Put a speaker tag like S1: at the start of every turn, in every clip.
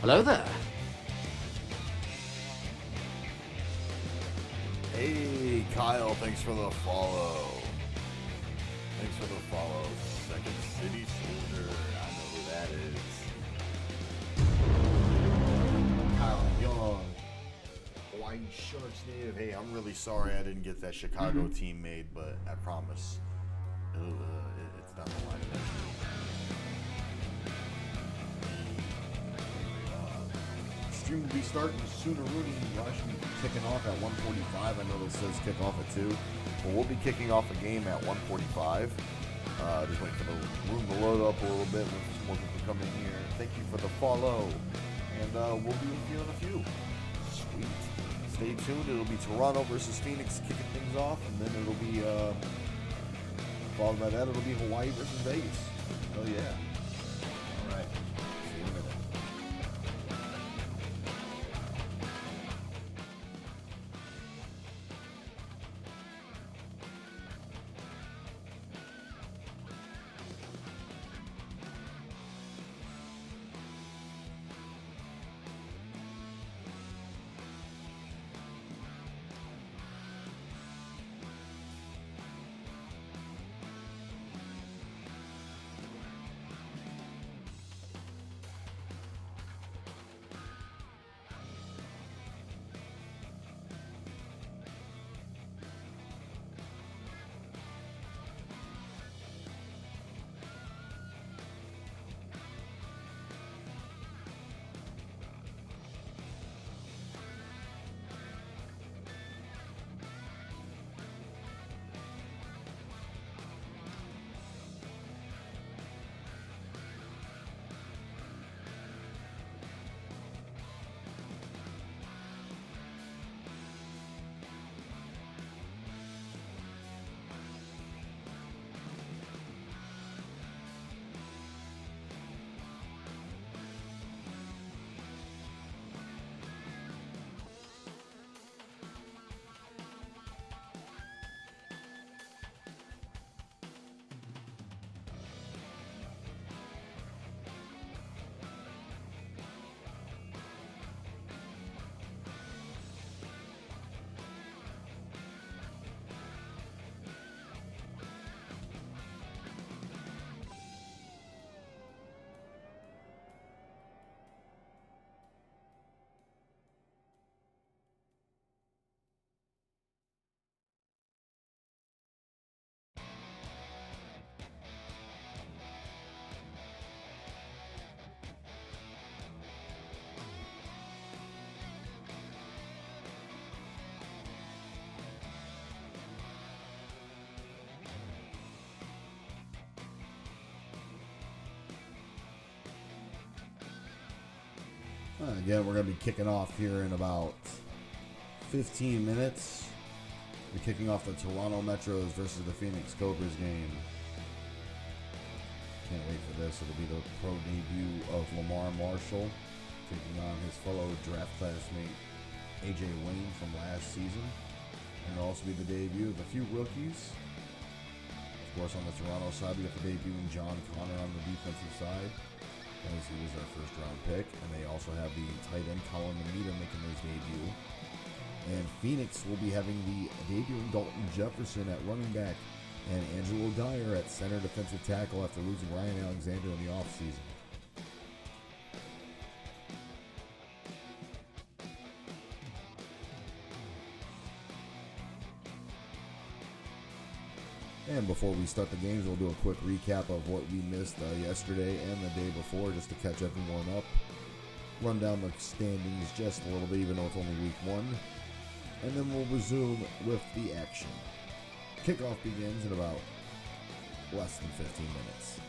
S1: Hello there.
S2: Hey, Kyle, thanks for the follow. Second City Soldier, I know who that is. Kyle Young, Hawaii Sharks native. Hey, I'm really sorry I didn't get that Chicago team made, but I promise it's down the line eventually. Stream will be starting sooner. Rooney Rush will be kicking off at 1:45. I know this says kick off at 2, but we'll be kicking off a game at 1:45. Just waiting for the room to load up a little bit with some more people coming here. Thank you for the follow, and we'll be with you in a few. Sweet. Stay tuned. It'll be Toronto versus Phoenix kicking things off, and then it'll be followed by that. It'll be Hawaii versus Vegas. Oh yeah. All right. See you in a minute. Again, we're going to be kicking off here in about 15 minutes. We're kicking off the Toronto Metros versus the Phoenix Cobras game. Can't wait for this. It'll be the pro debut of Lamar Marshall, taking on his fellow draft classmate AJ Wayne from last season. And it'll also be the debut of a few rookies. Of course, on the Toronto side, we got the debut in John Connor on the defensive side, as he was our first round pick. And they also have the tight end Colin Mamita making his debut. And Phoenix will be having the debut in Dalton Jefferson at running back and Angelo Dyer at center defensive tackle after losing Ryan Alexander in the offseason. And before we start the games, we'll do a quick recap of what we missed yesterday and the day before, just to catch everyone up. Run down the standings just a little bit, even though it's only week one. And then we'll resume with the action. Kickoff begins in about less than 15 minutes.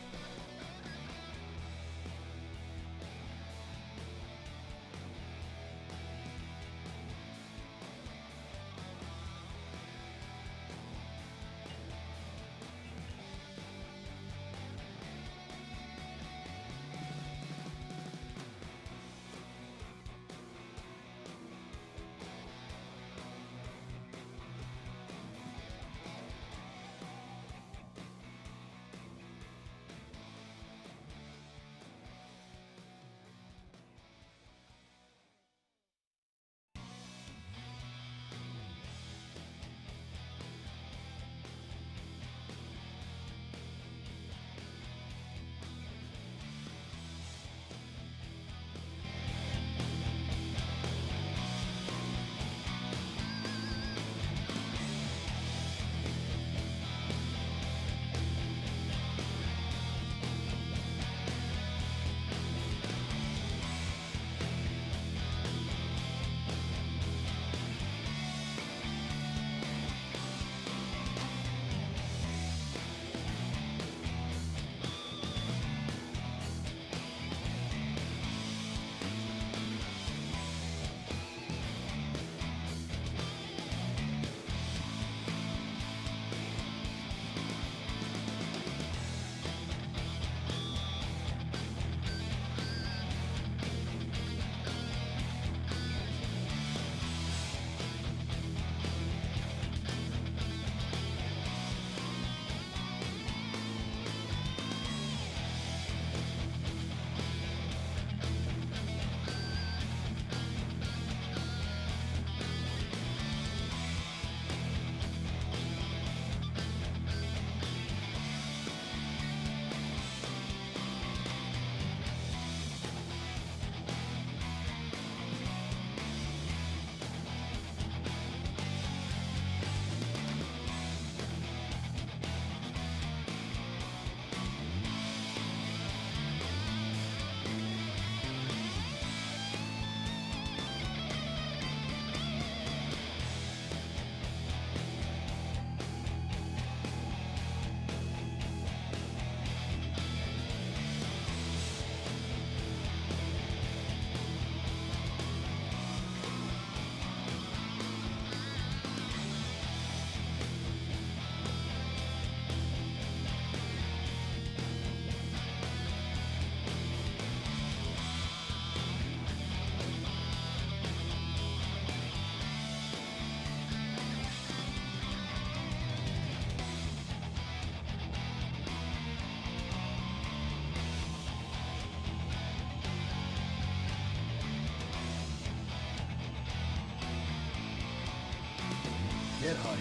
S2: get hype,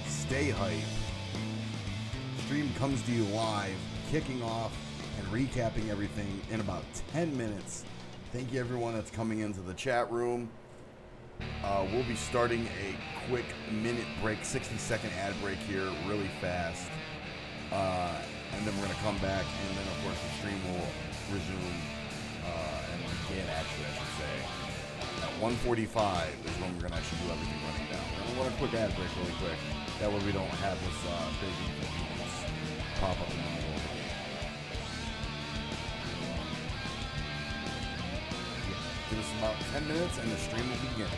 S2: stay hype. Stream comes to you live, kicking off and recapping everything in about 10 minutes. Thank you everyone that's coming into the chat room. We'll be starting a quick minute break, 60-second ad break here, really fast. And then we're going to come back, and then, of course, the stream will resume and begin, actually, I should say. At 1:45 is when we're going to actually do everything running down. We're going to run a quick ad break really quick. That way we don't have this big inconvenience pop up in the middle of the game. Give us about 10 minutes, and the stream will begin.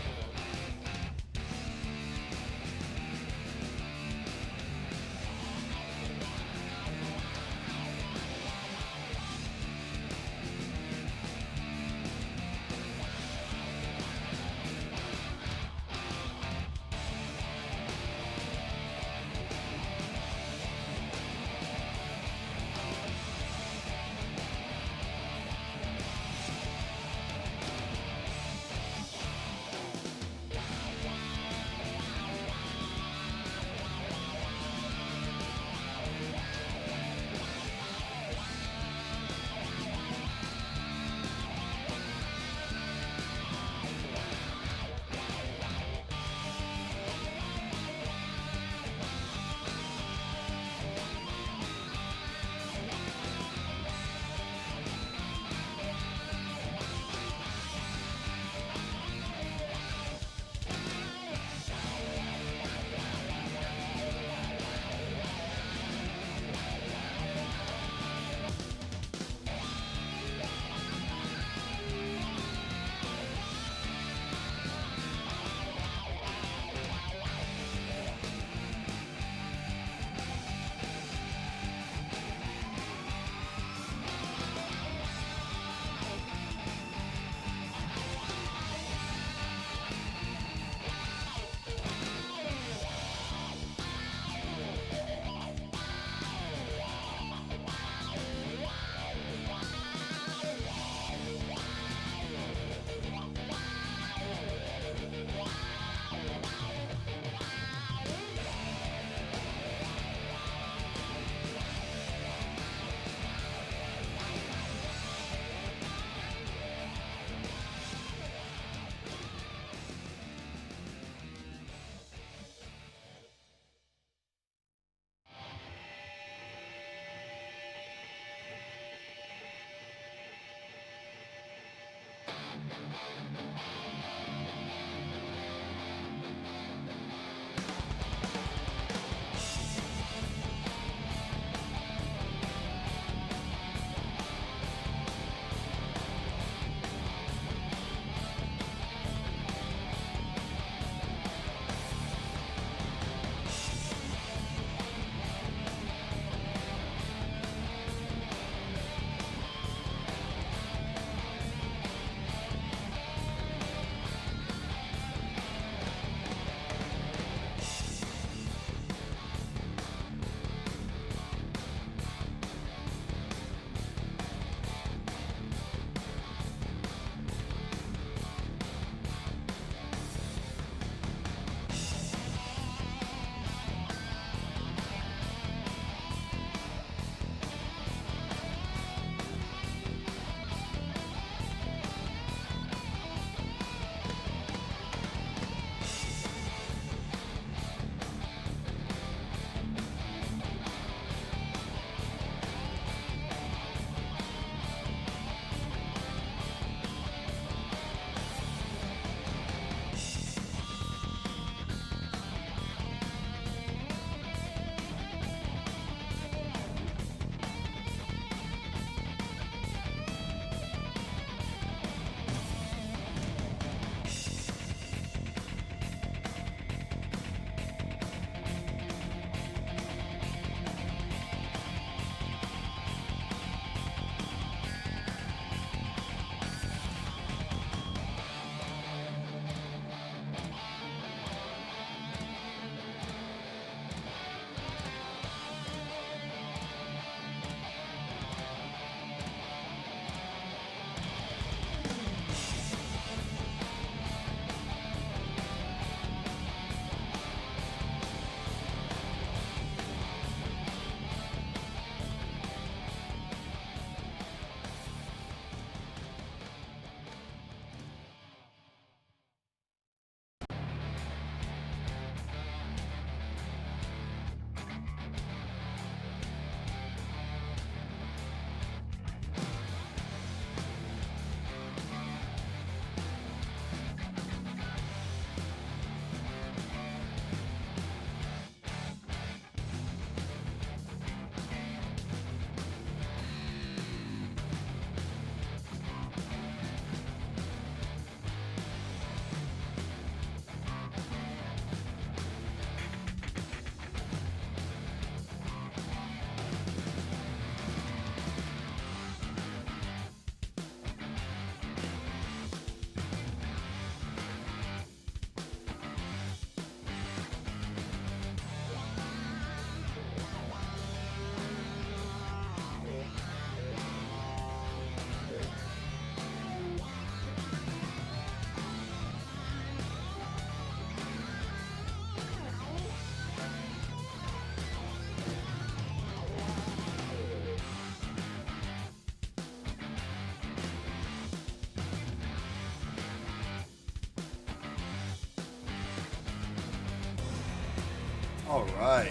S1: All right.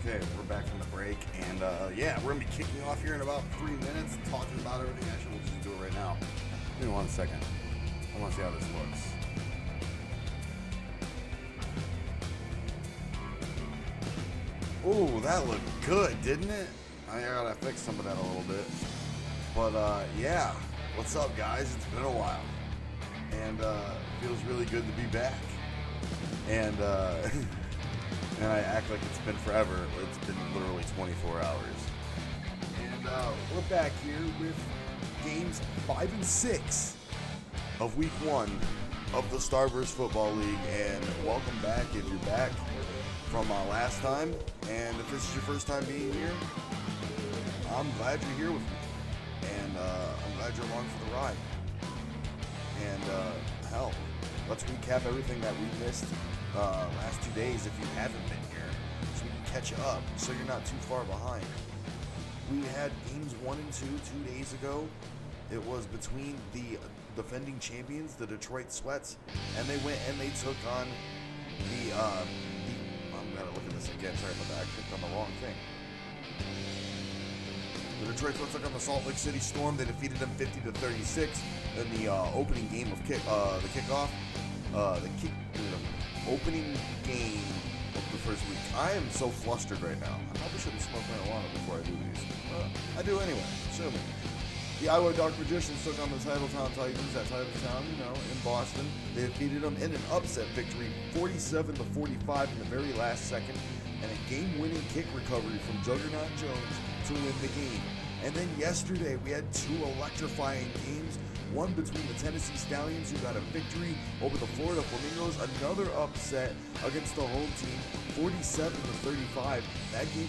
S1: Okay, we're back from the break, and yeah, we're gonna be kicking off here in about 3 minutes, talking about everything. Actually, we'll just do it right now. Give me 1 second. I want to see how this looks. Ooh, that looked good, didn't it? I gotta fix some of that a little bit. But yeah, what's up, guys? It's been a while, and feels really good to be back. And and I act like it's been forever. It's been literally 24 hours. And we're back here with games 5 and 6 of week 1 of the Starburst Football League. And welcome back if you're back from last time. And if this is your first time being here, I'm glad you're here with me. And I'm glad you're along for the ride. And hell, let's recap everything that we missed last 2 days if you haven't been here, so we can catch you up so you're not too far behind. We had games 1 and 2 2 days ago. It was between the defending champions, the Detroit Sweats, and they went and they took on the I'm gonna look at this again, sorry about that, I clicked on the wrong thing. The Detroit Sweats took on the Salt Lake City Storm. They defeated them 50-36 in the opening game of the opening game of the first week. I am so flustered right now. I probably shouldn't smoke marijuana before I do these. I do anyway. Sue me. The Iowa Dark Magicians took on the Titletown Titans at Titletown, in Boston. They defeated them in an upset victory, 47-45 in the very last second, and a game-winning kick recovery from Juggernaut Jones to win the game. And then yesterday we had 2 electrifying games. One between the Tennessee Stallions, who got a victory over the Florida Flamingos. Another upset against the home team, 47-35. That game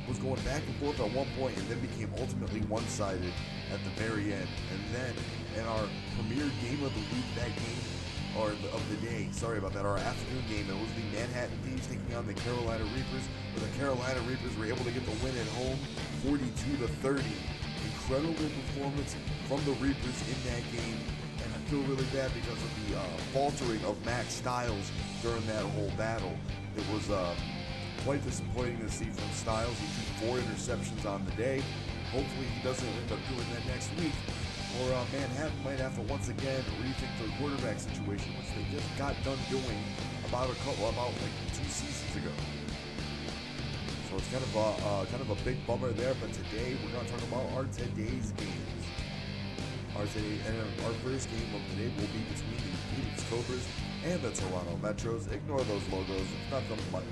S1: was going back and forth at one point, and then became ultimately one-sided at the very end. And then in our premier game of the week, that game, or of the day, sorry about that, our afternoon game, it was the Manhattan Thieves taking on the Carolina Reapers, where the Carolina Reapers were able to get the win at home, 42-30. Incredible performance from the Reapers in that game, and I feel really bad because of the faltering of Max Styles during that whole battle. It was quite disappointing to see from Styles. He threw 4 interceptions on the day. Hopefully he doesn't end up doing that next week, or Manhattan might have to once again rethink their quarterback situation, which they just got done doing about 2 seasons ago. So it's kind of a big bummer there, but today we're going to talk about our today's games. Our first game of the day will be between the Phoenix Cobras and the Toronto Metros. Ignore those logos.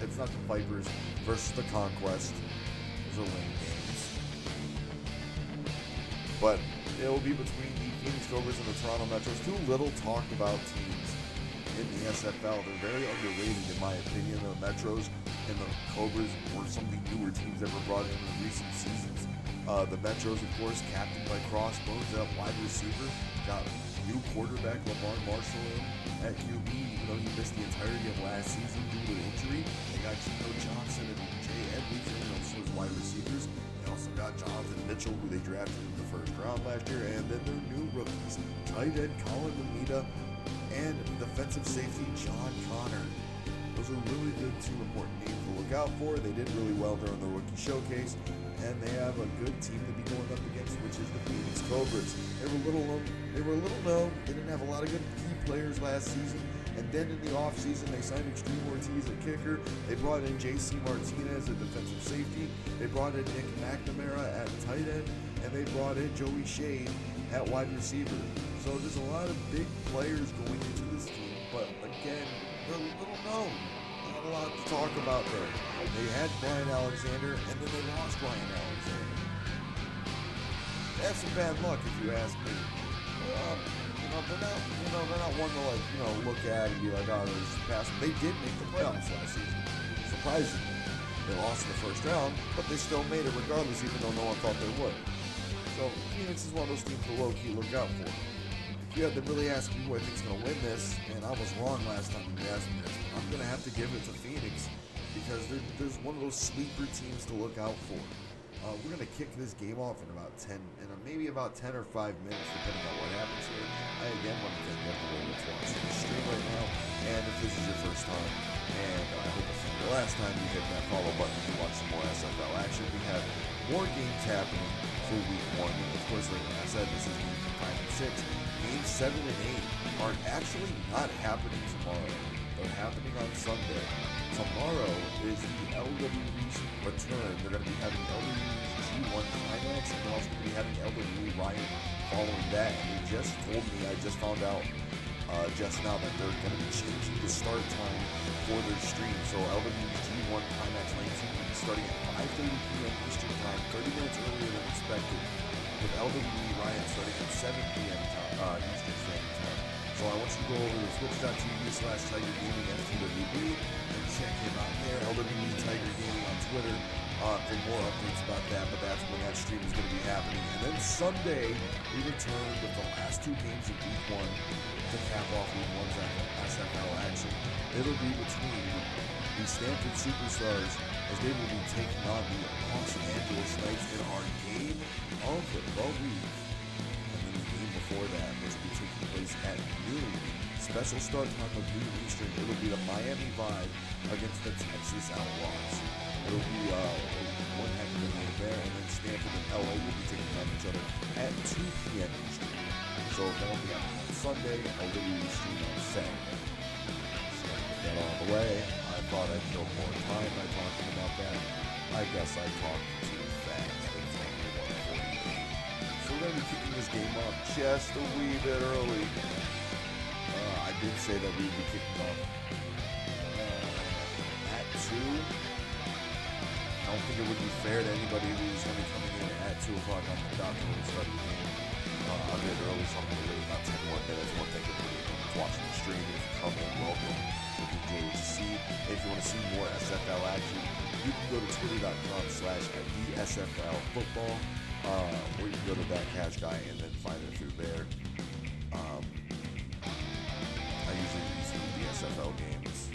S1: It's not the Vipers versus the Conquest. Those are lame games. But it will be between the Phoenix Cobras and the Toronto Metros. 2 little talked about teams in the SFL. They're very underrated in my opinion. The Metros and the Cobras were some of the newer teams that were brought in recent seasons. The Metros, of course, captained by Crossbones at wide receiver. Got new quarterback Lamar Marshall in at QB, even though he missed the entirety of last season due to injury. They got Gino Johnson and Jay Edwards in also as wide receivers. They also got Jonathan Mitchell, who they drafted in the first round last year. And then their new rookies, tight end Colin Lamita and defensive safety John Connor. Those are really good 2 important names to look out for. They did really well during the rookie showcase, and they have a good team to be going up against, which is the Phoenix Cobras. They were little known. They didn't have a lot of good key players last season, and then in the offseason they signed Extreme Ortiz at kicker. They brought in J.C. Martinez at defensive safety. They brought in Nick McNamara at tight end, and they brought in Joey Shade at wide receiver. So there's a lot of big players going into this team, but again, they're little known. Not a lot to talk about there. They had Brian Alexander, and then they lost Brian Alexander. That's some bad luck, if you ask me. They're not one to look at and be like, oh, there's past. They did make the playoffs last season, surprisingly. They lost in the first round, but they still made it regardless, even though no one thought they would. So Phoenix is one of those teams to low-key look out for. If you had to really ask me who I think is going to win this, and I was wrong last time you asked me this, I'm going to have to give it to Phoenix because there's one of those sleeper teams to look out for. We're going to kick this game off in about 10 or 5 minutes, depending on what happens here. I again want to thank everyone that's watching the stream right now, and if this is your first time, And I hope it's not the last time you hit that follow button to watch some more SFL action. We have more games happening for week 1. And of course, like I said, this is week 5 and 6. Games 7 and 8 are actually not happening tomorrow. They're happening on Sunday. Tomorrow is the LWE's return. They're going to be having LWE's G1 Climax, and they're also going to be having LWE Ryan following that. And they just told me, I just found out just now, that they're going to be changing the start time for their stream. So LWE's G1 Climax 19 will be starting at 5:30 p.m. Eastern Time, 30 minutes earlier than expected, with LWE Ryan starting at 7 p.m. Eastern Standard Time. So I want you to go over to twitch.tv/Tiger Gaming FTWB and check him out there. LWE Tiger Gaming on Twitter for more updates about that. But that's when that stream is going to be happening. And then Sunday, we return with the last 2 games of Week 1 to cap off Week 1's SFL action. It'll be between the Stanford Superstars as they will be taking on the Los Angeles Knights in our game of the week. And then the game before that, which will be taking place at noon, special start time of noon Eastern, it'll be the Miami Vibe against the Texas Outlaws. It'll be one heck of a game there, and then Stanford and LA will be taking on each other at 2 p.m. Eastern. So that'll be on Sunday, LWE stream on Saturday. So with that out of the way, I thought I'd kill more time by talking about that. I guess I talked too fast. It's only 1:48. So we're going to be kicking this game off just a wee bit early. I did say that we'd be kicking off at 2. I don't think it would be fair to anybody who's going to be coming in at 2 o'clock on the dot to really start the game. I'll get early, so I'm going to wait about 10 more minutes. One thing if you're watching the stream, if you come in, welcome. If you enjoy what you see, if you want to see more SFL action, you can go to twitter.com/DSFLfootball, or you can go to that cash guy and then find it through there. I usually use the DSFL games.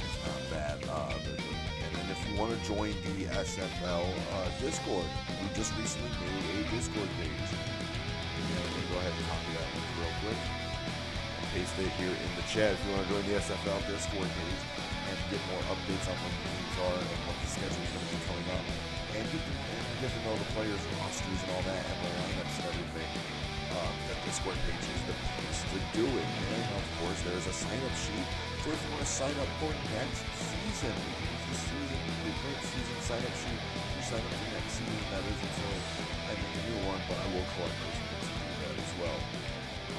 S1: It's not bad. And then if you want to join the SFL Discord, we just recently made a Discord page. And I'm going to go ahead and copy that link real quick and paste it here in the chat if you want to join the SFL Discord page and get more updates on when the games are and what the schedule is going to be coming up. And you can get to know the players' rosters and all that and the lineups and everything. That Discord page is the place to do it. And of course, there's a sign-up sheet for if you want to sign up for next season. This season, the current season sign-up sheet, you sign up for next season. That is until I make a new one, but I will collect those links to do that as well.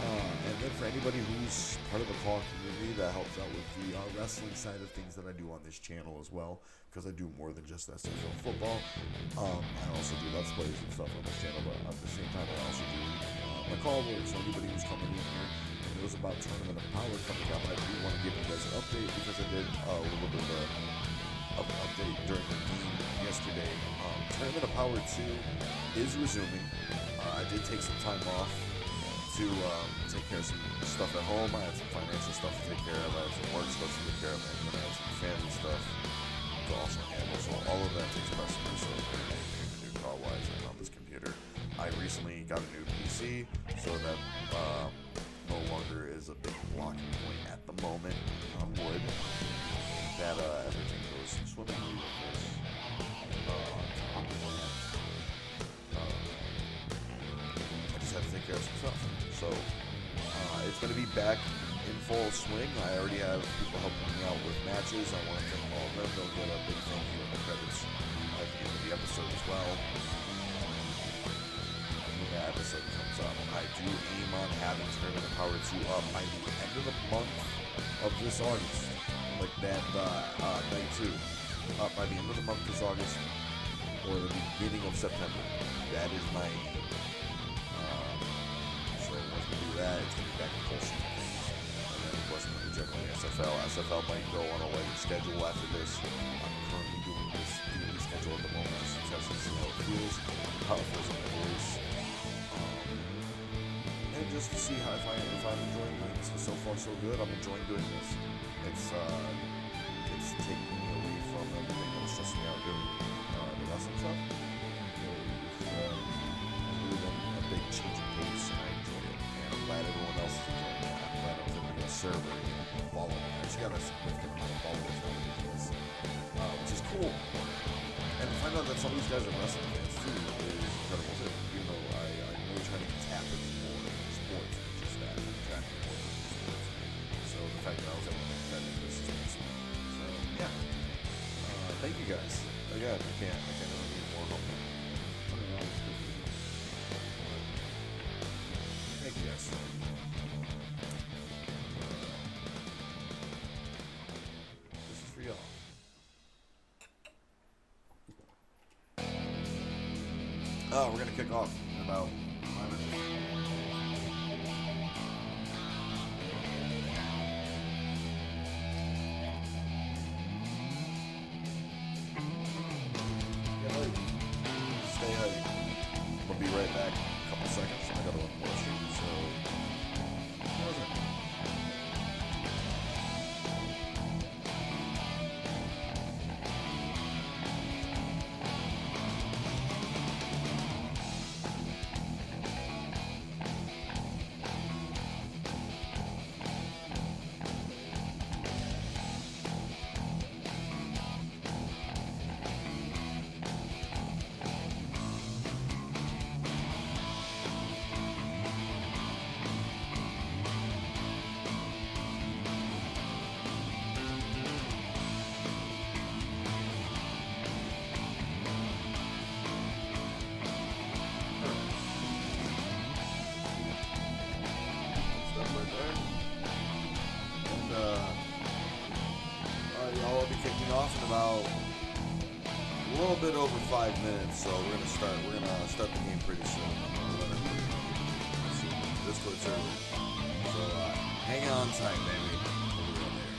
S1: And then for anybody who's part of the call community, that helps out with the wrestling side of things that I do on this channel as well, because I do more than just SFL football. I also do Let's Plays and stuff on this channel, but at the same time, I also do my call work. So anybody who's coming in here, and it was about Tournament of Power coming up, I do want to give you guys an update because I did a little bit of an update during the game yesterday. Tournament of Power 2 is resuming. I did take some time off to take care of some stuff at home. I had some financial stuff to take care of. I had some work stuff to take care of, and then I had some family stuff to also handle. So all of that takes precedence over anything to do call-wise and on this computer. I recently got a new PC, so that no longer is a big blocking point at the moment. On wood, that everything goes swimmingly with this. I just had to take care of some stuff. So it's going to be back in full swing. I already have people helping me out with matches. I want to thank all of them. They'll get a big thank you in the credits at the end of the episode as well. When that episode comes up, I do aim on having Tournament of Power 2 up by the end of the month of this August. Like that night 2. Up by the end of the month this August or the beginning of September. That is my aim. So once we do that, it's going to be back in full swing of things. And then, of course, I'm going to be juggling SFL. SFL might go on a later schedule after this. I'm currently doing this daily schedule at the moment just to test and see how it feels on my voice. And just to see how if I'm enjoying things. So far, so good. I'm enjoying doing this. It's taking me away from everything that was stressing me out doing the wrestling stuff. It's really been a big change of pace, and I enjoy it. And I'm glad everyone else is enjoying it. I'm glad I was able to get a server again. following. She's got a significant amount of followers nowadays, which is cool. And to find out that some of these guys are wrestling fans too is incredible too. Even though I'm really trying to tap into more sports than just that. I'm tracking more than sports. So the fact that I was able to defend this is awesome. So yeah. Thank you guys. Again, I can't really need more help. Thank you guys. This is for y'all. We're gonna kick off in about 5 minutes. Get hype. Stay hype. We'll be right back in a couple seconds. I gotta run more stream, so what was it? Stuff right there. And y'all will be kicking off in about a little bit over 5 minutes, so we're gonna start the game pretty soon. I'm gonna let everybody see Discord server. So hang on tight, baby. We'll be right there.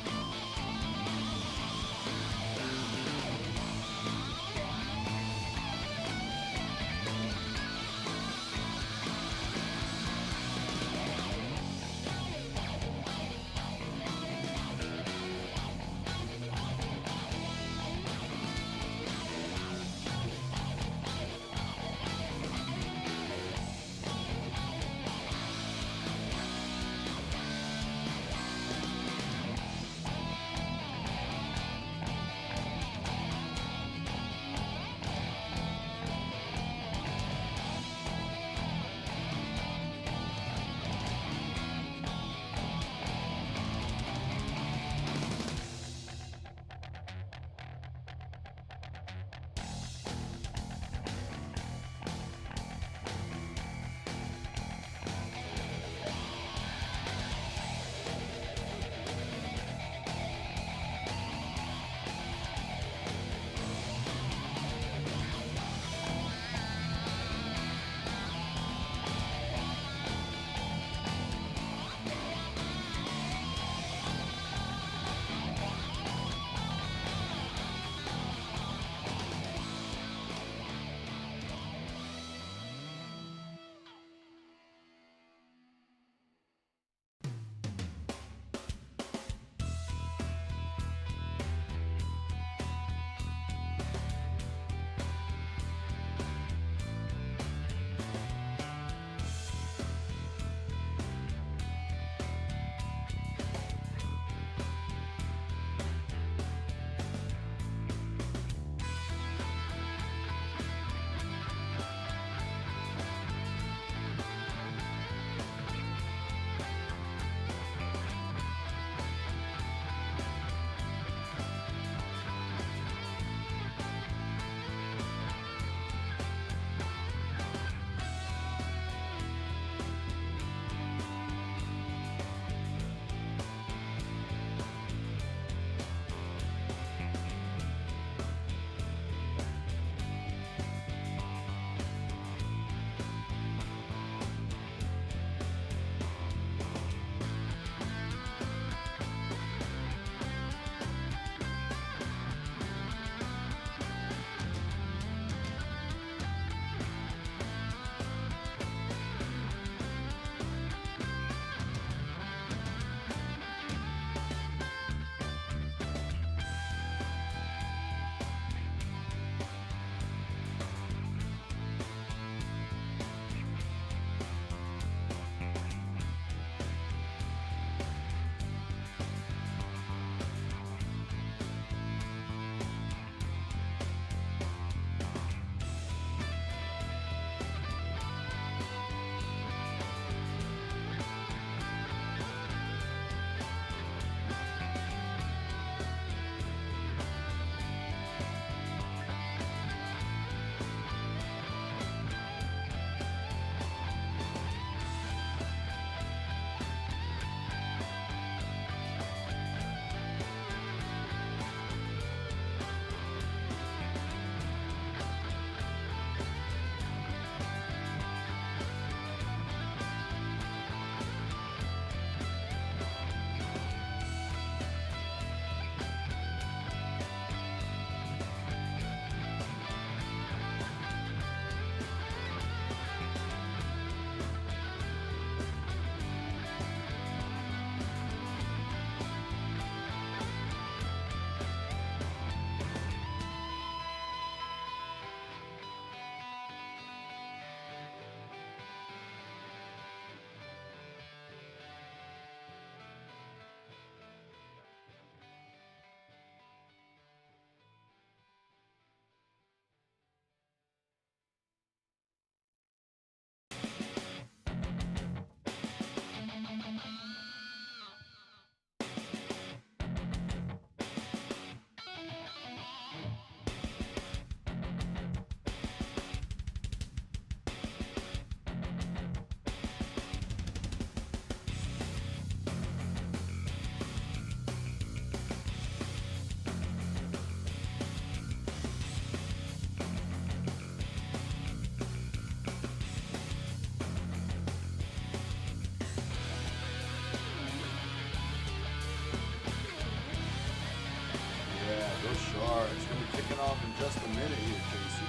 S1: kicking off in just a minute here, Casey.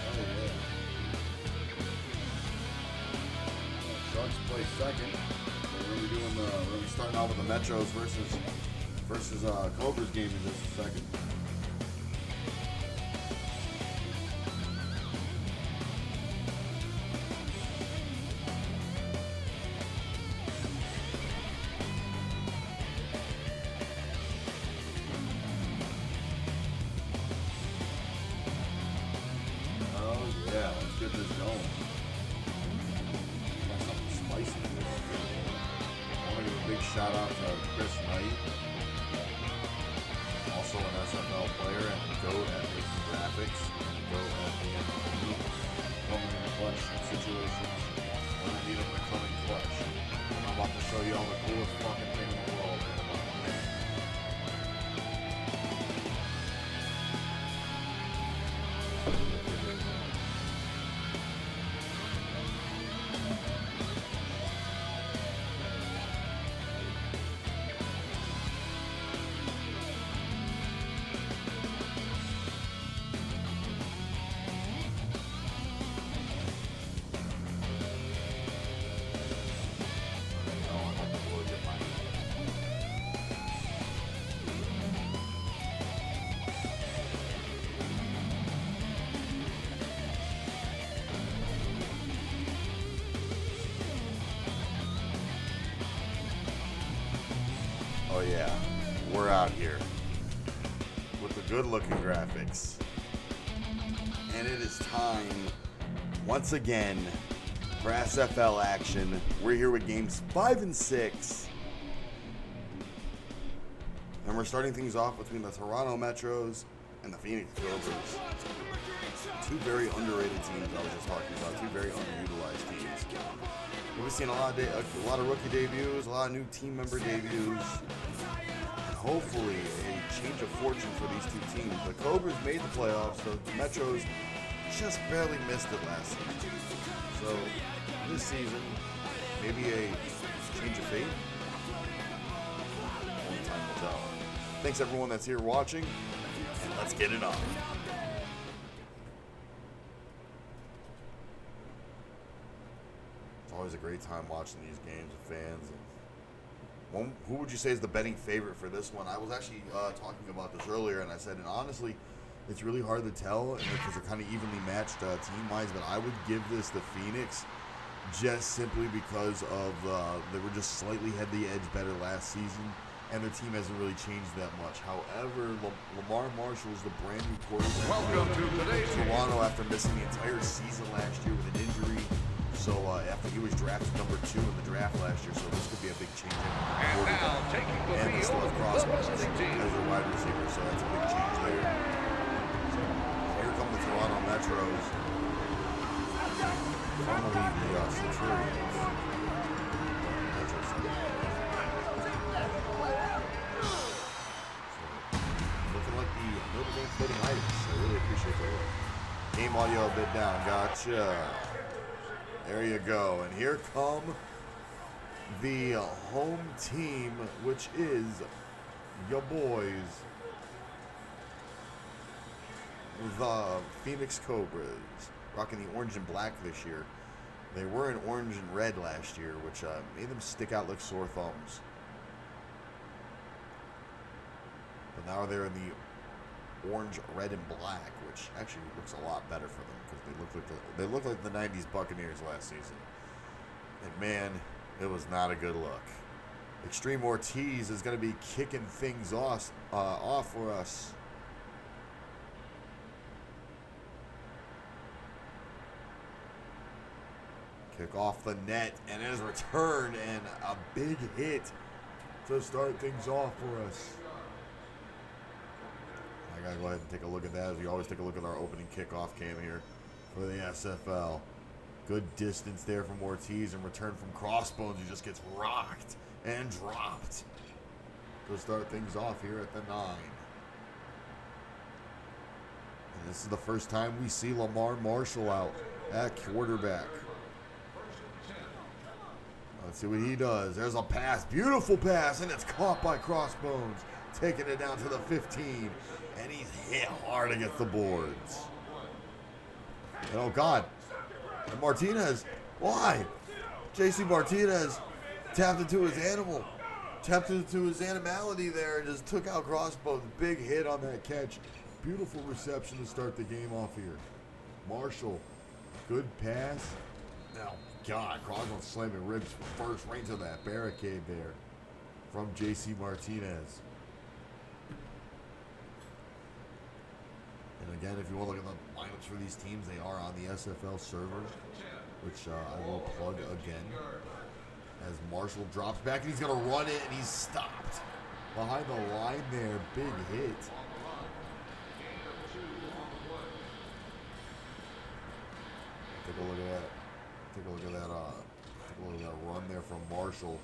S2: Oh, yeah. Sharks play second. We're gonna be
S1: Starting out with the Metros versus Cobras game in just a second.
S2: Get this going. Got something spicy here. I want to give a big shout out to Chris Knight, also an SFL player and the GOAT at making graphics, and the GOAT at being coming in clutch situations when I need him to come in clutch. And I'm about to show you all the coolest fucking thing in the world, man.
S1: Oh yeah, we're out here with the good-looking graphics. And it is time, once again, for SFL action. We're here with games 5 and 6. And we're starting things off between the Toronto Metros and the Phoenix Cobras. Two very underrated teams I was just talking about, two very underutilized teams. We've seen a lot of rookie debuts, a lot of new team member debuts, and hopefully a change of fortune for these two teams. The Cobras made the playoffs, the Metros just barely missed it last season. So this season, maybe a change of fate. Only time will tell. Thanks everyone that's here watching, and let's get it on. Always a great time watching these games with fans. And who would you say is the betting favorite for this one? I was actually talking about this earlier, and I said, and honestly, it's really hard to tell because they're kind of evenly matched team-wise, but I would give this to Phoenix just simply because of they were just slightly had the edge better last season, and their team hasn't really changed that much. However, Lamar Marshall is the brand new quarterback.
S3: Welcome to today's
S1: Toronto after missing the entire season last year with an injury. So after he was drafted number 2 in the draft last year, so this could be a big change in quarterback. And they still have Crossbones as their wide receiver, so that's a big change there. So here come the Toronto Metros, formerly the Centurions. Looking like the Notre Dame Fighting Irish. I really appreciate the work. Game audio a bit down. Gotcha. There you go. And here come the home team, which is your boys, the Phoenix Cobras, rocking the orange and black this year. They were in orange and red last year, which made them stick out like sore thumbs. But now they're in the orange, red, and black, which actually looks a lot better for them because they look like the '90s Buccaneers last season. And man, it was not a good look. Extreme Ortiz is going to be kicking things off for us. Kick off the net, and his return, and a big hit to start things off for us. I gotta go ahead and take a look at that, as we always take a look at our opening kickoff cam here for the SFL. Good distance there from Ortiz, and return from Crossbones, who just gets rocked and dropped to start things off here at the 9. And this is the first time we see Lamar Marshall out at quarterback. Let's see what he does. There's a pass. Beautiful pass, and it's caught by Crossbones. Taking it down to the 15. And he's hit hard against the boards. And oh God. And Martinez. Why? JC Martinez tapped into his animal. Tapped into his animality there and just took out Crossbones. Big hit on that catch. Beautiful reception to start the game off here. Marshall. Good pass. Oh God. Crossbones slamming ribs first right to that barricade there from JC Martinez. And again, if you want to look at the lineups for these teams, they are on the SFL server, which I will plug again. As Marshall drops back, and he's going to run it, and he's stopped behind the line there. Big hit. Take a look at that. Take a look at that. Take a look at that run there from Marshall.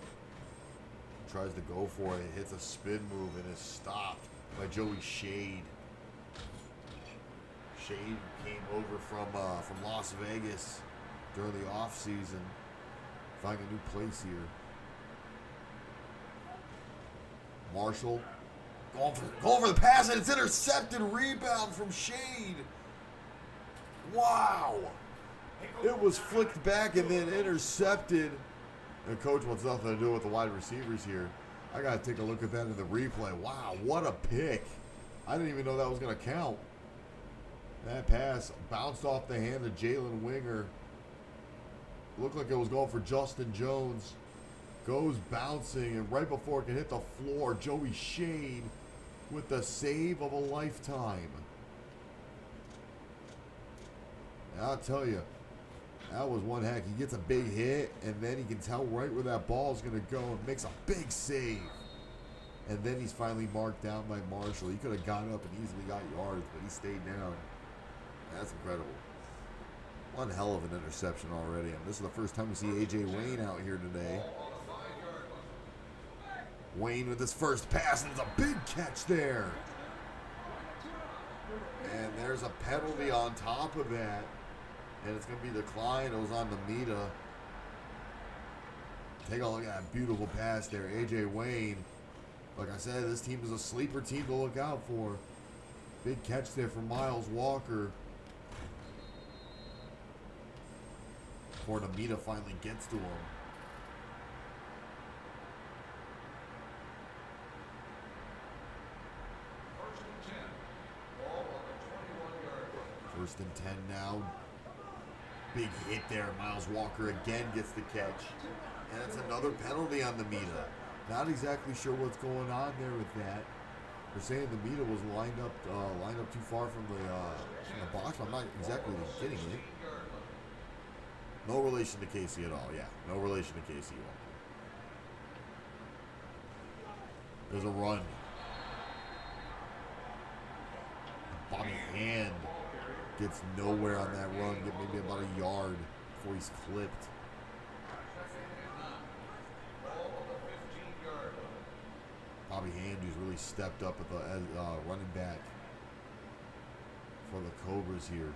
S1: Tries to go for it, hits a spin move, and is stopped by Joey Shade. Shade came over from Las Vegas during the offseason, finding a new place here. Marshall going for the pass, and it's intercepted. Rebound from Shade. Wow. It was flicked back and then intercepted. And coach wants nothing to do with the wide receivers here. I got to take a look at that in the replay. Wow, what a pick. I didn't even know that was going to count. That pass bounced off the hand of Jalen Winger. Looked like it was going for Justin Jones. Goes bouncing, and right before it can hit the floor, Joey Shade with the save of a lifetime. And I'll tell you, that was one heck. He gets a big hit, and then he can tell right where that ball is going to go and makes a big save. And then he's finally marked down by Marshall. He could have gotten up and easily got yards, but he stayed down. That's incredible. One hell of an interception already. And this is the first time we see A.J. Wayne out here today. Wayne with his first pass, and it's a big catch there. And there's a penalty on top of that. And it's going to be declined. It was on Namita. Take a look at that beautiful pass there. A.J. Wayne. Like I said, this team is a sleeper team to look out for. Big catch there from Miles Walker. Before Namita finally gets to him. First and 10 now. Big hit there. Miles Walker again gets the catch. And it's another penalty on Namita. Not exactly sure what's going on there with that. They're saying Namita was lined up too far from the box. I'm not exactly getting it. No relation to Casey at all. Yeah, no relation to Casey at all. There's a run. Bobby Hand gets nowhere on that run. Get maybe about a yard before he's clipped. Bobby Hand, who's really stepped up at the running back for the Cobras here.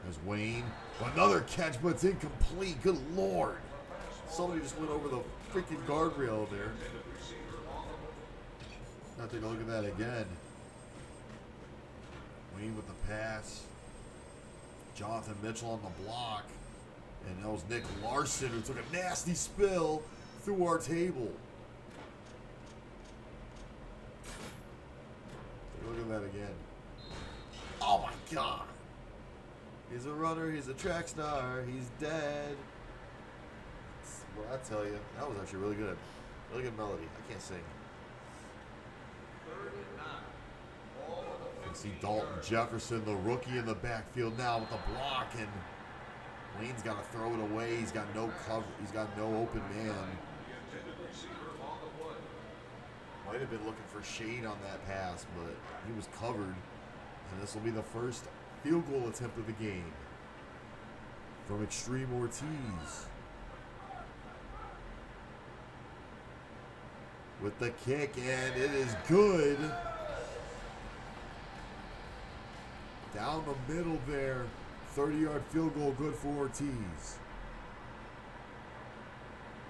S1: There's Wayne. Another catch, but it's incomplete. Good Lord. Somebody just went over the freaking guardrail there. Now take a look at that again. Wayne with the pass. Jonathan Mitchell on the block. And that was Nick Larson, who took a nasty spill through our table. Take a look at that again. Oh my God. He's a runner, he's a track star, he's dead. Well, I tell you, that was actually really good. Really good melody. I can't sing. You can see Dalton Jefferson, the rookie in the backfield now with the block, and Wayne's got to throw it away. He's got no cover. He's got no open man. Might have been looking for Shade on that pass, but he was covered. And this will be the first field goal attempt of the game from Extreme Ortiz. With the kick, and it is good. Down the middle there. 30-yard field goal good for Ortiz.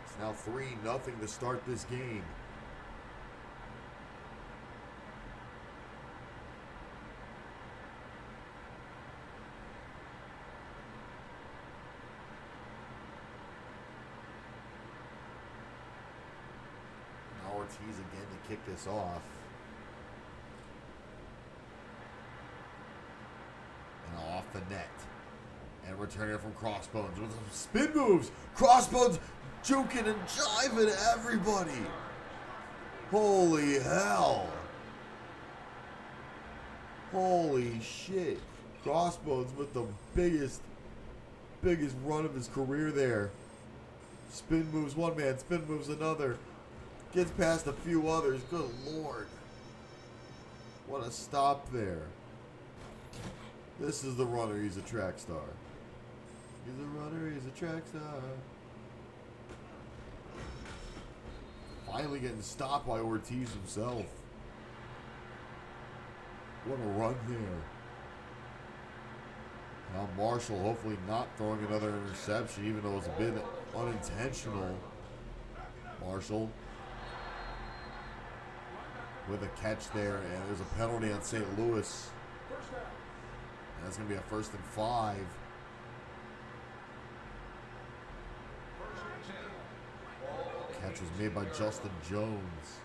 S1: It's now 3-0 to start this game.
S2: Ortiz again to kick this off. And off the net. And returning it from Crossbones with some spin moves. Crossbones juking and jiving everybody. Holy hell. Holy shit. Crossbones with the biggest run of his career there. Spin moves one man, spin moves another. Gets past a few others. Good lord. What a stop there. This is the runner. He's a track star. He's a runner. He's a track star. Finally getting stopped by Ortiz himself. What a run there. Now Marshall hopefully not throwing another interception, even though it's a bit unintentional. Marshall with a catch there, and there's a penalty on St. Louis. And that's going to be a 1st and 5. Catch was made by Justin Jones,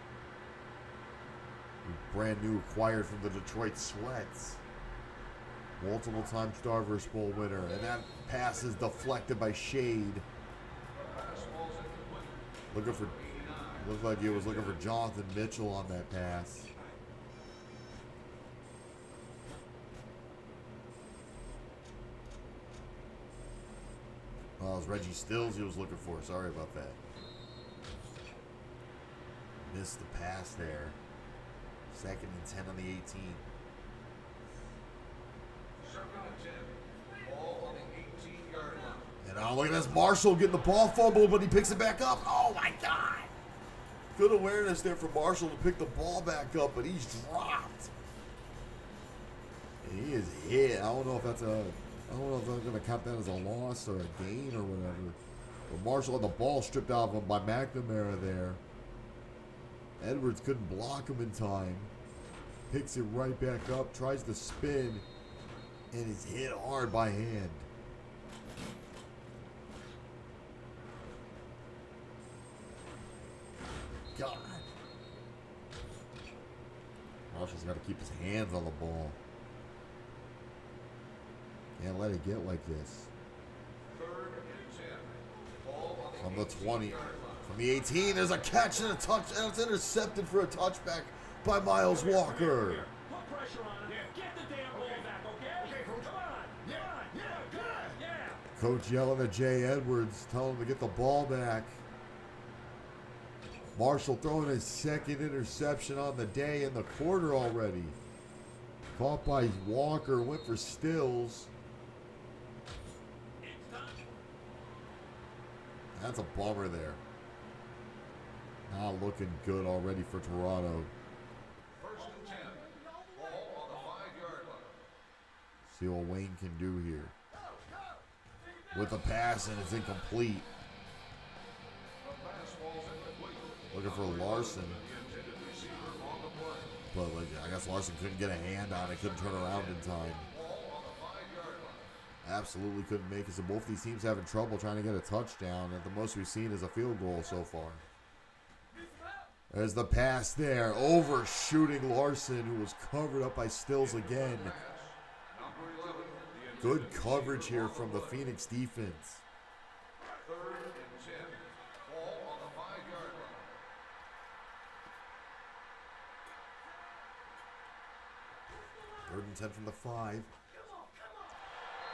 S2: brand new, acquired from the Detroit Sweats. Multiple time Starburst Bowl winner, and that pass is deflected by Shade. Looked like he was looking for Jonathan Mitchell on that pass. Well, it was Reggie Stills he was looking for. Sorry about that. Missed the pass there. 2nd and 10 on the 18.
S3: 2nd and 10. Ball on the 18-yard line.
S2: And now look at this. Marshall getting the ball fumbled, but he picks it back up. Oh my God. Good awareness there for Marshall to pick the ball back up, but he's dropped. And he is hit. I don't know if I'm going to count that as a loss or a gain or whatever. But Marshall had the ball stripped out of him by McNamara there. Edwards couldn't block him in time. Picks it right back up, tries to spin, and is hit hard by hand. God. Marshall's got to keep his hands on the ball. Can't let it get like this.
S3: 3rd and 10. Ball on
S2: From the 20. From the 18, there's a catch and a touch, and it's intercepted for a touchback by Miles Walker.
S4: Put pressure on him. Get the damn ball back, okay? Come on. Yeah, good. Yeah.
S2: Coach yelling at Jay Edwards, telling him to get the ball back. Marshall throwing his 2nd interception on the day in the quarter already. Caught by Walker, went for Stills. That's a bummer there. Not looking good already for Toronto.
S3: 1st and 10. Ball on the 5-yard line.
S2: See what Wayne can do here. With the pass, and it's incomplete.
S3: The pass falls incomplete.
S2: Looking for Larson.
S3: The intended receiver on the play.
S2: But I guess Larson couldn't get a hand on it, couldn't turn around in time.
S3: Ball on the 5-yard line.
S2: Absolutely couldn't make it. So both these teams having trouble trying to get a touchdown. And the most we've seen is a field goal so far. There's the pass there. Overshooting Larson, who was covered up by Stills again.
S3: Number 11. The
S2: Good
S3: intended
S2: coverage
S3: receiver
S2: here
S3: on
S2: from the Phoenix defense.
S3: 3rd and 10. Ball on the 5-yard line.
S2: 3rd and 10 from the 5.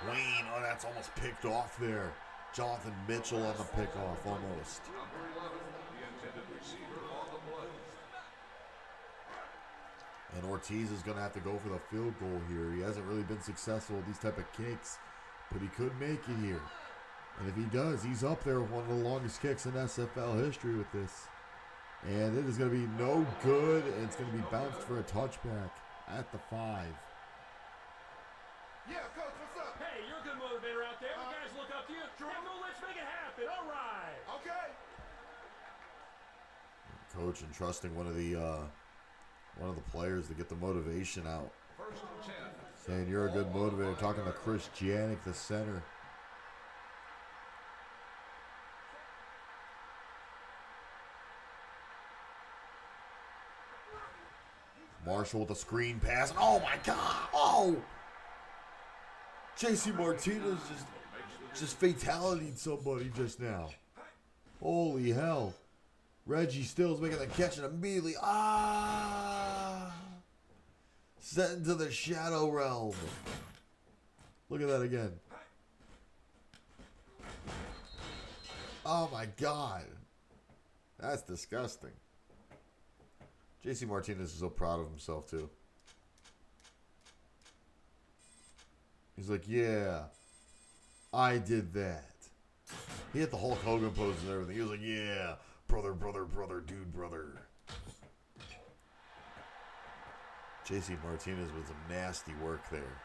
S2: Wayne, oh, that's almost picked off there. Jonathan Mitchell on the pickoff, almost.
S3: Number 11. The intended receiver on the play.
S2: And Ortiz is going to have to go for the field goal here. He hasn't really been successful with these type of kicks, but he could make it here. And if he does, he's up there with one of the longest kicks in SFL history with this. And it is going to be no good, and it's going to be bounced for a touchback at the 5.
S4: Yeah, Coach, what's up? Hey, you're a good motivator out there. The guys look up to you. Dribble, let's make it happen. All right. Okay.
S2: Coach entrusting one of the players to get the motivation out.
S3: 1st and 10.
S2: Saying you're a good motivator. Talking to Chris Janik, the center. Marshall with a screen pass. Oh my God! Oh! JC Martinez just fatality'd somebody just now. Holy hell. Reggie Stills making the catch and immediately, sent into the shadow realm. Look at that again. Oh my God. That's disgusting. JC Martinez is so proud of himself too. He's like, yeah, I did that. He hit the Hulk Hogan pose and everything. He was like, yeah, brother, brother, brother, dude, brother. JC Martinez with some nasty work there.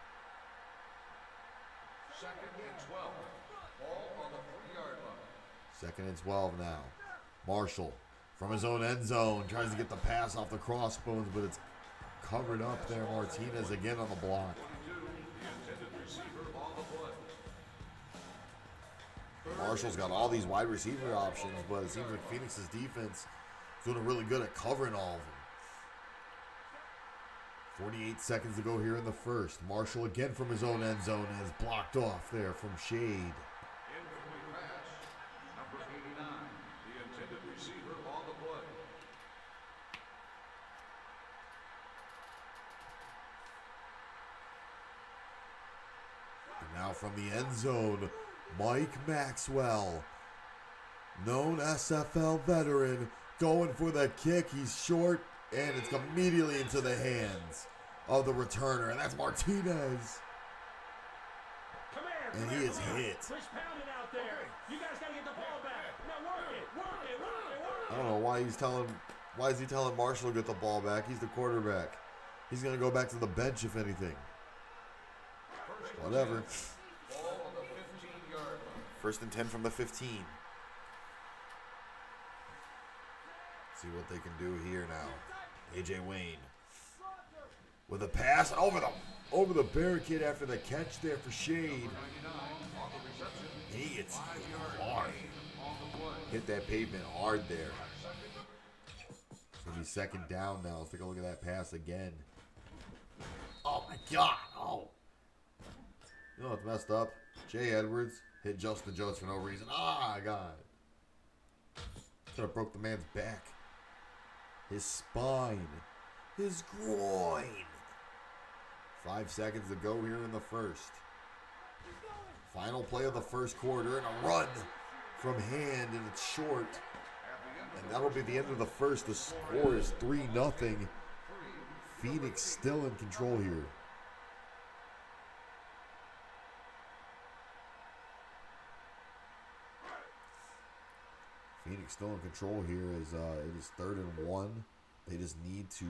S3: Second and 12. Ball on the 3-yard line.
S2: Second and 12 now. Marshall from his own end zone tries to get the pass off the crossbones, but it's covered up there. Martinez again on the block. Marshall's got all these wide receiver options, but it seems like Phoenix's defense is doing really good at covering all of them. 48 seconds to go here in the first. Marshall again from his own end zone and is blocked off there from shade.
S3: Incomplete pass. Number 89. The intended receiver on the play.
S2: And now from the end zone, Mike Maxwell, known SFL veteran, going for the kick. He's short, and it's immediately into the hands of the returner, and that's Martinez. And he is hit.
S4: Push pounding out there. You guys gotta get the ball back. Now work it, work it, work it, work it.
S2: I don't know why is he telling Marshall to get the ball back? He's the quarterback. He's gonna go back to the bench if anything. Whatever.
S3: Ball on the 15-yard line.
S2: First and 10 from the 15. See what they can do here now. AJ Wayne with a pass over the barricade after the catch there for shade. He gets hard. Hit that pavement hard there. It's gonna be second down now. Let's take a look at that pass again. Oh my God! Oh. You know what's messed up? Jay Edwards hit Justin Jones for no reason. God. Could have broke the man's back. His spine. His groin. 5 seconds to go here in the first. Final play of the first quarter and a run from hand, and it's short. And that'll be the end of the first. The score is 3-0. Phoenix still in control here. Phoenix still in control here as it is 3rd and 1. They just need to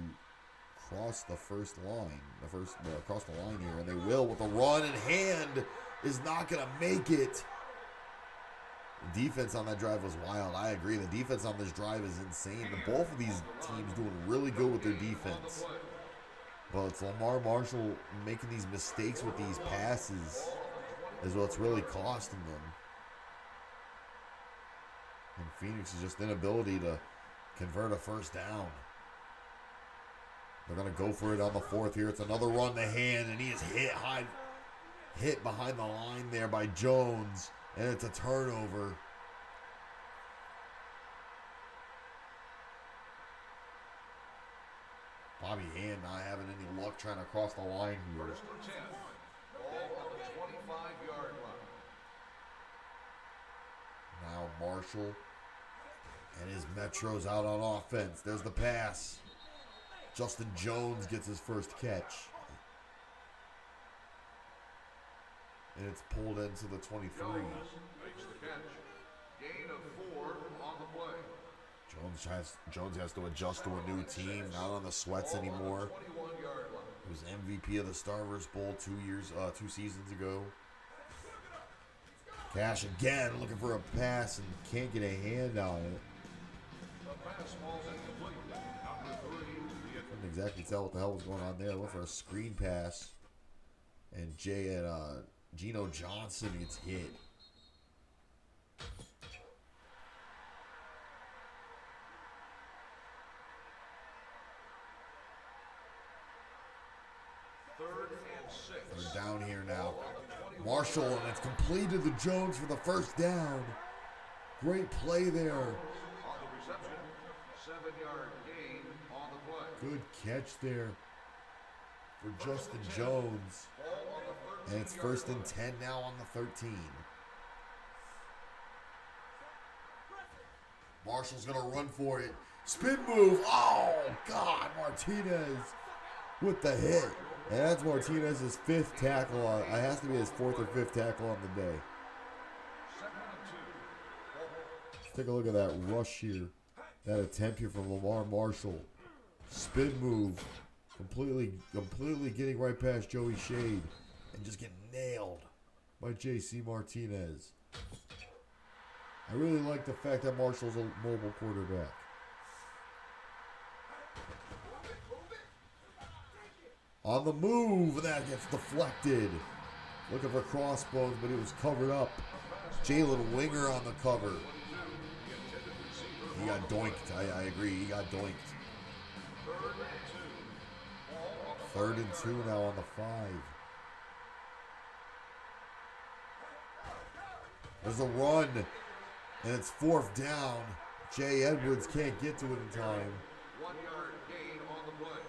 S2: cross the first line, across the line here, and they will with a run, and hand is not going to make it. The defense on that drive was wild. I agree. The defense on this drive is insane. Both of these teams doing really good with their defense. But it's Lamar Marshall making these mistakes with these passes is what's really costing them. And Phoenix's just inability to convert a first down. They're going to go for it on the 4th here. It's another run to hand, and he is hit behind the line there by Jones, and it's a turnover. Bobby Hand not having any luck trying to cross the line here.
S3: First and 10. Ball on the 25-yard line.
S2: Now Marshall and his Metros out on offense. There's the pass. Justin Jones gets his first catch. And it's pulled into the 23.
S3: Jones makes the catch. Gain of 4 on the play.
S2: Jones has to adjust to a new team, not on the sweats anymore.
S3: 21-yard line.
S2: He was MVP of the Starverse Bowl 2 seasons ago. Cash again looking for a pass and can't get a hand on it.
S3: The pass falls incomplete. Number 3.
S2: Couldn't exactly tell what the hell was going on there. I went for a screen pass, and Geno Johnson gets hit. They're down here now. Marshall, and it's completed to Jones for the first down. Great play there.
S3: On the reception, 7-yard gain on the play.
S2: Good catch there for Justin Jones. And it's 1st and 10 now on the 13. Marshall's going to run for it. Spin move. Oh, God. Martinez with the hit. And that's Martinez's 5th tackle. It has to be his 4th or 5th tackle on the day. Let's take a look at that rush here. That attempt here from Lamar Marshall. Spin move. Completely getting right past Joey Shade. And just getting nailed by J.C. Martinez. I really like the fact that Marshall's a mobile quarterback. On the move, that gets deflected. Looking for Crossbones, but it was covered up. Jalen Winger on the cover. He got doinked. I agree. He got doinked. 3rd and 2 now on the 5. There's a run, and it's 4th down. Jay Edwards can't get to it in time.
S3: 1-yard gain on the play.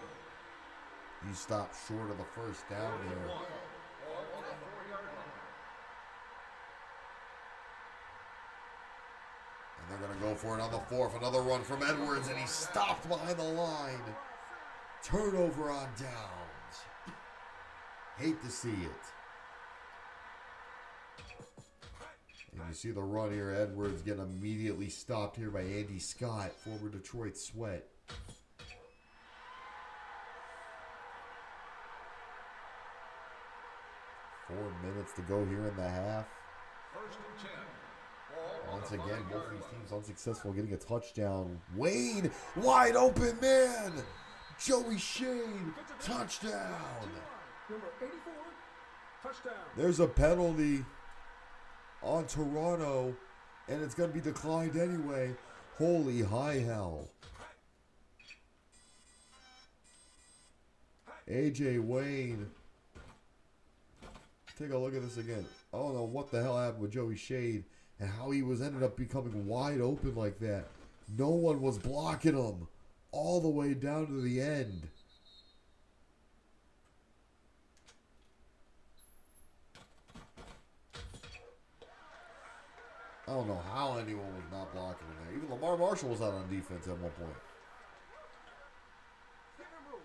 S2: He stopped short of the first down there.
S3: On the 4-yard line.
S2: And they're going to go for it on the 4th. Another run from Edwards, and he's stopped behind the line. Turnover on downs. Hate to see it. And you see the run here. Edwards getting immediately stopped here by Andy Scott, former Detroit Sweat. Four minutes to go here in the half.
S3: 1st and 10.
S2: Once again, both of these teams unsuccessful getting a touchdown. Wayne, wide open man. Joey Shade, touchdown.
S4: Number 84, touchdown.
S2: There's a penalty on Toronto, and it's going to be declined anyway. Holy high hell. AJ Wayne. Take a look at this again. I don't know what the hell happened with Joey Shade and how he was ended up becoming wide open like that. No one was blocking him all the way down to the end. I don't know how anyone was not blocking him there. Even Lamar Marshall was out on defense at one point.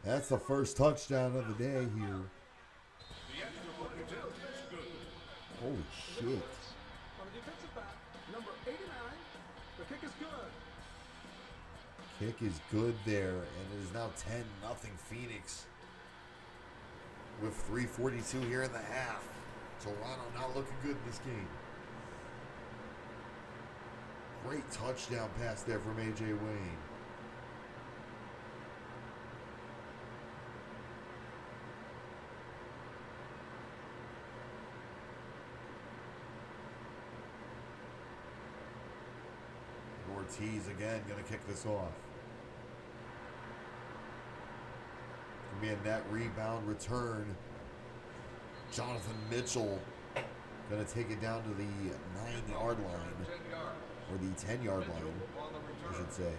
S2: That's the first touchdown of the day here. Holy shit.
S4: On the defensive back, number 89, the kick is good.
S2: Kick is good there, and it is now 10-0 Phoenix. With 3:42 here in the half. Toronto not looking good in this game. Great touchdown pass there from AJ Wayne. Ortiz again going to kick this off. Going to be a net rebound return. Jonathan Mitchell going to take it down to the 9-yard line. Or the 10-yard line, I should say.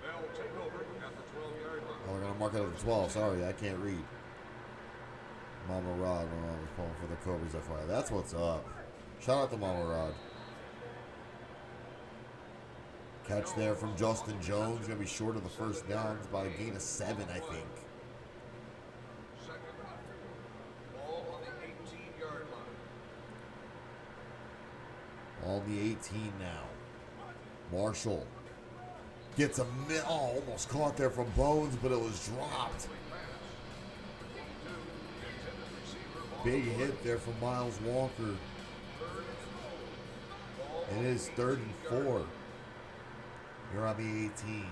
S3: They'll take over at the 12-yard line.
S2: Oh, we're going to mark it at the 12. Sorry, I can't read. Mama Rod when I was pulling for the Cobras FYI. That's what's up. Shout out to Mama Rod. Catch there from Justin Jones. Going to be short of the first downs by a gain of 7, I think.
S3: Second down. Ball on the 18-yard line.
S2: On the 18 now. Marshall gets almost caught there from Bones, but it was dropped. Big hit there from Miles Walker. It is 3rd and 4. You're on the 18.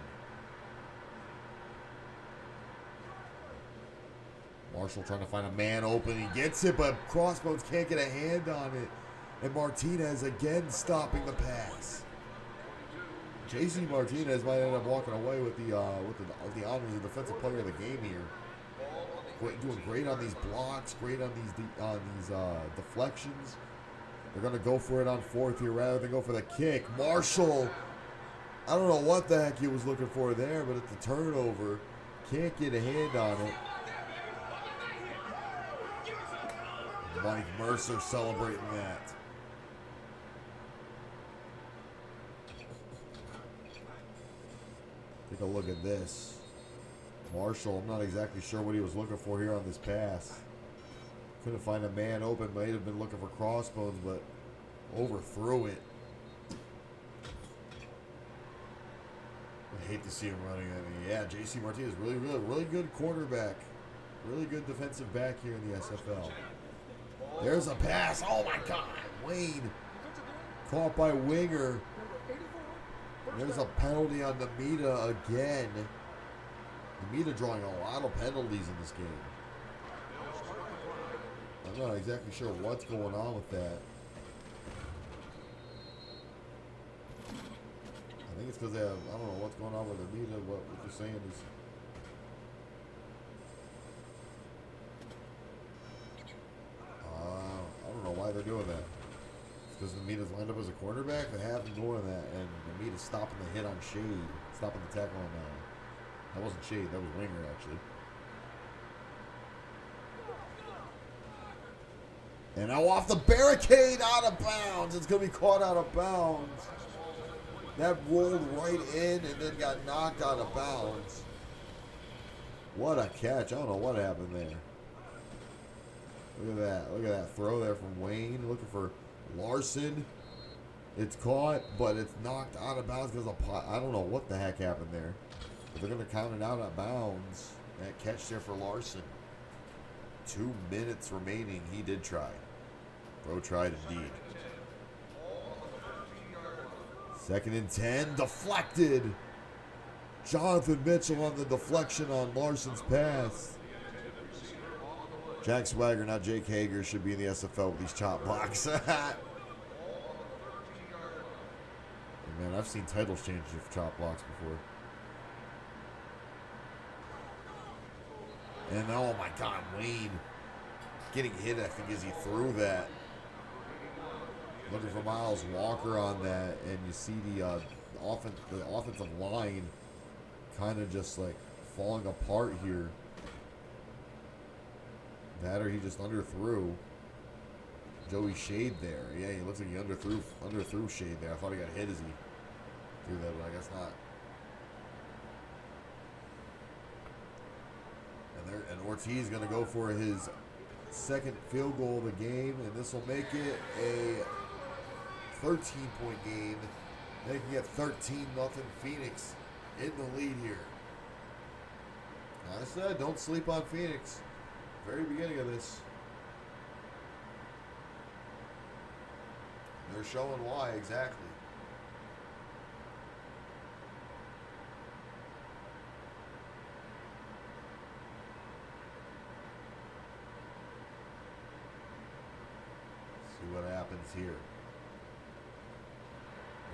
S2: Marshall trying to find a man open. He gets it, but Crossbones can't get a hand on it. And Martinez again stopping the pass. J.C. Martinez might end up walking away with the honors of defensive player of the game here.
S3: Ball on the
S2: doing great on these blocks, great on these deflections. They're going to go for it on fourth here rather than go for the kick. Marshall, I don't know what the heck he was looking for there, but it's a turnover. Can't get a hand on it. Mike Mercer celebrating that. Take a look at this. Marshall, I'm not exactly sure what he was looking for here on this pass. Couldn't find a man open. Might have been looking for Crossbones, but overthrew it. I hate to see him running at me. Yeah, J.C. Martinez, really good quarterback. Really good defensive back here in the SFL. There's a pass. Oh, my God. Wayne caught by Winger. There's a penalty on Namita again. Namita drawing a lot of penalties in this game. I'm not exactly sure what's going on with that. I think it's because they have, I don't know what's going on with Namita. What you're saying is... I don't know why they're doing that. Because Namita's lined up as a quarterback, they have him doing that, and Namita's stopping the hit on Shade, stopping the tackle on that wasn't Shade, that was Winger actually. And now off the barricade, out of bounds. It's going to be caught out of bounds. That rolled right in and then got knocked out of bounds. What a catch. I don't know what happened there. Look at that. Look at that throw there from Wayne. Looking for Larson. It's caught, but it's knocked out of bounds because I don't know what the heck happened there. But they're going to count it out of bounds. That catch there for Larson. 2 minutes remaining. He did try. Bro tried indeed. 2nd and 10. Deflected. Jonathan Mitchell on the deflection on Larson's pass. Jack Swagger, not Jake Hager, should be in the SFL with these chop blocks. Man, I've seen titles change for chop blocks before. And oh my God, Wayne getting hit, I think, as he threw that. Looking for Miles Walker on that, and you see the offensive line kind of just like falling apart here. That or he just underthrew Joey Shade there. Yeah, he looks like he underthrew Shade there. I thought he got hit as he threw that, but I guess not. And Ortiz going to go for his 2nd field goal of the game, and this will make it a 13-point game, making it 13-0 Phoenix in the lead here. Like I said, don't sleep on Phoenix. Very beginning of this. They're showing why exactly. See what happens here.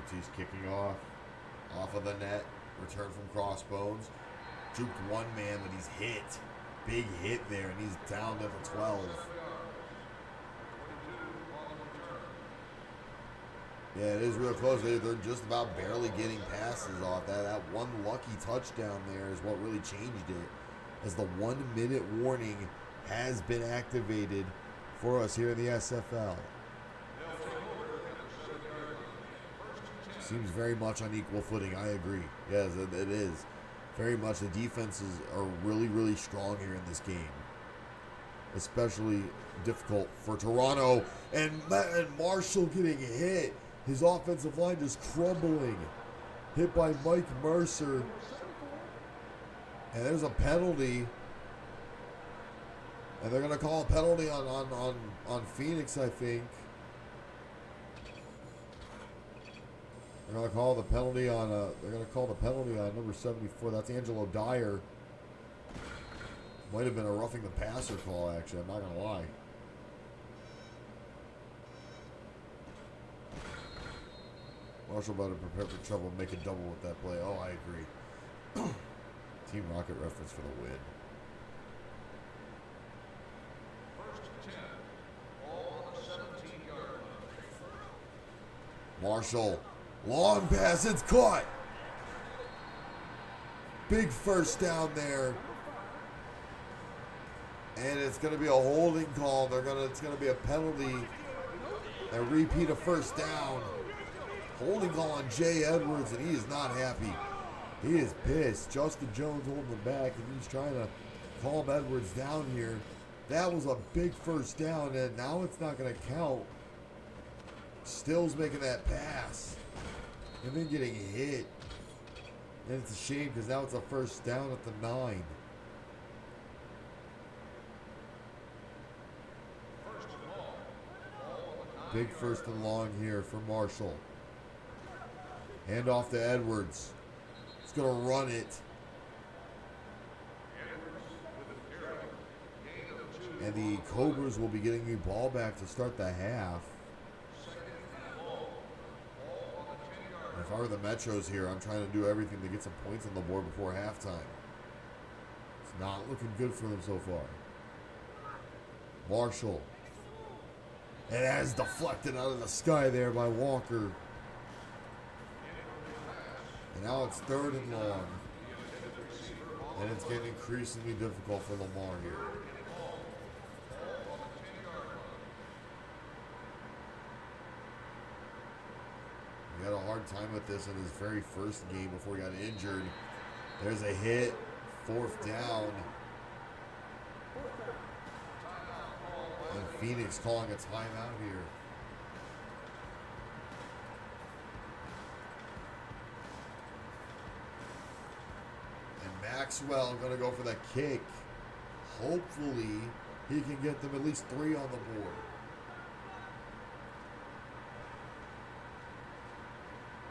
S2: Ortiz kicking off of the net. Return from Crossbones. Juked one man, but he's hit. Big hit there, and he's down to the 12. Yeah, it is real close. They're just about barely getting passes off that. That one lucky touchdown there is what really changed it, as the 1 minute warning has been activated for us here in the SFL. Seems very much on equal footing. I agree. Yes, it is. Very much the defenses are really, really strong here in this game. Especially difficult for Toronto. And Marshall getting hit. His offensive line just crumbling. Hit by Mike Mercer. And there's a penalty. And they're going to call a penalty on Phoenix, I think. They're going to call the penalty on number 74. That's Angelo Dyer. Might have been a roughing the passer call, actually. I'm not going to lie. Marshall better prepare for trouble and make a double with that play. Oh, I agree. Team Rocket reference for the win.
S3: First and 10. Ball on the 17-yard line.
S1: Marshall, long pass, it's caught. Big first down there. And it's going to be a holding call. It's going to be a penalty. A repeat of first down. Holding call on Jay Edwards, and he is not happy. He is pissed. Justin Jones holding him back, and he's trying to calm Edwards down here. That was a big first down, and now it's not going to count. Stills making that pass and then getting hit. And it's a shame because now it's a first down at the 9. Big first and long here for Marshall. Hand off to Edwards. He's going to run it. And the Cobras will be getting the ball back to start the half. If I were the Metros here, I'm trying to do everything to get some points on the board before halftime. It's not looking good for them so far. Marshall. And that is deflected out of the sky there by Walker. And now it's 3rd and long. And it's getting increasingly difficult for Lamar here. He had a hard time with this in his very first game before he got injured. There's a hit, 4th down. And Phoenix calling a timeout here. And Maxwell going to go for the kick. Hopefully, he can get them at least 3 on the board.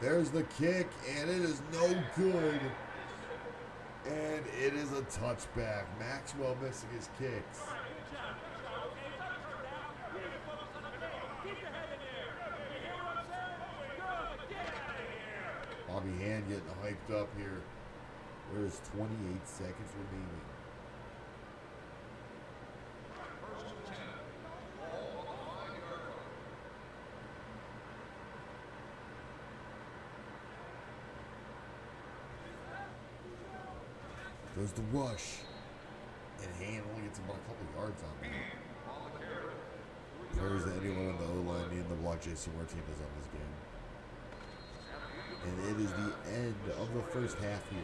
S1: There's the kick, and it is no good. And it is a touchback. Maxwell missing his kicks. Bobby Hand getting hyped up here. There's 28 seconds remaining. There's the rush. And Hand only gets about a couple yards on that. If there's anyone on the O-line needing the block, J.C. Martinez on this game. And it is the end of the first half here.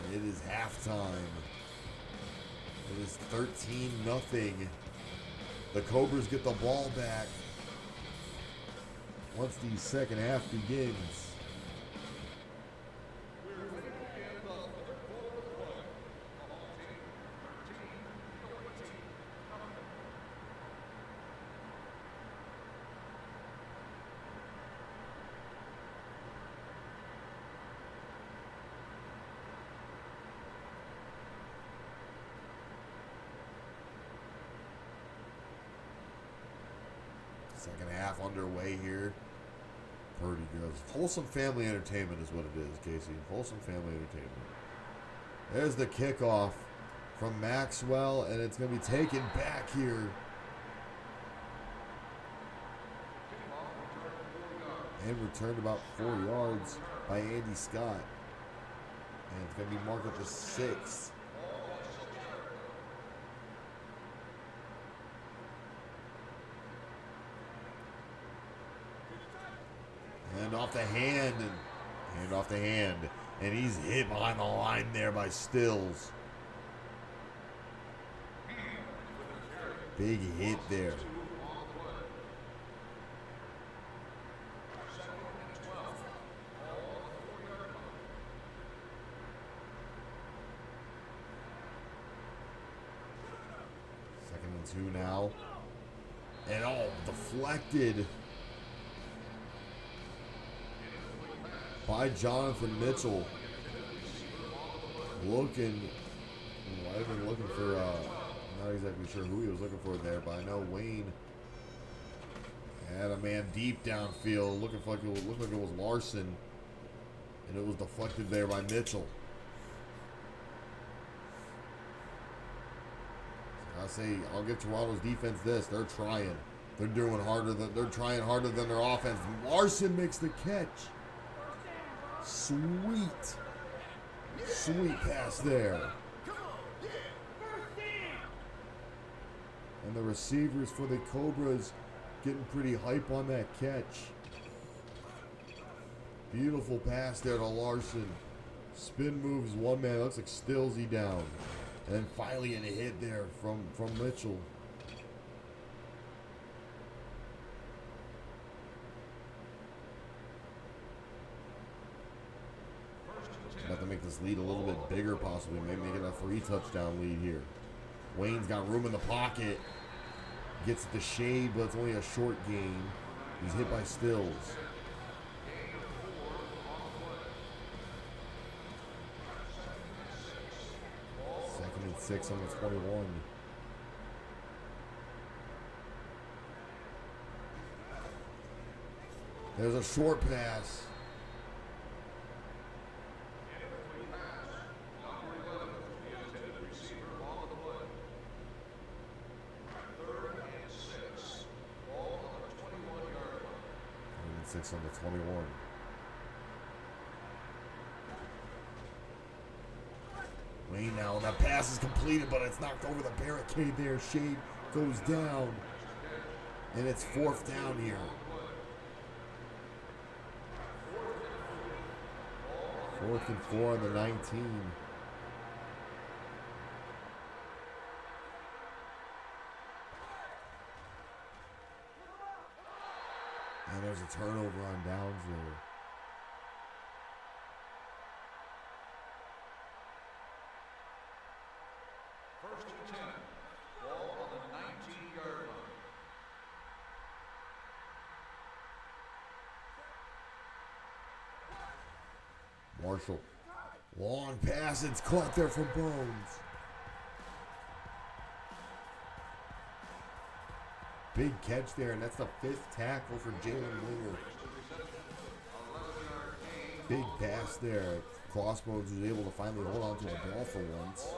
S1: And it is halftime. It is 13-0. The Cobras get the ball back once the second half begins. Second half underway here. Purdy goes. Wholesome family entertainment is what it is, Casey. Wholesome family entertainment. There's the kickoff from Maxwell, and it's going to be taken back here. And returned about 4 yards by Andy Scott. And it's going to be marked at the 6. Hand off the hand, and he's hit behind the line there by Stills. Big hit there. Second and 2 now, and all deflected by Jonathan Mitchell. I've been looking for, not exactly sure who he was looking for there, but I know Wayne had a man deep downfield, looked like it was Larson, and it was deflected there by Mitchell.
S2: I say, I'll give Toronto's defense this. They're trying. They're trying harder than their offense. Larson makes the catch. Sweet pass there. And the receivers for the Cobras getting pretty hype on that catch. Beautiful pass there to Larson. Spin moves one man. Looks like Stillsy down. And then finally a hit there from Mitchell. About to make this lead a little bit bigger, possibly. Maybe make it a 3-touchdown lead here. Wayne's got room in the pocket. Gets it to Shade, but it's only a short gain. He's hit by Stills. Second and 6 on the 21. There's a short pass. Six on the 21. Wayne now, and that pass is completed, but it's knocked over the barricade there. Shade goes down, and it's 4th down here. 4th and 4 on the 19. And there's a turnover on downs there.
S3: First and 10. Ball on the 19-yard line.
S2: Marshall. Long pass. It's caught there for Bones. Big catch there, and that's the 5th tackle for Jalen Winger. Big pass there. Crossbones was able to finally hold on to a ball for once.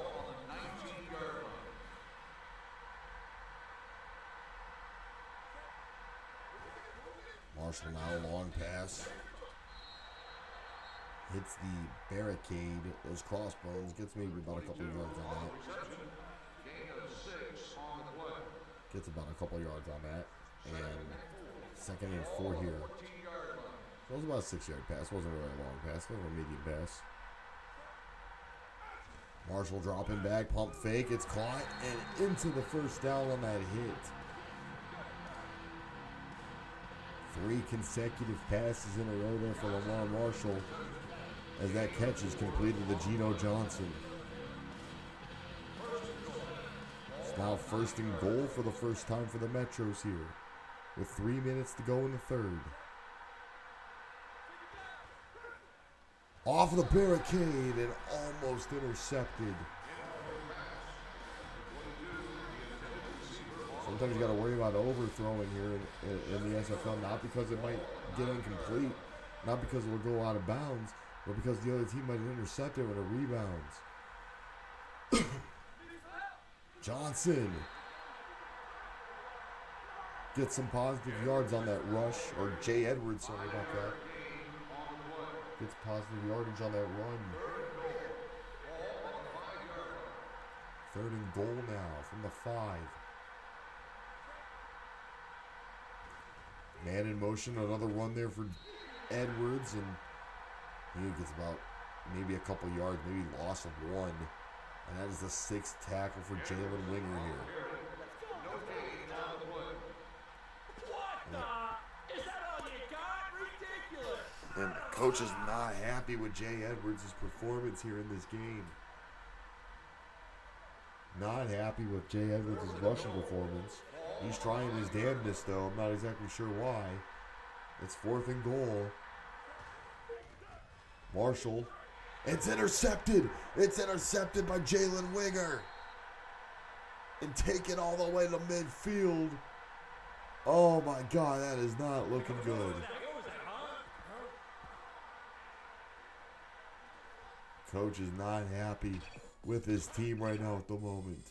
S2: Marshall now, long pass. Hits the barricade. Those crossbones. Gets maybe about a couple yards on that. Gets about a couple yards on that. And 2nd and 4 here. So it was about a 6-yard pass. It wasn't really a long pass. It was a medium pass. Marshall dropping back. Pump fake. It's caught. And into the 1st down on that hit. 3 consecutive passes in a row there for Lamar Marshall. As that catch is completed to Geno Johnson. It's now 1st and goal for the first time for the Metros here, with 3 minutes to go in the 3rd. Off of the barricade and almost intercepted. Sometimes you got to worry about overthrowing here in the SFL, not because it might get incomplete, not because it will go out of bounds, but because the other team might intercept it when it rebounds. Johnson gets some positive yards on that rush, or Jay Edwards, sorry about that. Gets positive yardage on that run. 3rd and goal now from the 5. Man in motion, another run there for Edwards, and he gets about maybe a couple yards, maybe loss of 1. And that is the 6th tackle for Jalen Winger here. And coach is not happy with Jay Edwards' performance here in this game. Not happy with Jay Edwards' rushing performance. He's trying his damnedest, though. I'm not exactly sure why. It's 4th and goal. Marshall. It's intercepted. It's intercepted by Jalen Winger. And taken all the way to midfield. Oh my God, that is not looking good. Coach is not happy with his team right now at the moment.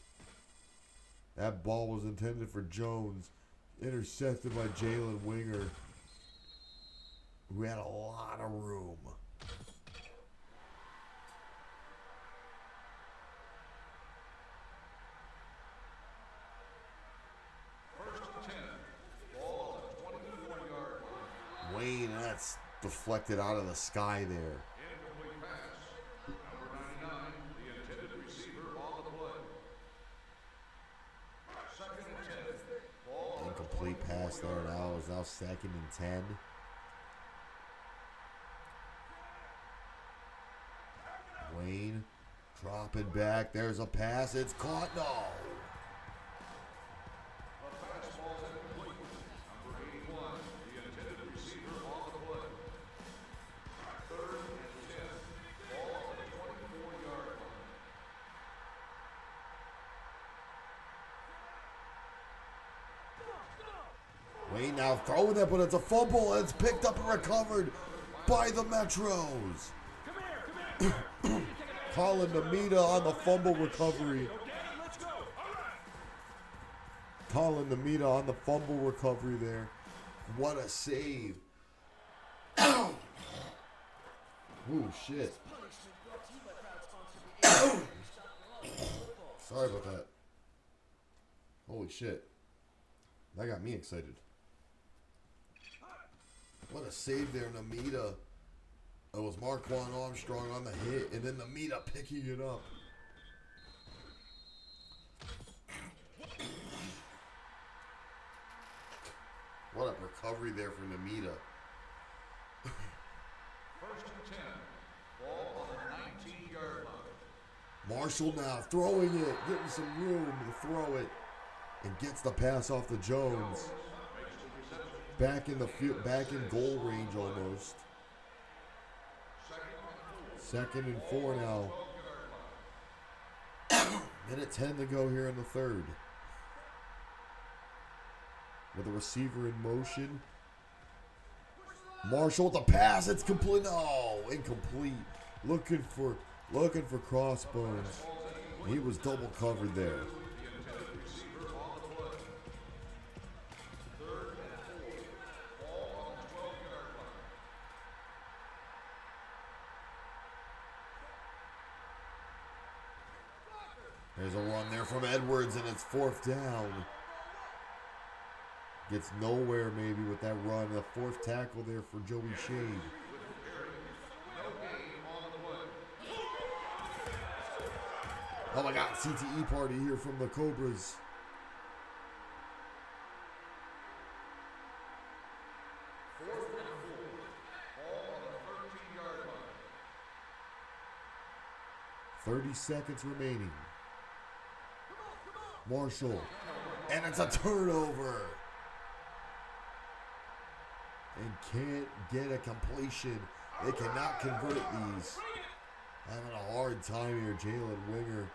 S2: That ball was intended for Jones. Intercepted by Jalen Winger, who had a lot of room. Wayne, that's deflected out of the sky there.
S3: Incomplete pass. Number 99, the intended receiver on the play. Second and 10. Ball on the
S2: Incomplete pass there now. Is now 2nd and 10. Wayne dropping back. There's a pass. It's caught. No.
S3: The fastball's incomplete. Number 81, the intended receiver on the play. Third and 10. Ball on the 24-yard line.
S2: Wayne now throwing it, but it's a fumble. It's picked up and recovered by the Metros. Colin Namita on the fumble recovery. Colin Namita on the fumble recovery there. What a save. Ooh, shit. Sorry about that. Holy shit. That got me excited. What a save there, Namita. It was Marquand Armstrong on the hit, and then Namita picking it up. What a recovery there from Namita.
S3: First and 10. Ball on the 19-yard line.
S2: Marshall now throwing it, getting some room to throw it, and gets the pass off to Jones. Back in the field, back in goal range almost. Second and 4 now. Minute 10 to go here in the third. With the receiver in motion. Marshall with the pass. It's complete. No, incomplete. Looking for Crossbones. He was double covered there. There's a run there from Edwards, and it's 4th down. Gets nowhere maybe with that run. The 4th tackle there for Joey Shade. Oh my God, CTE party here from the Cobras.
S3: Fourth and 4. Ball on the 13-yard line.
S2: 30 seconds remaining. Marshall. And it's a turnover. And can't get a completion. They cannot convert these. Having a hard time here. Jalen Winger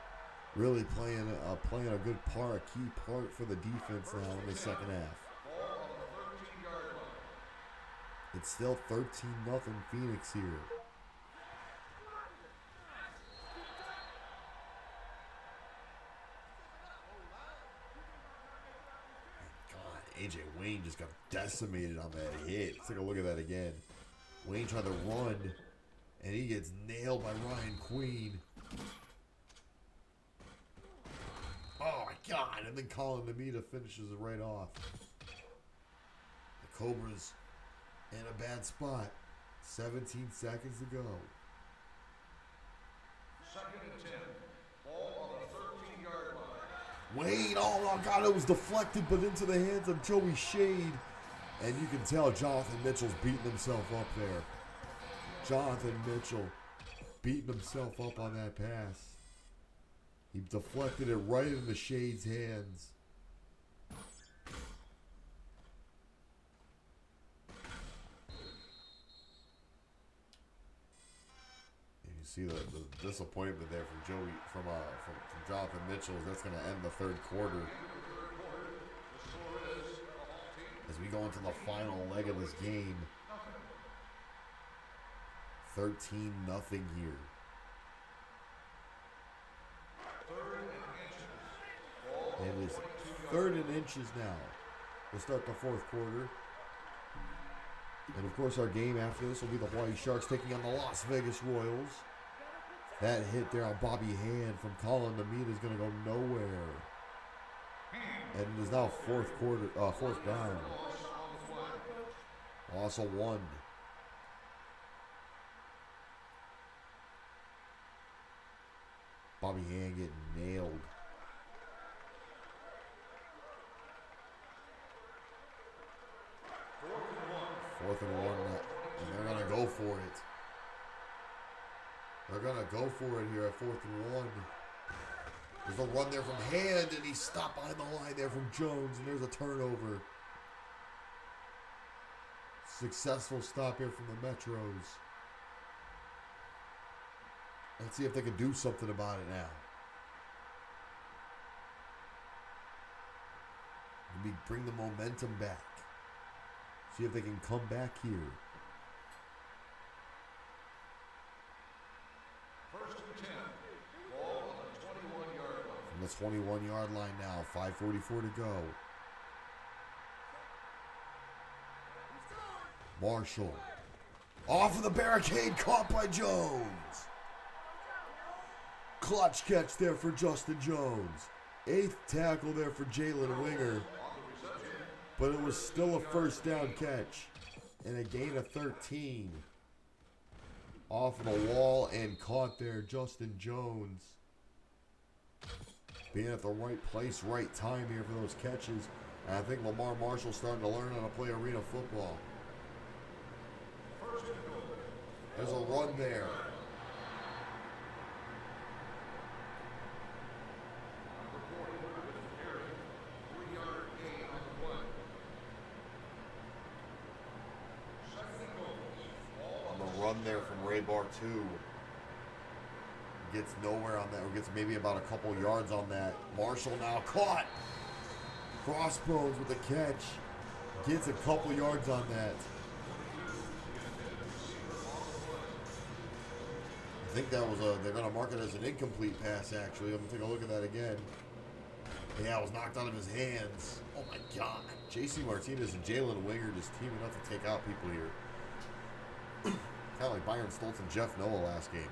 S2: really playing a good part, a key part for the defense now in the second half. It's still 13-0 Phoenix here. AJ Wayne just got decimated on that hit. Let's take a look at that again. Wayne tried to run, and he gets nailed by Ryan Queen. Oh my God! And then Colin Namita finishes it right off. The Cobras in a bad spot. 17 seconds to go.
S3: Second and 10. Ball on the 13-yard line.
S2: Wayne, oh my God, it was deflected, but into the hands of Joey Shade. And you can tell Jonathan Mitchell's beating himself up there. Jonathan Mitchell beating himself up on that pass. He deflected it right into Shade's hands. And you see the disappointment there from Jonathan Mitchell. That's going to end the third quarter. As we go into the final leg of this game. 13-0 here. It is 3rd and inches now to start the 4th quarter. And of course, our game after this will be the Hawaii Sharks taking on the Las Vegas Royals. That hit there on Bobby Hand from Colin Namita is going to go nowhere. And it is now 4th down. Loss of 1. Bobby Hand getting nailed. Fourth and one, and they're going to go for it. They're going to go for it here at 4th and 1. There's a run there from Hand, and he's stopped behind the line there from Jones, and there's a turnover. Successful stop here from the Metros. Let's see if they can do something about it now. Maybe bring the momentum back. See if they can come back here.
S3: 1st and 10. Ball on the 21-yard line.
S2: From the 21-yard line now, 5:44 to go. Marshall. Off of the barricade, caught by Jones. Clutch catch there for Justin Jones. 8th tackle there for Jalen Winger. But it was still a 1st down catch. And a gain of 13. Off of the wall and caught there, Justin Jones. Being at the right place, right time here for those catches. And I think Lamar Marshall's starting to learn how to play arena football. There's a run there. On the run there from Ray Bar 2. Gets nowhere on that, or gets maybe about a couple yards on that. Marshall now caught. Crossbones with the catch. Gets a couple yards on that. I think that was they're going to mark it as an incomplete pass, actually. I'm going to take a look at that again. Yeah, it was knocked out of his hands. Oh my God. J.C. Martinez and Jalen Winger just teaming up to take out people here. Kind of like Byron Stoltz and Jeff Noah last game.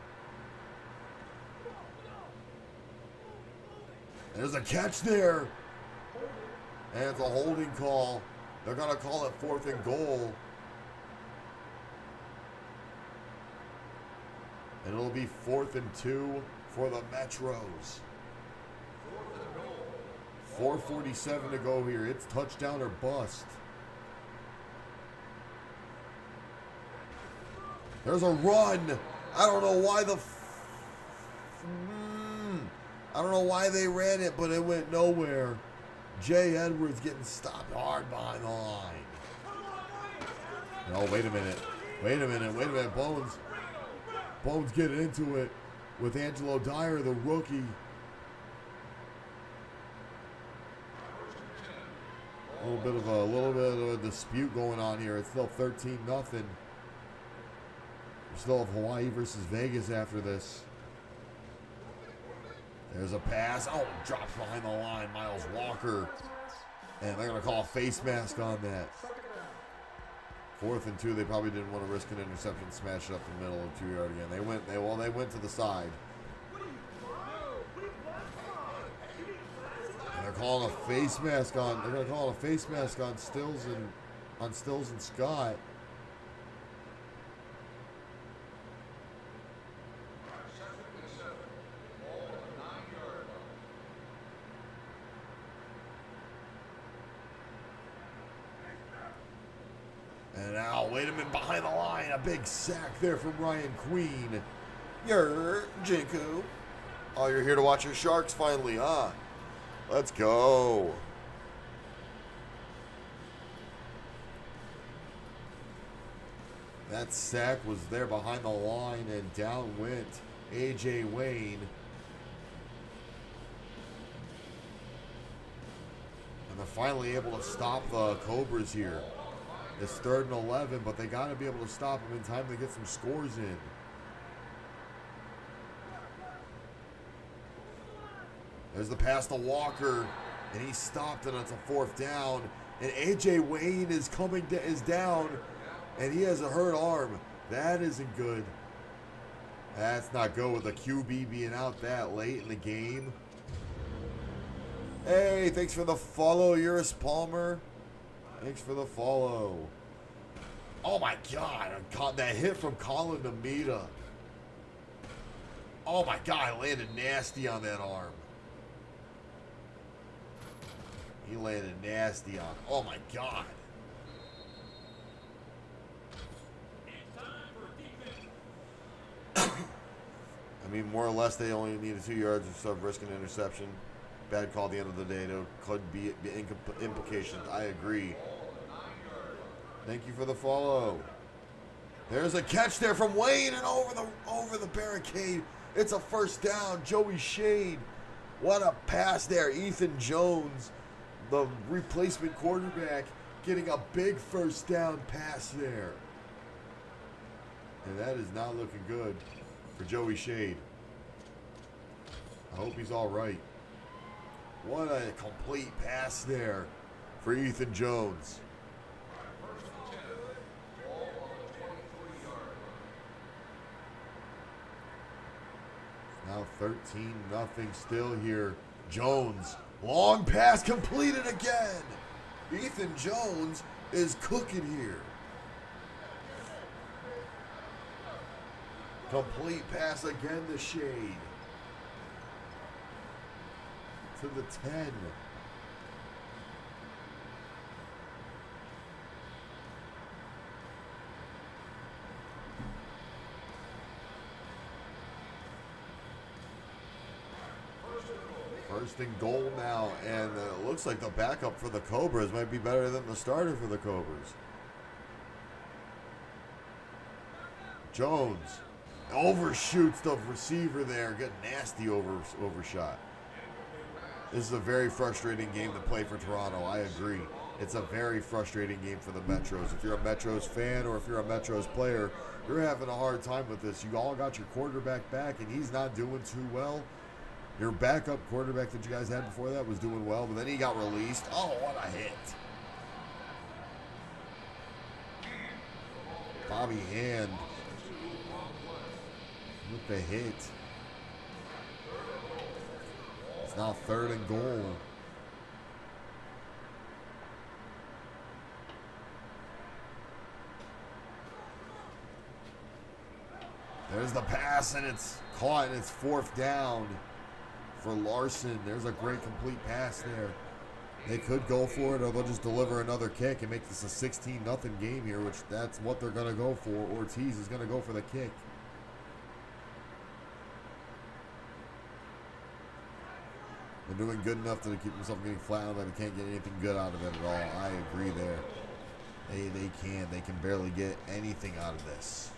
S2: There's a catch there. And it's a holding call. They're going to call it 4th and goal. And it'll be 4th and 2 for the Metros. 4:47 to go here. It's touchdown or bust. There's a run. I don't know why I don't know why they ran it, but it went nowhere. Jay Edwards getting stopped hard behind the line. Oh, wait a minute. Bones getting into it with Angelo Dyer, the rookie. A little bit of a dispute going on here. It's still 13-0. We still have Hawaii versus Vegas after this. There's a pass. Oh, drops behind the line. Miles Walker. And they're going to call a face mask on that. 4th and 2. They probably didn't want to risk an interception. Smash it up the middle of 2-yard again. They went to the side. And they're calling a face mask on. They're going to call a face mask on Stills and Scott. And now, wait a minute, behind the line, a big sack there from Ryan Queen.
S1: Jinku. Oh, you're here to watch your Sharks finally, huh? Let's go.
S2: That sack was there behind the line, and down went A.J. Wayne. And they're finally able to stop the Cobras here. It's 3rd and 11, but they got to be able to stop them in time to get some scores in. There's the pass to Walker,
S1: and he stopped it. It's a 4th down, and AJ Wayne is down, and he has a hurt arm. That isn't good. That's not good with a QB being out that late in the game. Hey, thanks for the follow, Eurus Palmer. Thanks for the follow. Oh my God, that hit from Colin Namita. Oh my God, he landed nasty on that arm. He landed nasty on. Oh my God. I mean, more or less, they only needed 2 yards instead of risking an interception. Bad call at the end of the day. There could be implications. I agree. Thank you for the follow. There's a catch there from Wayne and over the barricade. It's a 1st down. Joey Shade. What a pass there. Ethan Jones, the replacement quarterback, getting a big 1st down pass there. And that is not looking good for Joey Shade. I hope he's all right. What a complete pass there for Ethan Jones. Now 13-0 still here. Jones, long pass completed again. Ethan Jones is cooking here. Complete pass again to Shade. To the 10. First and goal now, and it looks like the backup for the Cobras might be better than the starter for the Cobras. Jones overshoots the receiver there, getting nasty overshot. This is a very frustrating game to play for Toronto. I agree. It's a very frustrating game for the Metros. If you're a Metros fan or if you're a Metros player, you're having a hard time with this. You all got your quarterback back, and he's not doing too well. Your backup quarterback that you guys had before that was doing well, but then he got released. Oh, what a hit. Bobby Hand with the hit. It's now 3rd and goal. There's the pass, and it's caught, and it's 4th down for Larson. There's a great complete pass there. They could go for it, or they'll just deliver another kick and make this a 16-0 game here, which that's what they're going to go for. Ortiz is going to go for the kick. They're doing good enough to keep themselves getting flattened, but they can't get anything good out of it at all. I agree there. They can. They can barely get anything out of this.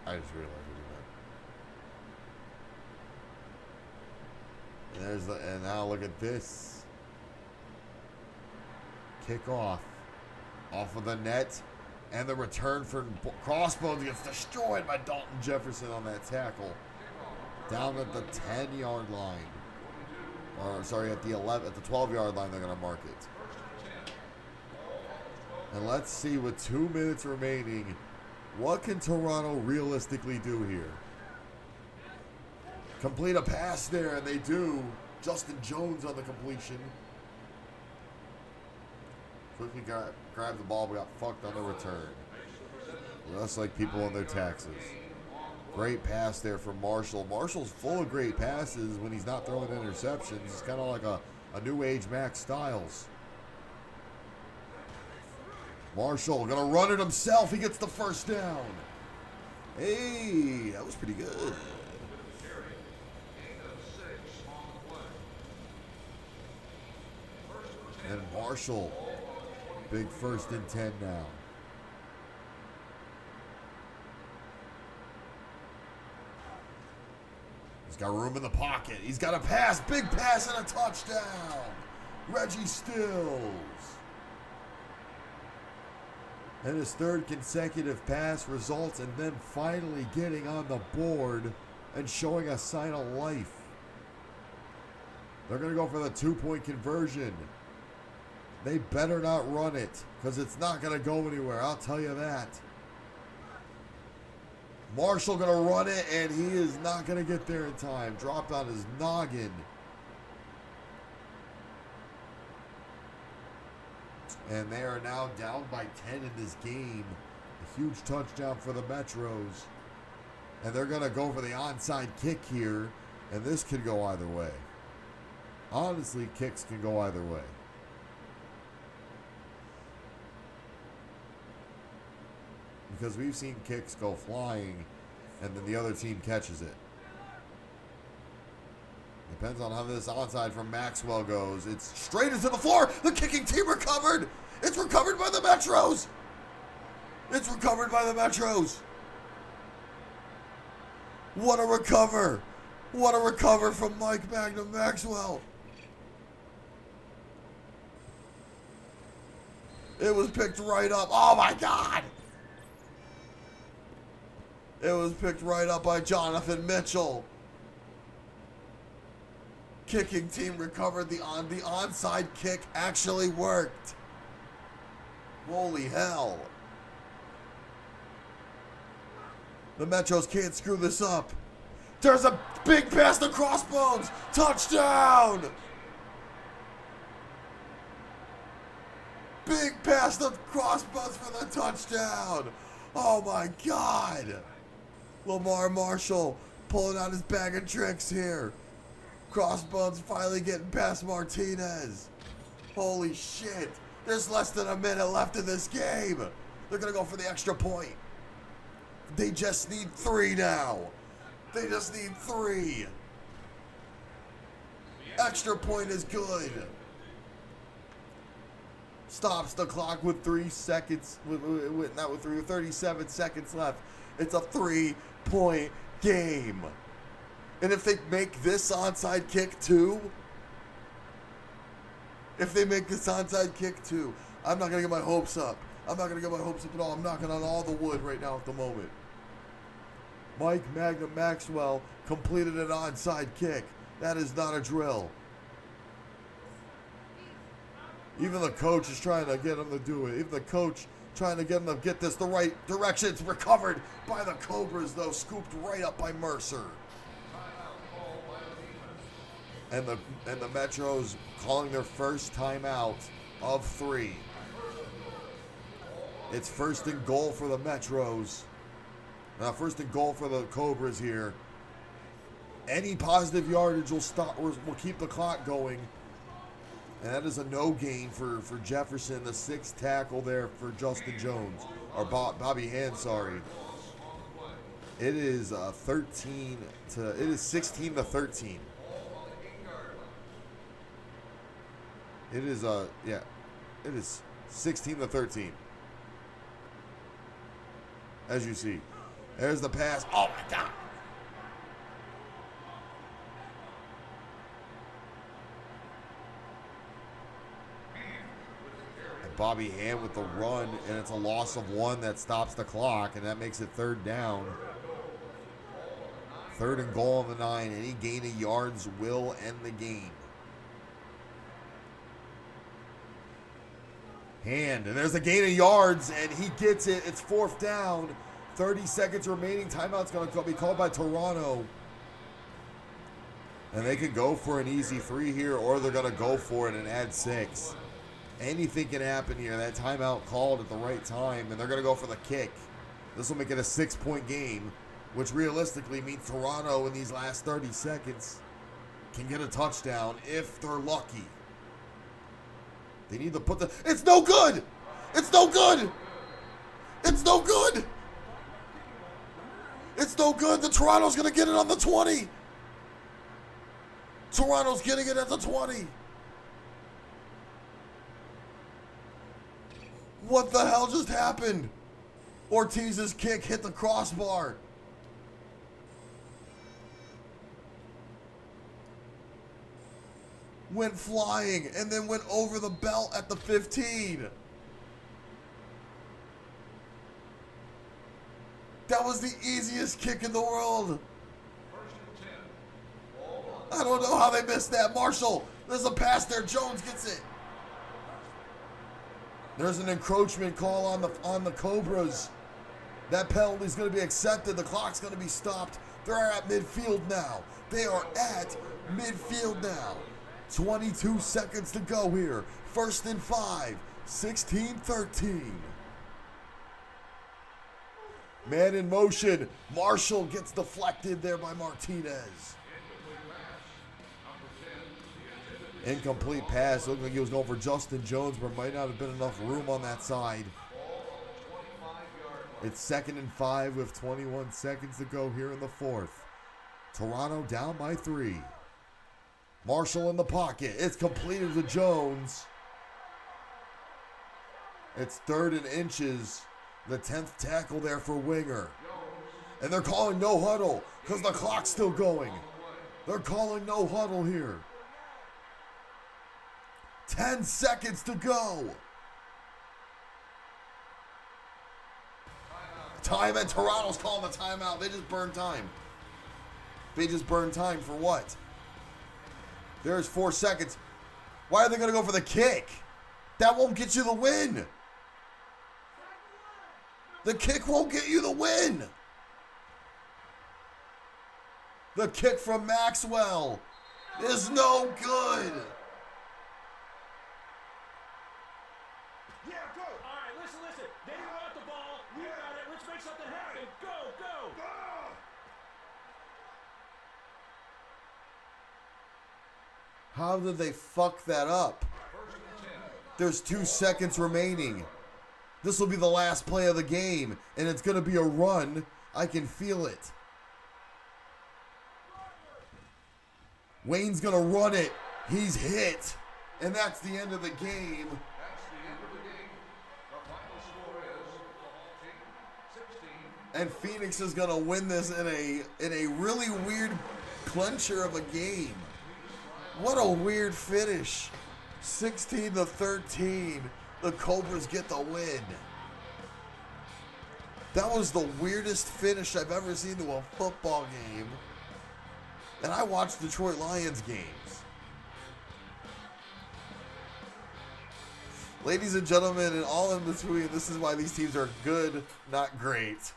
S1: I just realized we did that. And now look at this. Kickoff. Off of the net. And the return for Crossbones gets destroyed by Dalton Jefferson on that tackle. Down at the 10-yard line. Or sorry, at the 12-yard line they're going to mark it. And let's see, with 2 minutes remaining, what can Toronto realistically do here? Complete a pass there, and they do. Justin Jones on the completion. Quickly grabbed the ball, but got fucked on the return. Just like people on their taxes. Great pass there from Marshall. Marshall's full of great passes when he's not throwing interceptions. It's kind of like a new age Max Styles. Marshall gonna run it himself. He gets the 1st down. Hey, that was pretty good. And Marshall, big 1st and 10 now. He's got room in the pocket. He's got a pass. Big pass and a touchdown. Reggie Stills. And his third consecutive pass results in them finally getting on the board and showing a sign of life. They're going to go for the 2-point conversion. They better not run it, because it's not going to go anywhere. I'll tell you that. Marshall going to run it, and he is not going to get there in time. Dropped on his noggin. And they are now down by 10 in this game. A huge touchdown for the Metros. And they're going to go for the onside kick here. And this could go either way. Honestly, kicks can go either way. Because we've seen kicks go flying and then the other team catches it. Depends on how this onside from Maxwell goes. It's straight into the floor. The kicking team recovered. It's recovered by the Metros. It's recovered by the Metros. What a recover. What a recover from Mike Magnum Maxwell. It was picked right up. Oh my God. It was picked right up by Jonathan Mitchell. Kicking team recovered. The onside kick actually worked. Holy hell. The Metros can't screw this up. There's a big pass to Crossbones. Touchdown. Big pass to Crossbones for the touchdown. Oh my God. Lamar Marshall pulling out his bag of tricks here. Crossbones finally getting past Martinez. Holy shit. There's less than a minute left in this game. They're going to go for the extra point. They just need 3 now. They just need 3. Extra point is good. Stops the clock with 3 seconds. Not with 37 seconds left. It's a 3-point game. And if they make this onside kick too, I'm not going to get my hopes up. I'm not going to get my hopes up at all. I'm knocking on all the wood right now at the moment. Mike Magnum Maxwell completed an onside kick. That is not a drill. Even the coach is trying to get him to do it. Even the coach trying to get him to get this the right direction. It's recovered by the Cobras, though. Scooped right up by Mercer. And the Metros calling their first timeout of 3. It's first and goal for the Metros. First and goal for the Cobras here. Any positive yardage will keep the clock going. And that is a no gain for Jefferson, the 6th tackle there for Justin Jones. Or Bobby Hand, sorry. It is 16 to 13. It is 16 to 13. As you see. There's the pass. Oh my God. And Bobby Hand with the run, and it's a loss of 1 that stops the clock, and that makes it 3rd down. 3rd and goal on the 9. Any gain of yards will end the game. Hand, and there's a gain of yards, and he gets it. It's 4th down. 30 seconds remaining. Timeout's going to be called by Toronto. And they can go for an easy 3 here, or they're going to go for it and add 6. Anything can happen here. That timeout called at the right time, and they're going to go for the kick. This will make it a 6-point game, which realistically means Toronto in these last 30 seconds can get a touchdown if they're lucky. They need to put the... It's no good! It's no good! It's no good! It's no good. The Toronto's going to get it on the 20. Toronto's getting it at the 20. What the hell just happened? Ortiz's kick hit the crossbar. went flying and then went over the belt at the 15. That was the easiest kick in the world. I don't know how they missed that. Marshall, there's a pass there. Jones gets it. There's an encroachment call on the Cobras. That penalty is going to be accepted. The clock's going to be stopped. They're at midfield now. They are at midfield now. 22 seconds to go here. 1st and 5. 16-13. Man in motion. Marshall gets deflected there by Martinez. Incomplete pass. Looked like he was going for Justin Jones, but might not have been enough room on that side. It's 2nd and 5 with 21 seconds to go here in the 4th. Toronto down by 3. Marshall in the pocket. It's completed to Jones. It's 3rd and inches. The 10th tackle there for Winger. And they're calling no huddle because the clock's still going. They're calling no huddle here. 10 seconds to go. Time, and Toronto's calling the timeout. They just burned time. They just burned time for what? There's 4 seconds. Why are they going to go for the kick? That won't get you the win. The kick won't get you the win. The kick from Maxwell is no good.
S4: Yeah, go. All right, listen. They want the ball. We got it. Let's make something happen. Go.
S1: How did they fuck that up? There's 2 seconds remaining. This will be the last play of the game, and it's going to be a run. I can feel it. Wayne's going to run it. He's hit. And that's the end of the game. And Phoenix is going to win this in a really weird clincher of a game. What a weird finish. 16-13. The Cobras get the win. That was the weirdest finish I've ever seen to a football game. And I watched Detroit Lions games. Ladies and gentlemen, and all in between, this is why these teams are good, not great.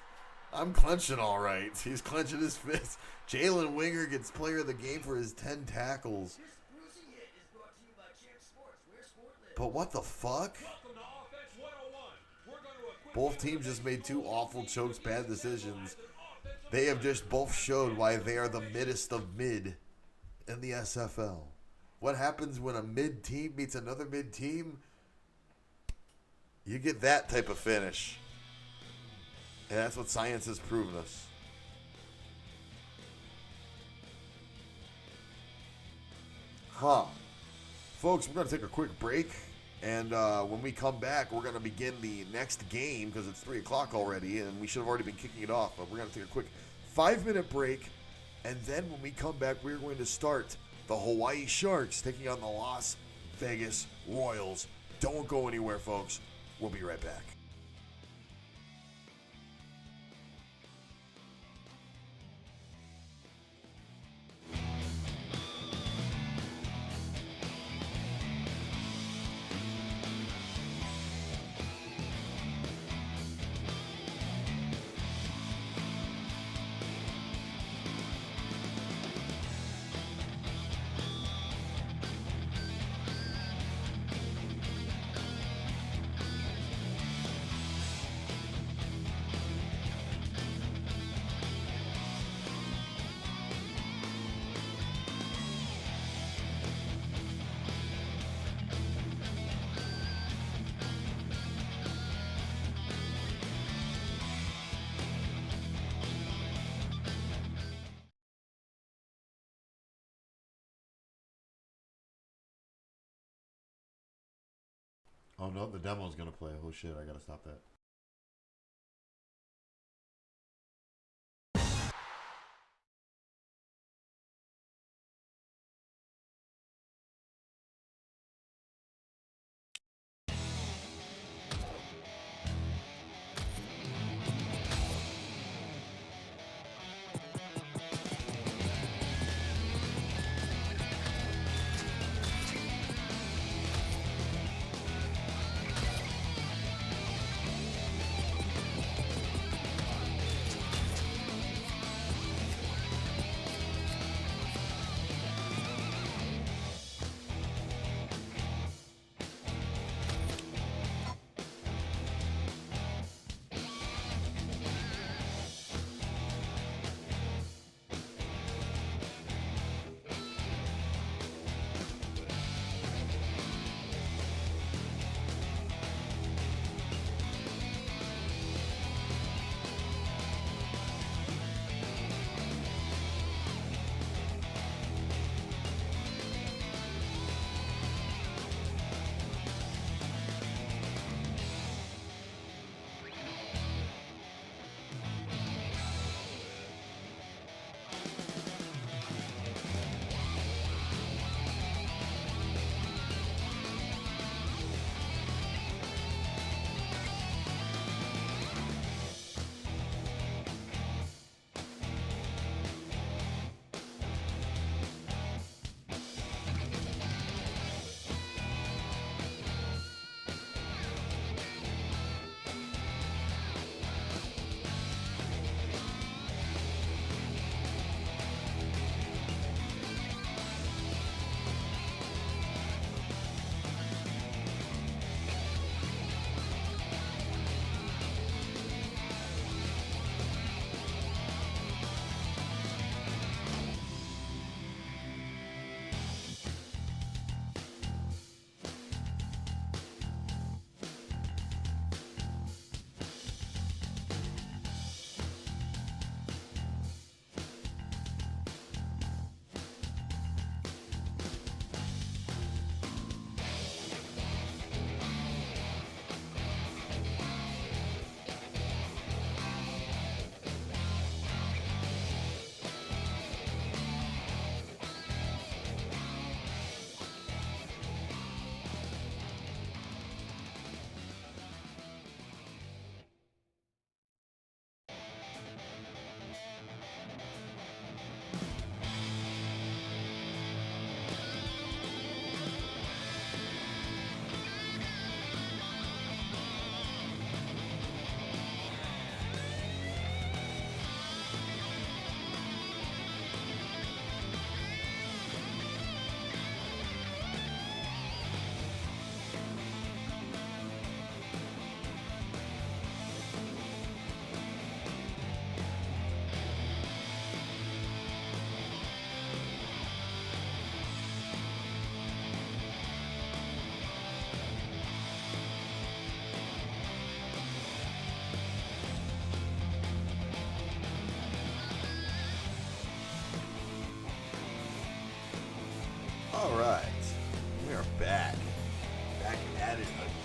S1: I'm clenching all right. He's clenching his fist. Jalen Winger gets player of the game for his 10 tackles. But what the fuck? Both teams just made 2 awful chokes, bad decisions. They have just both showed why they are the middest of mid in the SFL. What happens when a mid team beats another mid team? You get that type of finish. And that's what science has proven us. Folks, we're going to take a quick break. And when we come back, we're going to begin the next game because it's 3 o'clock already. And we should have already been kicking it off. But we're going to take a quick 5-minute break. And then when we come back, we're going to start the Hawaii Sharks taking on the Las Vegas Royals. Don't go anywhere, folks. We'll be right back. Oh no, the demo's gonna play. Oh shit, I gotta stop that.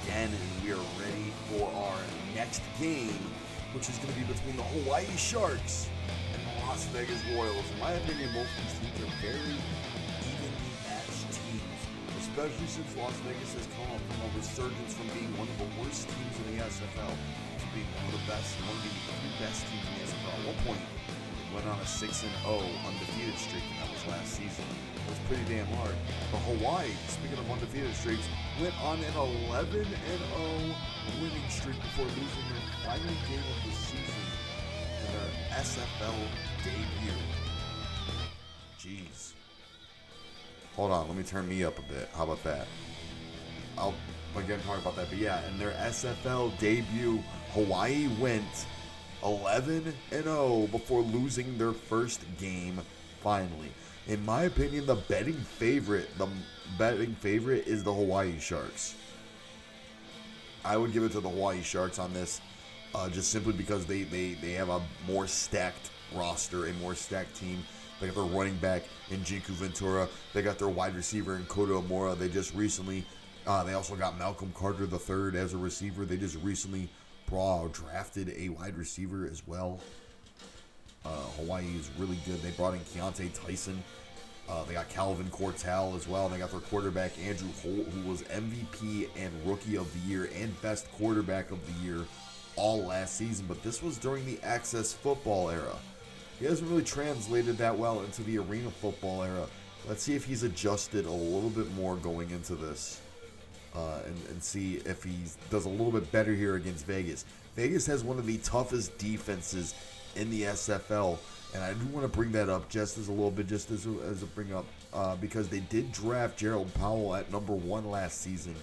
S1: again, and we are ready for our next game, which is going to be between the Hawaii Sharks and the Las Vegas Royals. In my opinion, both these teams are very evenly matched teams, especially since Las Vegas has come up from a resurgence from being one of the worst teams in the SFL to being one of the best teams in the SFL. At one point, they went on a 6-0 undefeated streak, and that was last season. It was pretty damn hard. But Hawaii, speaking of undefeated streaks, went on an 11-0 winning streak before losing their final game of the season in their SFL debut. Jeez. Hold on, let me turn me up a bit. How about that? I'll again talk about that. But yeah, in their SFL debut, Hawaii went 11-0 before losing their first game finally. In my opinion, the betting favorite is the Hawaii Sharks. I would give it to the Hawaii Sharks on this, just simply because they have a more stacked roster, a more stacked team. They got their running back in Jinku Ventura. They got their wide receiver in Kota Amora. They just recently, they also got Malcolm Carter III as a receiver. They just recently drafted a wide receiver as well. Hawaii is really good. They brought in Keontae Tyson. They got Calvin Cortal as well. They got their quarterback Andrew Holt, who was MVP and Rookie of the Year and Best Quarterback of the Year all last season. But this was during the Access Football era. He hasn't really translated that well into the Arena Football era. Let's see if he's adjusted a little bit more going into this. And see if he does a little bit better here against Vegas. Vegas has one of the toughest defenses in the SFL, and I do want to bring that up just as a bring up, because they did draft Gerald Powell at number 1 last season.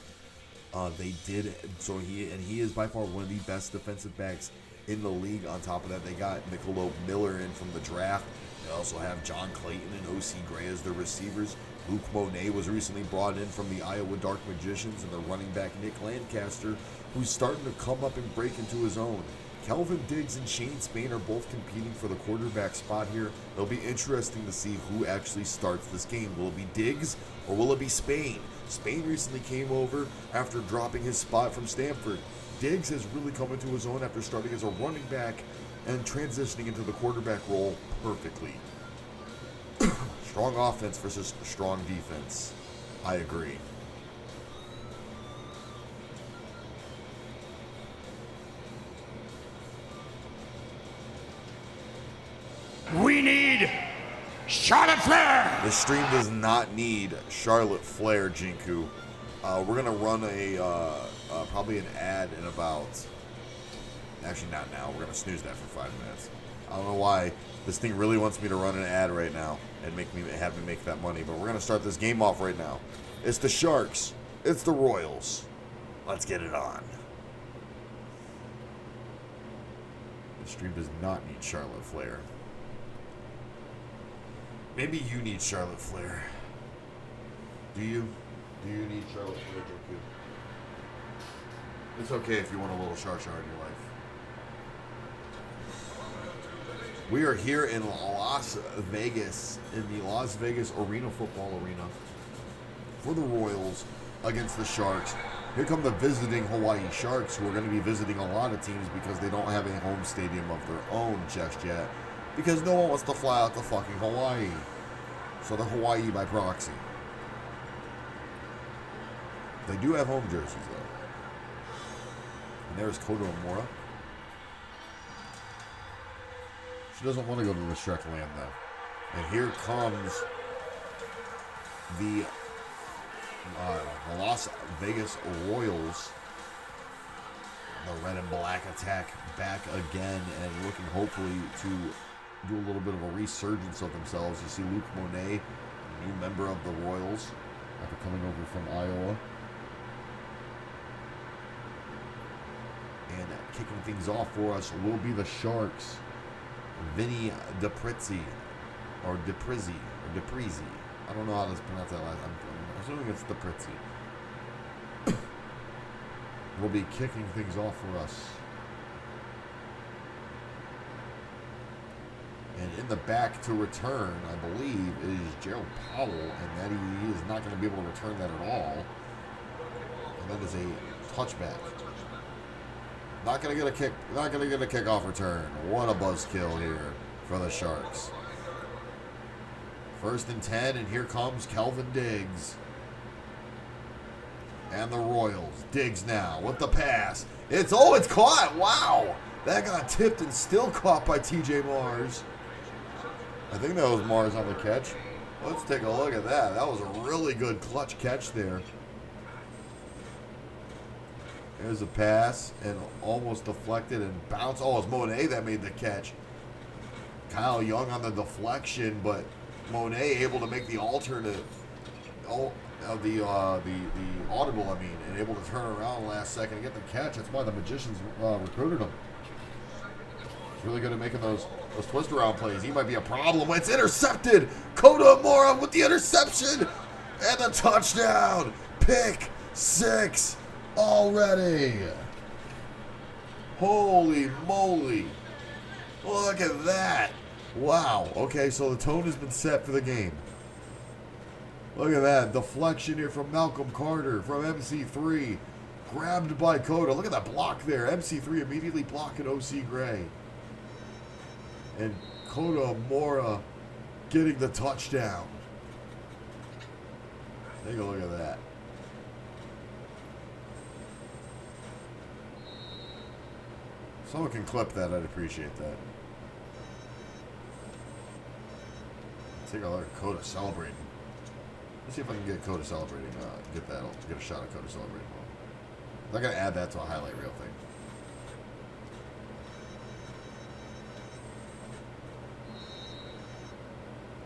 S1: They did, so he is by far one of the best defensive backs in the league. On top of that, they got Michelob Miller in from the draft. They also have John Clayton and O.C. Gray as their receivers. Luke Monet was recently brought in from the Iowa Dark Magicians, and their running back Nick Lancaster, who's starting to come up and break into his own. Kelvin Diggs and Shane Spain are both competing for the quarterback spot here. It'll be interesting to see who actually starts this game. Will it be Diggs or will it be Spain? Spain recently came over after dropping his spot from Stanford. Diggs has really come into his own after starting as a running back and transitioning into the quarterback role perfectly. Strong offense versus strong defense. I agree.
S5: We need Charlotte Flair.
S1: The stream does not need Charlotte Flair, Jinku. We're gonna run probably an ad in about. Actually, not now. We're gonna snooze that for 5 minutes. I don't know why this thing really wants me to run an ad right now and have me make that money, but we're gonna start this game off right now. It's the Sharks. It's the Royals. Let's get it on. The stream does not need Charlotte Flair. Maybe you need Charlotte Flair. Do you? Do you need Charlotte Flair, Joku? It's okay if you want a little Char in your life. We are here in Las Vegas, in the Las Vegas Arena Football Arena for the Royals against the Sharks. Here come the visiting Hawaii Sharks, who are going to be visiting a lot of teams because they don't have a home stadium of their own just yet, because no one wants to fly out to fucking Hawaii. So they're Hawaii by proxy. They do have home jerseys, though. And there's Kota Amora. She doesn't want to go to the Shrek Land, though. And here comes the Las Vegas Royals. The red and black attack back again and looking hopefully to do a little bit of a resurgence of themselves. You see Luke Monet, a new member of the Royals, after coming over from Iowa. And kicking things off for us will be the Sharks. Vinny Deprizzi, or Deprizzi, or Deprizzi. I don't know how to pronounce that last. I'm assuming it's Deprizzi. Will be kicking things off for us. And in the back to return, I believe, is Gerald Powell, and that he is not going to be able to return that at all. And that is a touchback. Not gonna get a kick. Not gonna get a kickoff return. What a buzzkill here for the Sharks. 1st and 10, and here comes Kelvin Diggs. And the Royals. Diggs now with the pass. It's caught. Wow. That got tipped and still caught by TJ Mars. I think that was Mars on the catch. Let's take a look at that. That was a really good clutch catch there. There's a pass and almost deflected and bounced. Oh, it's Monet that made the catch. Kyle Young on the deflection, but Monet able to make the alternate. The audible, and able to turn around last second and get the catch. That's why the Magicians recruited him. He's really good at making those twist around plays. He might be a problem. It's intercepted. Kota Mora with the interception and the touchdown. Pick 6 already. Holy moly. Look at that. Wow. Okay, so the tone has been set for the game. Look at that. Deflection here from Malcolm Carter from MC3. Grabbed by Kota. Look at that block there. MC3 immediately blocking OC Gray. And Kota Mora getting the touchdown. Take a look at that. Someone can clip that. I'd appreciate that. Take a look at Kota celebrating. Let's see if I can get Kota celebrating. Get a shot of Kota celebrating. I'm not gonna add that to a highlight reel thing.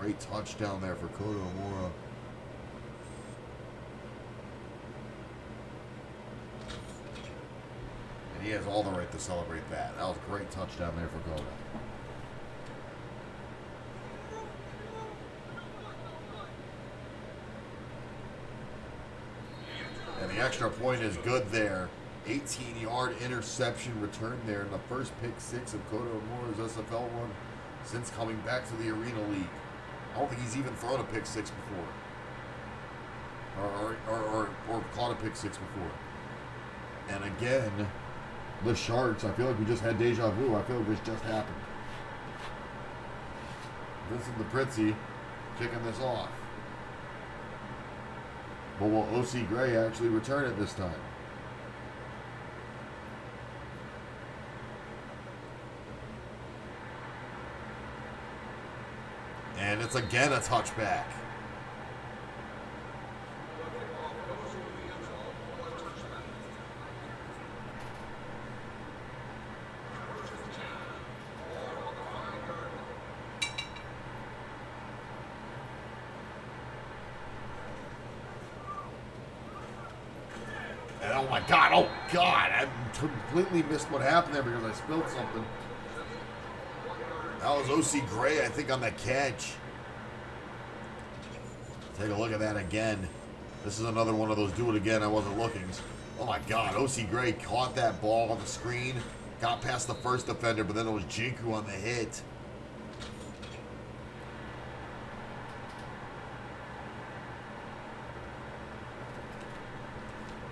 S1: Great touchdown there for Kota Mora. And he has all the right to celebrate that. That was a great touchdown there for Kota. And the extra point is good there. 18-yard interception return there in the first pick 6 of Kota Mora's SFL run since coming back to the Arena League. I don't think he's even thrown a pick 6 before. Or caught a pick 6 before. And again, the Sharks, I feel like we just had deja vu. I feel like this just happened. Vincent DePrizzi kicking this off. But will OC Gray actually return it this time? And it's again a touchback. And oh God, I completely missed what happened there because I spilled something. That was OC Gray, I think, on that catch. Take a look at that again. This is another one of those do it again, I wasn't looking. Oh my God, OC Gray caught that ball on the screen, got past the first defender, but then it was Jinku on the hit.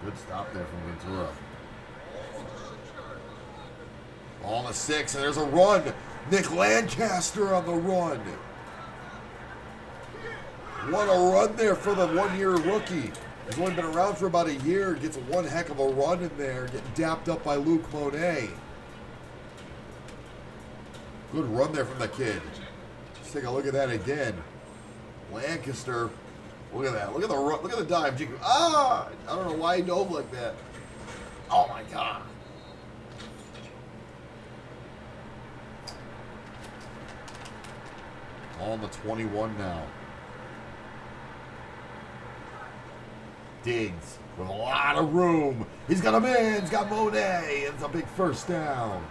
S1: Good stop there from Ventura. Ball on the 6, and there's a run. Nick Lancaster on the run. What a run there for the one-year rookie. He's only been around for about a year. Gets one heck of a run in there. Getting dapped up by Luke Monet. Good run there from the kid. Let's take a look at that again. Lancaster. Look at that. Look at the run. Look at the dive. I don't know why he dove like that. Oh my God. On the 21 now. Diggs with a lot of room. He's got him in. He's got Monet. It's a big first down.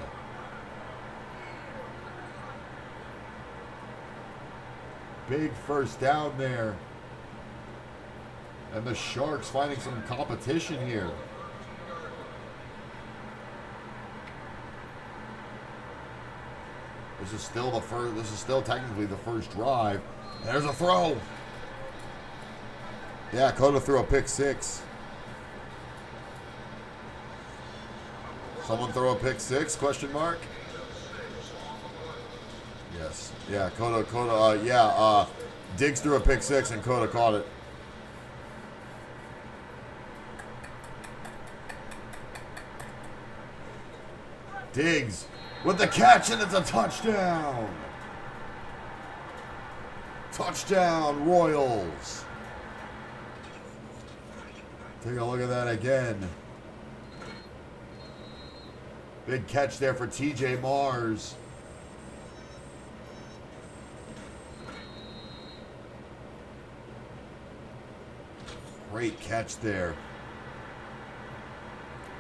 S1: Big first down there. And the Sharks finding some competition here. This is still the first. This is still technically the first drive. There's a throw. Yeah, Kota threw a pick 6. Someone throw a pick six? Question mark. Yes. Yeah. Coda. Diggs threw a pick six and Coda caught it. Diggs with the catch, and it's a touchdown. Touchdown, Royals. Take a look at that again. Big catch there for TJ Mars. Great catch there.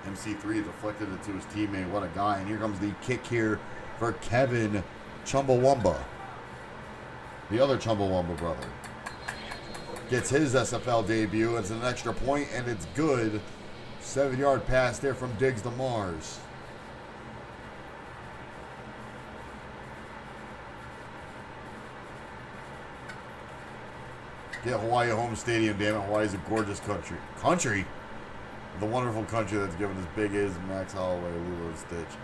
S1: MC3 deflected it to his teammate. What a guy. And here comes the kick here for Kevin Chumbawamba. The other Chumbawamba brother. Gets his SFL debut. It's an extra point, and it's good. 7-yard pass there from Diggs to Mars. Get Hawaii home stadium, damn it. Hawaii's a gorgeous country. Country? The wonderful country that's given us Big Iz, Max Holloway, Lilo and Stitch.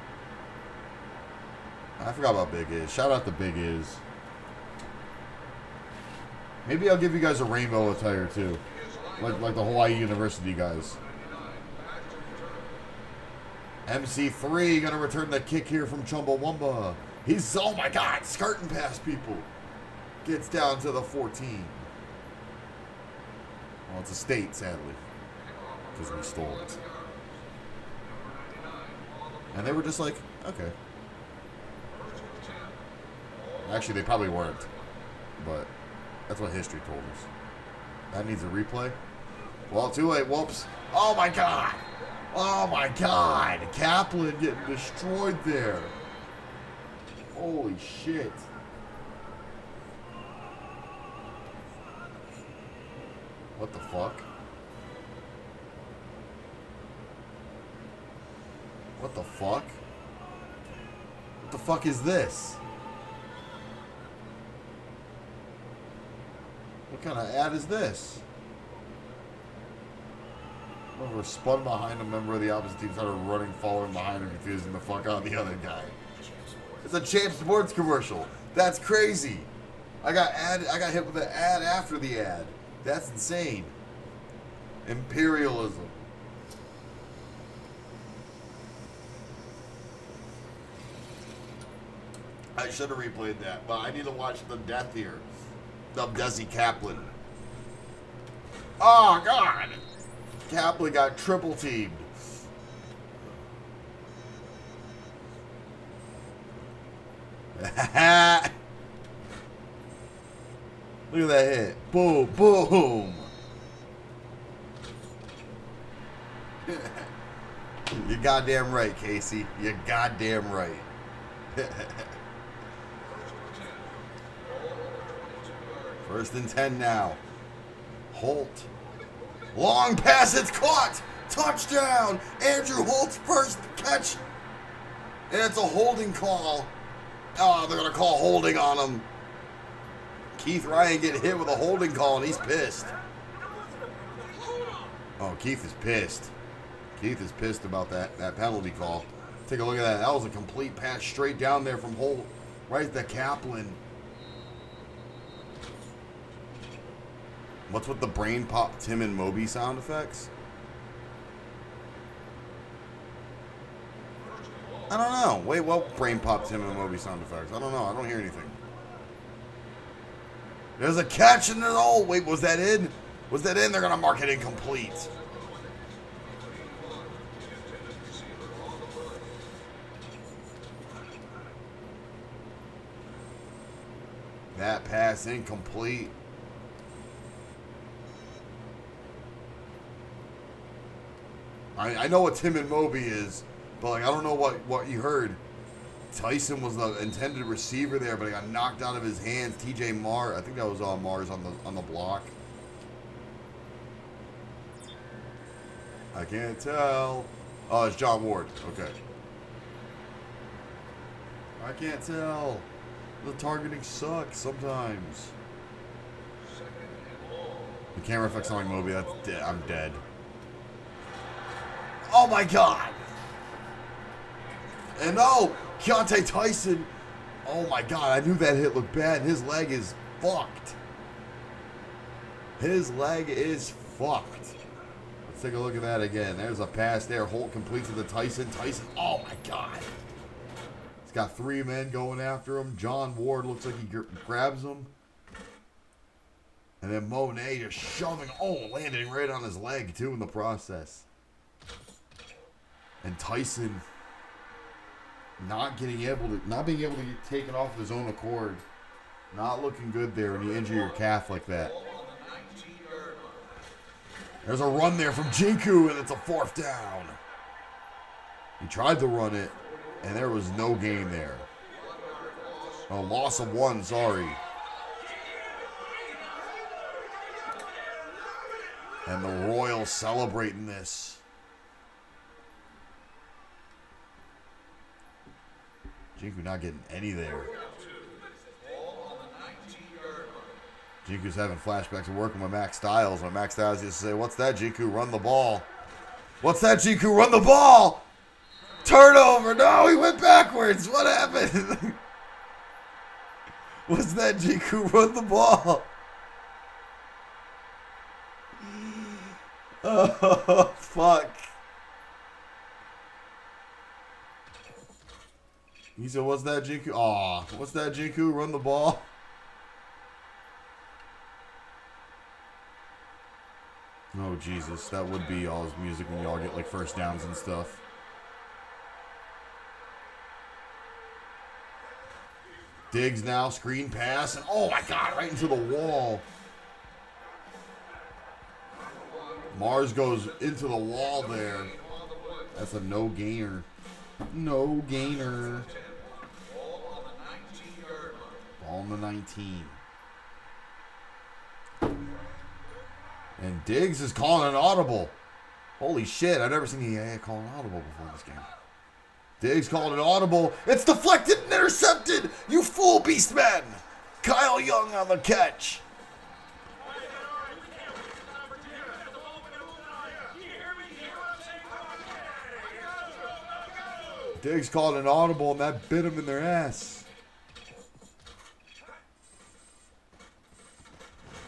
S1: I forgot about Big Iz. Shout out to Big Iz. Maybe I'll give you guys a rainbow attire too. Like the Hawaii University guys. MC3 gonna return the kick here from Chumbawamba. He's, oh my god, skirting past people. Gets down to the 14. Well, it's a state, sadly. Because we stole it. And they were just like, okay. Actually, they probably weren't. But that's what history told us. That needs a replay. Well, too late. Whoops. Oh, my God. Oh, my God. Kaplan getting destroyed there. Holy shit. What the fuck? What the fuck? What the fuck is this? What kind of ad is this? Whoever spun behind a member of the opposite team started running, following behind him, confusing the fuck out of the other guy. It's a Champ Sports commercial. That's crazy. I got hit with an ad after the ad. That's insane. Imperialism. I should have replayed that, but I need to watch the death here of Desi Kaplan. Oh, God. Kaplan got triple teamed. Look at that hit. Boom, boom. You're goddamn right, Casey. You're goddamn right. First and 10 now. Holt. Long pass, it's caught. Touchdown. Andrew Holt's first catch. And it's a holding call. Oh, they're going to call holding on him. Keith Ryan getting hit with a holding call, and he's pissed. Oh, Keith is pissed. Keith is pissed about that penalty call. Take a look at that. That was a complete pass straight down there from Holt. Right to Kaplan. What's with the brain pop Tim and Moby sound effects? I don't know. Wait, what brain pop Tim and Moby sound effects? I don't know. I don't hear anything. There's a catch in the hole. Wait, was that in? Was that in? They're going to mark it incomplete. That pass incomplete. I know what Tim and Moby is, but like I don't know what you heard. Tyson was the intended receiver there, but he got knocked out of his hands. TJ Mars, I think that was Mars on the block. I can't tell. Oh, it's John Ward. Okay. I can't tell. The targeting sucks sometimes. The camera effects on Moby. That's dead. I'm dead. Oh my God! And oh, Keontae Tyson. Oh my God, I knew that hit looked bad. His leg is fucked. His leg is fucked. Let's take a look at that again. There's a pass there. Holt completes it to Tyson. Tyson, oh my God. He's got 3 men going after him. John Ward looks like he grabs him. And then Monet just shoving, landing right on his leg too in the process. And Tyson not being able to get taken off of his own accord. Not looking good there when you injure your calf like that. There's a run there from Jinku, and it's a 4th down. He tried to run it, and there was no gain there. A loss of 1, sorry. And the Royals celebrating this. Jinku not getting any there. Jinku's having flashbacks of working with Max Styles. When Max Styles used to say, "What's that, Jinku? Run the ball." What's that, Jinku? Run the ball! Turnover! No, he went backwards. What happened? What's that, Jinku? Run the ball. Oh, fuck. He said, "What's that, Jinku?" Aw, what's that, Jinku? Run the ball. Oh, Jesus. That would be all his music when y'all get, like, first downs and stuff. Diggs now, screen pass, and oh, my God, right into the wall. Mars goes into the wall there. That's a no-gainer. No gainer. Ball on the 19. And Diggs is calling an audible. Holy shit, I've never seen a call an audible before this game. Diggs called an audible. It's deflected and intercepted. You fool, Beastman. Kyle Young on the catch. Diggs called an audible, and that bit him in their ass.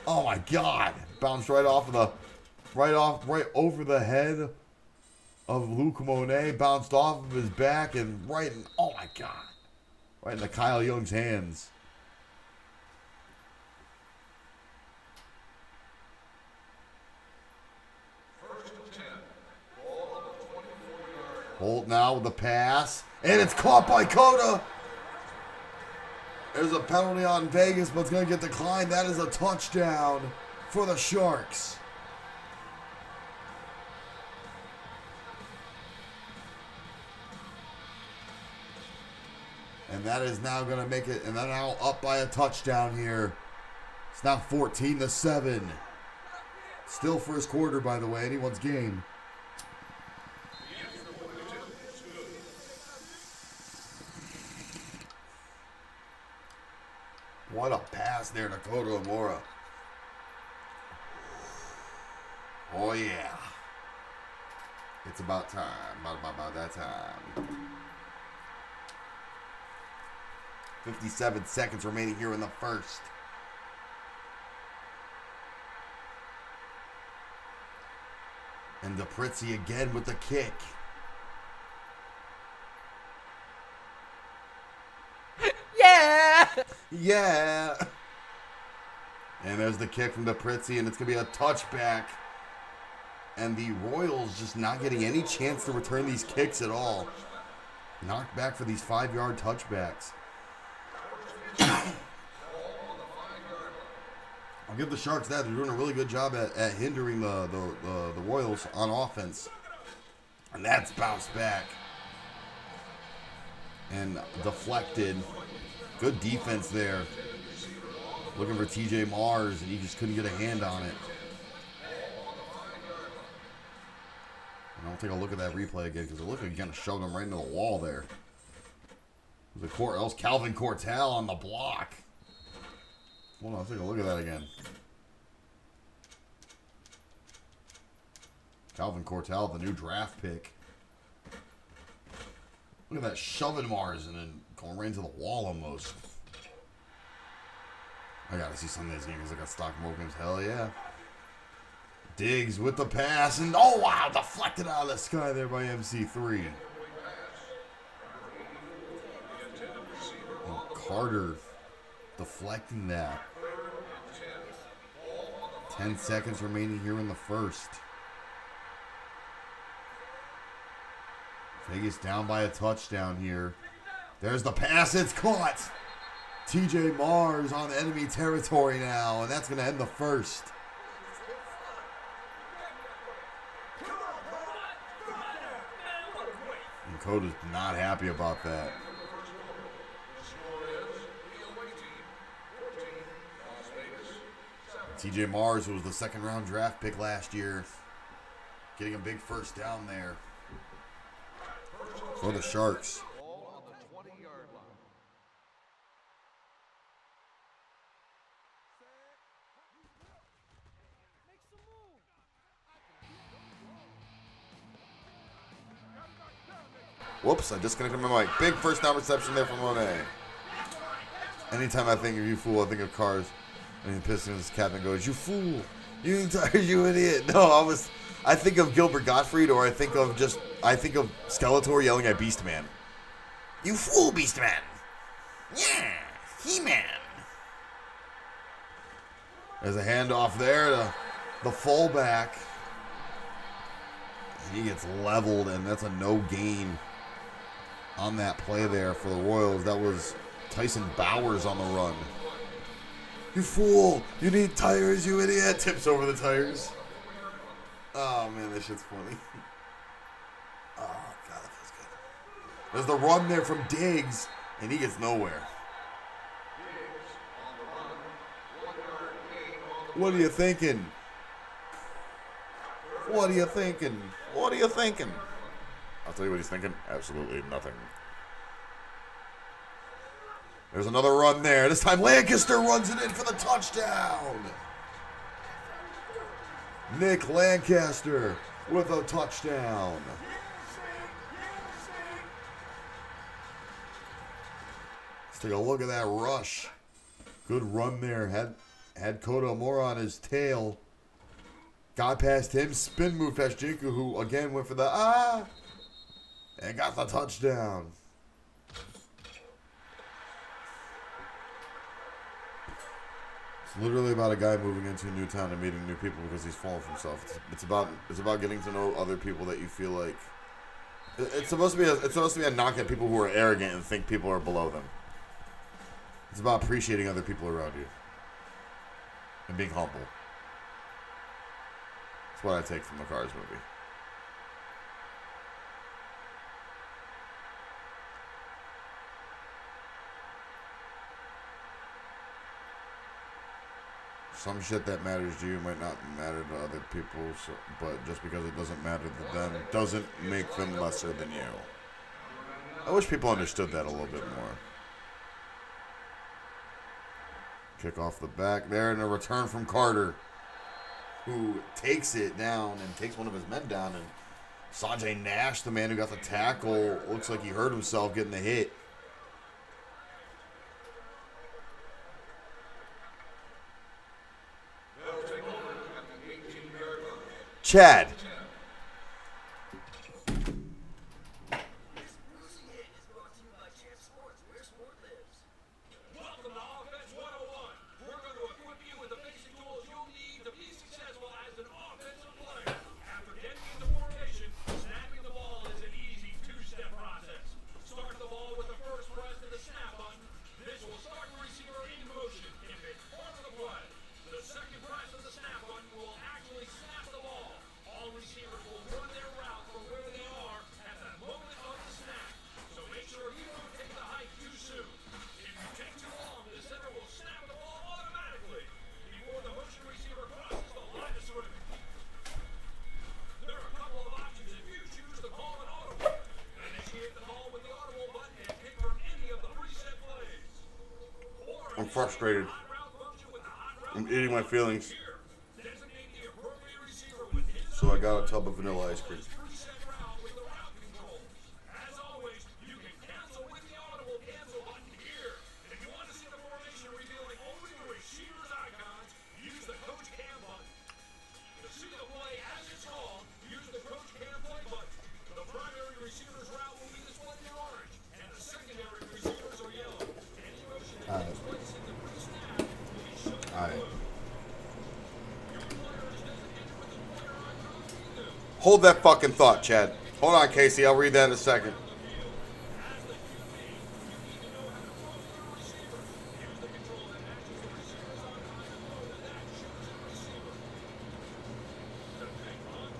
S1: Oh my God! Bounced right over the head of Luke Monet. Bounced off of his back and right in. Oh my God! Right into Kyle Young's hands. Holt now with the pass, and it's caught by Cota. There's a penalty on Vegas, but it's going to get declined. That is a touchdown for the Sharks. And that is now going to make it, and they're now up by a touchdown here. It's now 14-7. Still first quarter, by the way, anyone's game. What a pass there to Kota Amora. Oh, yeah. It's about time. About that time. 57 seconds remaining here in the first. And DePritzi again with the kick.
S6: Yeah!
S1: Yeah. And there's the kick from DePritzi, and it's going to be a touchback. And the Royals just not getting any chance to return these kicks at all. Knocked back for these 5-yard touchbacks. I'll give the Sharks that. They're doing a really good job at hindering the Royals on offense. And that's bounced back. And deflected. Good defense there. Looking for TJ Mars, and he just couldn't get a hand on it. And I'll take a look at that replay again, because it looked like he kind of shoved him right into the wall there. It was Calvin Cortell on the block. Hold on, I'll take a look at that again. Calvin Cortell, the new draft pick.
S2: Look at that, shoving Mars and then going right into the wall almost. I gotta see some of these games because I got stock more games. Hell yeah. Diggs with the pass, and oh wow, deflected out of the sky there by MC3. And Carter deflecting that. 10 seconds remaining here in the first. Vegas down by a touchdown here. There's the pass, it's caught. TJ Mars on enemy territory now, and that's going to end the first. And Coda's not happy about that. TJ Mars, who was the second-round draft pick last year, getting a big first down there for the Sharks.
S3: Ball on the 20-yard line.
S1: Whoops, I disconnected my mic. Big first down reception there from Monet. Anytime I think of you fool, I think of Cars. And the Pistons captain goes, "You fool! You tires, you idiot!" No, I think of Gilbert Gottfried, or I think of Skeletor yelling at Beastman. "You fool, Beastman! Yeah, He-Man!"
S2: There's a handoff there to the fullback. He gets leveled, and that's a no gain on that play there for the Royals. That was Tyson Bowers on the run. "You fool! You need tires, you idiot!" Tips over the tires. Oh, man, this shit's funny. Oh, God, that feels good. There's the run there from Diggs, and he gets nowhere. What are you thinking? What are you thinking?
S1: What are you thinking? I'll tell you what he's thinking. Absolutely nothing.
S2: There's another run there. This time Lancaster runs it in for the touchdown. Nick Lancaster with a touchdown. Let's take a look at that rush. Good run there. Had Koda more on his tail. Got past him. Spin move past Jinku, who again went for the and got the touchdown. It's literally about a guy moving into a new town and meeting new people because he's fallen for himself. It's about getting to know other people that you feel like it's supposed to be a knock at people who are arrogant and think people are below them. It's about appreciating other people around you and being humble. That's what I take from the Cars movie. Some shit that matters to you might not matter to other people, but just because it doesn't matter to them doesn't make them lesser than you. I wish people understood that a little bit more. Kick off the back there, and a return from Carter, who takes it down and takes one of his men down. And Sanjay Nash, the man who got the tackle, looks like he hurt himself getting the hit.
S1: Chad.
S3: Welcome to Offense 101. We're going to equip you with the basic tools you'll need to be successful as an offensive player. After getting into formation, snapping the ball is an easy two-step process. Start the ball with the first press to the snap button. This will start the receiver in motion if it's part of the play. The second press of the snap button will actually snap the ball. All receivers will run their route from where they are at the moment of the snap. So make sure you don't take the hike too soon. If you take too long, the center will snap the ball automatically before the motion receiver crosses the line of scrimmage. There are a couple of options if you choose to call an audible. Initiate the call with the audible button and pick from any of the preset plays.
S2: I'm frustrated. I'm eating my feelings.
S3: Designate the appropriate receiver with his
S2: So I got a tub of vanilla ice cream.
S3: preset route with the route controls. As always, you
S1: Hold that fucking thought, Chad. Hold on, Casey. I'll read that in a second.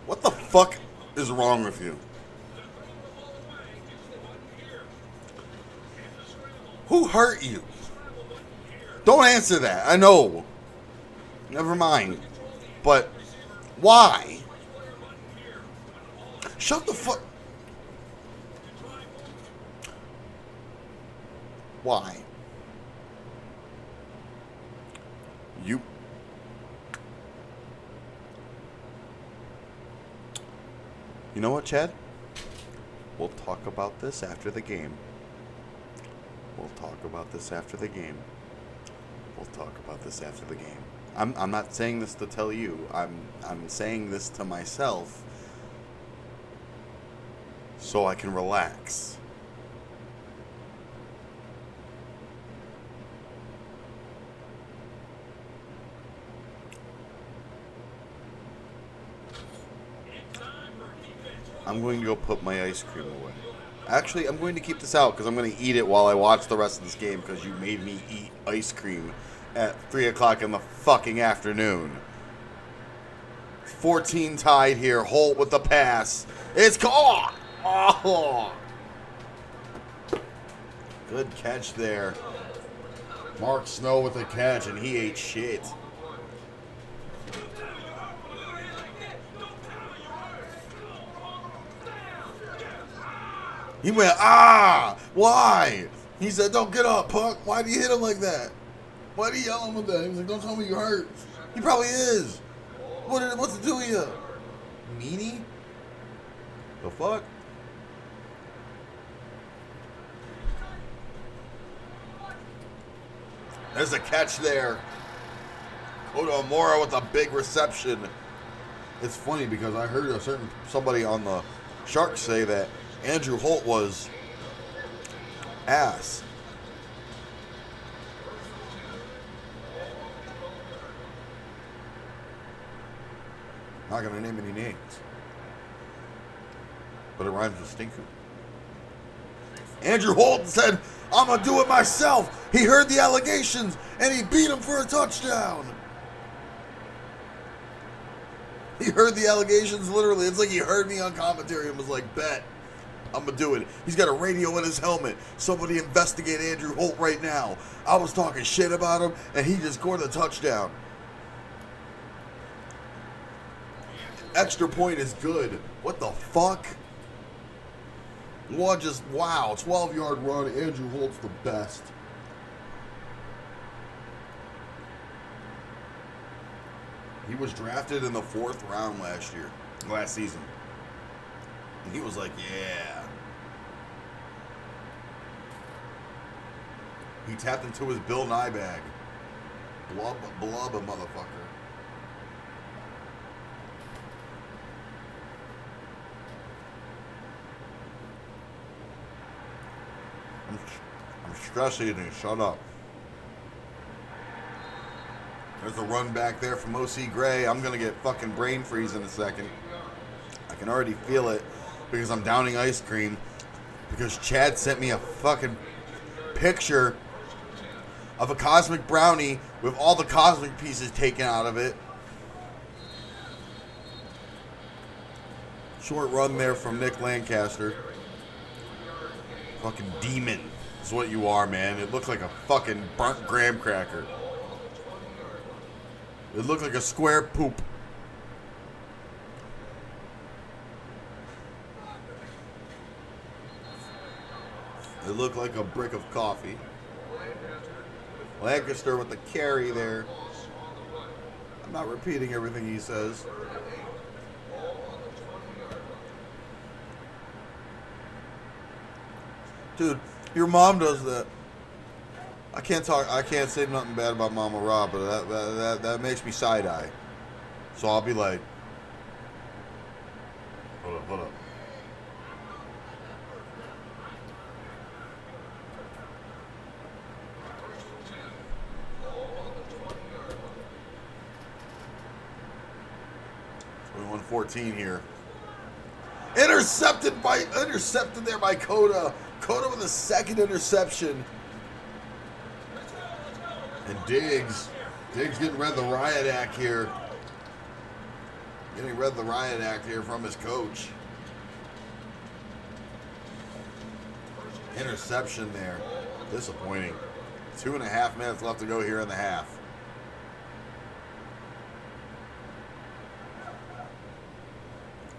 S1: What the fuck is wrong with you? Who hurt you? Don't answer that. I know. Never mind. But why? Shut the fuck. Why? You. You know what, Chad? We'll talk about this after the game. We'll talk about this after the game. We'll talk about this after the game. I'm not saying this to tell you. I'm saying this to myself so I can relax. I'm going to go put my ice cream away. Actually, I'm going to keep this out because I'm going to eat it while I watch the rest of this game because you made me eat ice cream at 3 o'clock in the fucking afternoon. 14 tied here. Holt with the pass. It's caught. Oh. Good catch there. Mark Snow with the catch, and he ate shit. He went, ah! Why? He said, don't get up, punk. Why do you hit him like that? Why do you yell at him with that? He was like, don't tell me you're hurt. He probably is. What's it do to you? Meanie? The fuck? There's a catch there. Odomora with a big reception. It's funny because I heard somebody on the Sharks say that Andrew Holt was ass. Not gonna name any names, but it rhymes with Stinku. Andrew Holt said, I'm gonna do it myself. He heard the allegations and he beat him for a touchdown. He heard the allegations literally. It's like he heard me on commentary and was like, bet. I'm going to do it. He's got a radio in his helmet. Somebody investigate Andrew Holt right now. I was talking shit about him, and he just scored a touchdown. Extra point is good. What the fuck? Wow, 12-yard run. Andrew Holt's the best. He was drafted in the 4th round last season. And he was like, yeah. He tapped into his Bill Nye bag. Blub a motherfucker. I'm stress eating. Shut up. There's a run back there from O.C. Gray. I'm going to get fucking brain freeze in a second. I can already feel it because I'm downing ice cream. Because Chad sent me a fucking picture of a cosmic brownie with all the cosmic pieces taken out of it. Short run there from Nick Lancaster. Fucking demon is what you are, man. It looked like a fucking burnt graham cracker. It looked like a square poop. It looked like a brick of coffee. Lancaster with the carry there. I'm not repeating everything he says. Dude, your mom does that. I can't say nothing bad about Mama Rob, but that makes me side-eye. So I'll be like, hold up. $21-14 here. Intercepted there by Coda. Coda with a second interception. And Diggs getting read the riot act here. Getting read the riot act here from his coach. Interception there. Disappointing. 2.5 minutes left to go here in the half.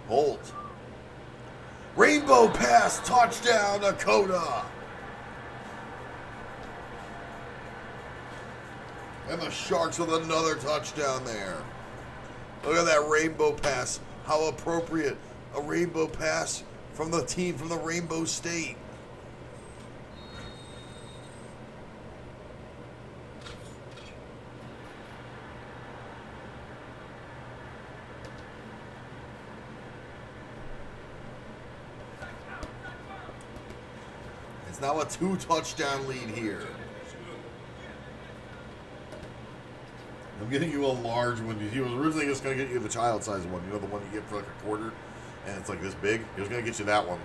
S1: Holt. Rainbow pass, touchdown, Dakota. And the Sharks with another touchdown there. Look at that rainbow pass. How appropriate. A rainbow pass from the team from the Rainbow State. It's now a 2-touchdown lead here. I'm getting you a large one. He was originally just going to get you the child-size one. You know, the one you get for like a quarter? And it's like this big? He was going to get you that one.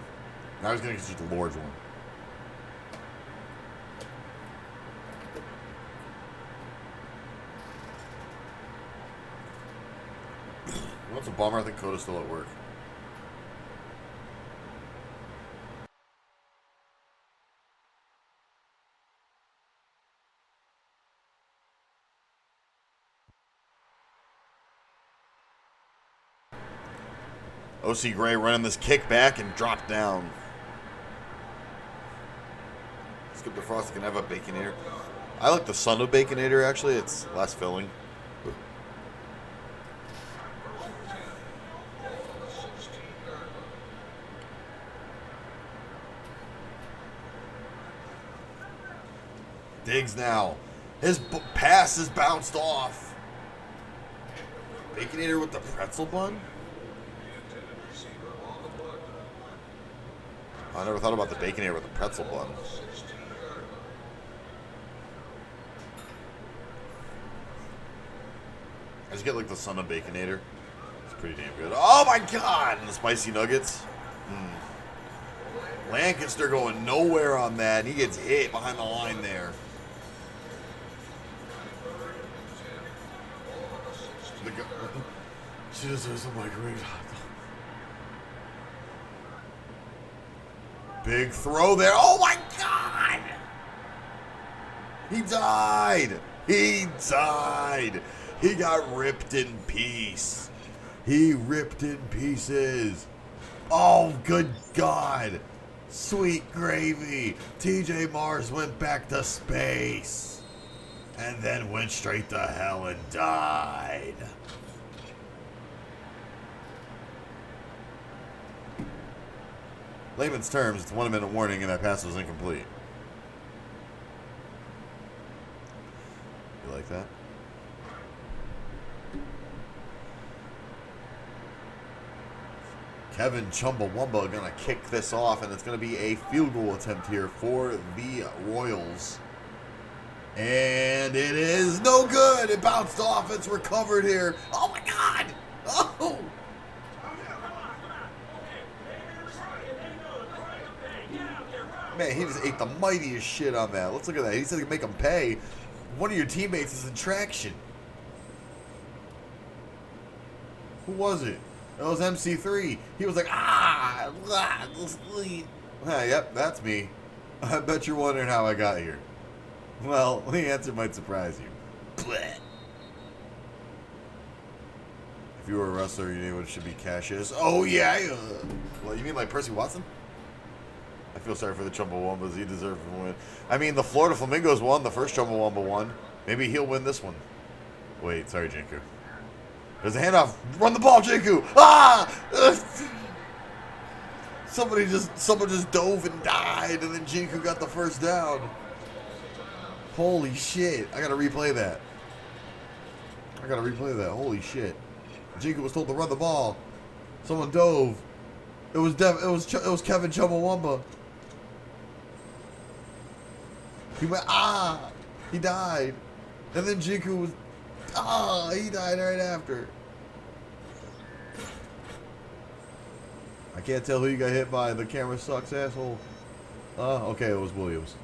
S1: Now he's going to get you the large one. Well, it's a bummer. I think Coda's still at work. O.C. Gray running this kick back and dropped down. Skip the Frost can have a Baconator. I like the Son of Baconator, actually. It's less filling. Diggs now. His pass is bounced off. Baconator with the pretzel bun? I never thought about the Baconator with the pretzel bun. I just get like the Son of Baconator. It's pretty damn good. Oh my god! And the spicy nuggets. Lancaster going nowhere on that. He gets hit behind the line there. She deserves a microwave hot dog. Big throw there. Oh my god! He died. He died. He got ripped in peace. He ripped in pieces. Oh, good God. Sweet gravy. TJ Mars went back to space. And then went straight to hell and died. Layman's terms, it's 1 minute warning and that pass was incomplete. You like that? Kevin Chumbawamba gonna kick this off, and it's gonna be a field goal attempt here for the Royals. And it is no good. It bounced off. It's recovered here. Oh my God! Oh! Man, he just ate the mightiest shit on that. Let's look at that. He said he could make him pay. One of your teammates is in traction. Who was it? It was MC3. He was like, yep, that's me. I bet you're wondering how I got here. Well, the answer might surprise you. Blech. If you were a wrestler, you knew what should be Cassius. Oh, yeah. Well, you mean like Percy Watson? I feel sorry for the Chumbawambas. He deserved to win. I mean, the Florida Flamingos won. The first Chumbawamba won. Maybe he'll win this one. Wait, sorry, Jinku. There's a handoff. Run the ball, Jinku. Someone just dove and died, and then Jinku got the first down. Holy shit. I gotta replay that. Holy shit. Jinku was told to run the ball. Someone dove. It was Kevin Chumbawamba. He went, he died. And then Jinku was, he died right after. I can't tell who you got hit by. The camera sucks, asshole. Okay, it was Williams.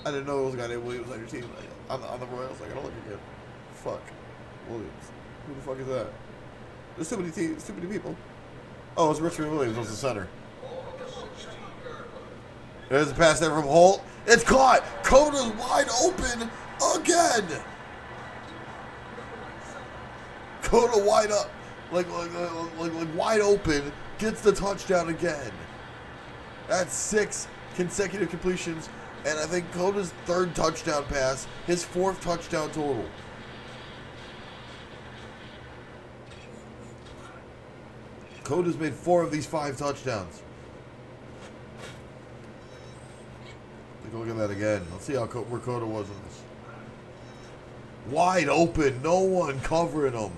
S1: I didn't know it was a guy named Williams on your team. On the Royals, I gotta look again. Fuck. Williams. Who the fuck is that? There's too many people. Oh, it's Richard Williams. Was the center. There's a pass there from Holt. It's caught. Coda's wide open again. Coda wide up, like wide open. Gets the touchdown again. That's 6 consecutive completions, and I think Coda's 3rd touchdown pass. His 4th touchdown total. Coda's made 4 of these 5 touchdowns. Take a look at that again. Let's see where Coda was in this. Wide open. No one covering him.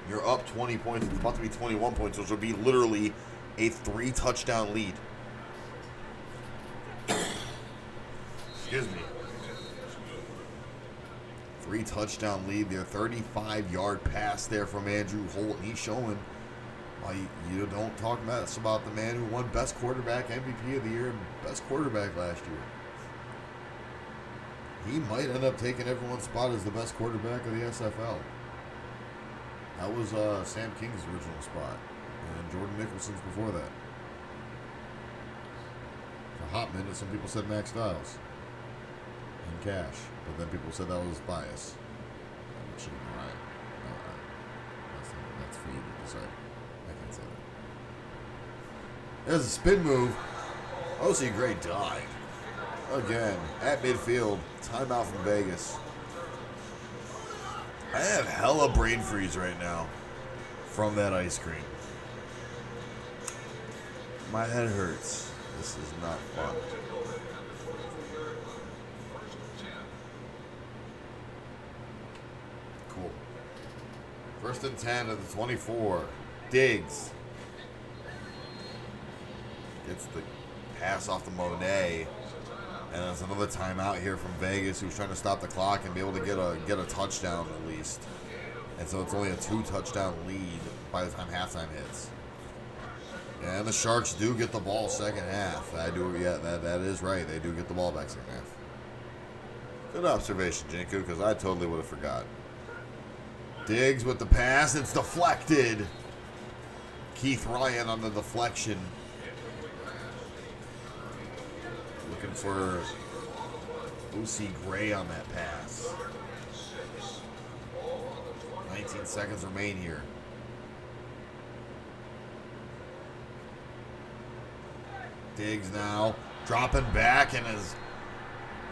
S1: You're up 20 points. It's about to be 21 points, which would be literally a 3-touchdown lead. Excuse me. 3-touchdown lead there. 35-yard pass there from Andrew Holt. And he's showing why you don't talk mess about the man who won Best Quarterback, MVP of the Year, and Best Quarterback last year. He might end up taking everyone's spot as the best quarterback of the SFL. That was Sam King's original spot. And Jordan Nicholson's before that. For a hot minute, some people said Max Styles. And Cash. But then people said that was bias. That shouldn't be right. That's for you to decide. I can't say that. There's a spin move. O.C. Gray died. Again, at midfield. Timeout from Vegas. I have hella brain freeze right now from that ice cream. My head hurts. This is not fun. Cool. 1st and 10 of the 24. Diggs gets the pass off to Monet. And there's another timeout here from Vegas, who's trying to stop the clock and be able to get a touchdown at least. And so it's only a 2-touchdown lead by the time halftime hits. And the Sharks do get the ball second half. That is right. They do get the ball back second half. Good observation, Jinku, because I totally would have forgot. Diggs with the pass. It's deflected. Keith Ryan on the deflection. Looking for O.C. Gray on that pass. 19 seconds remain here. Diggs now dropping back, and his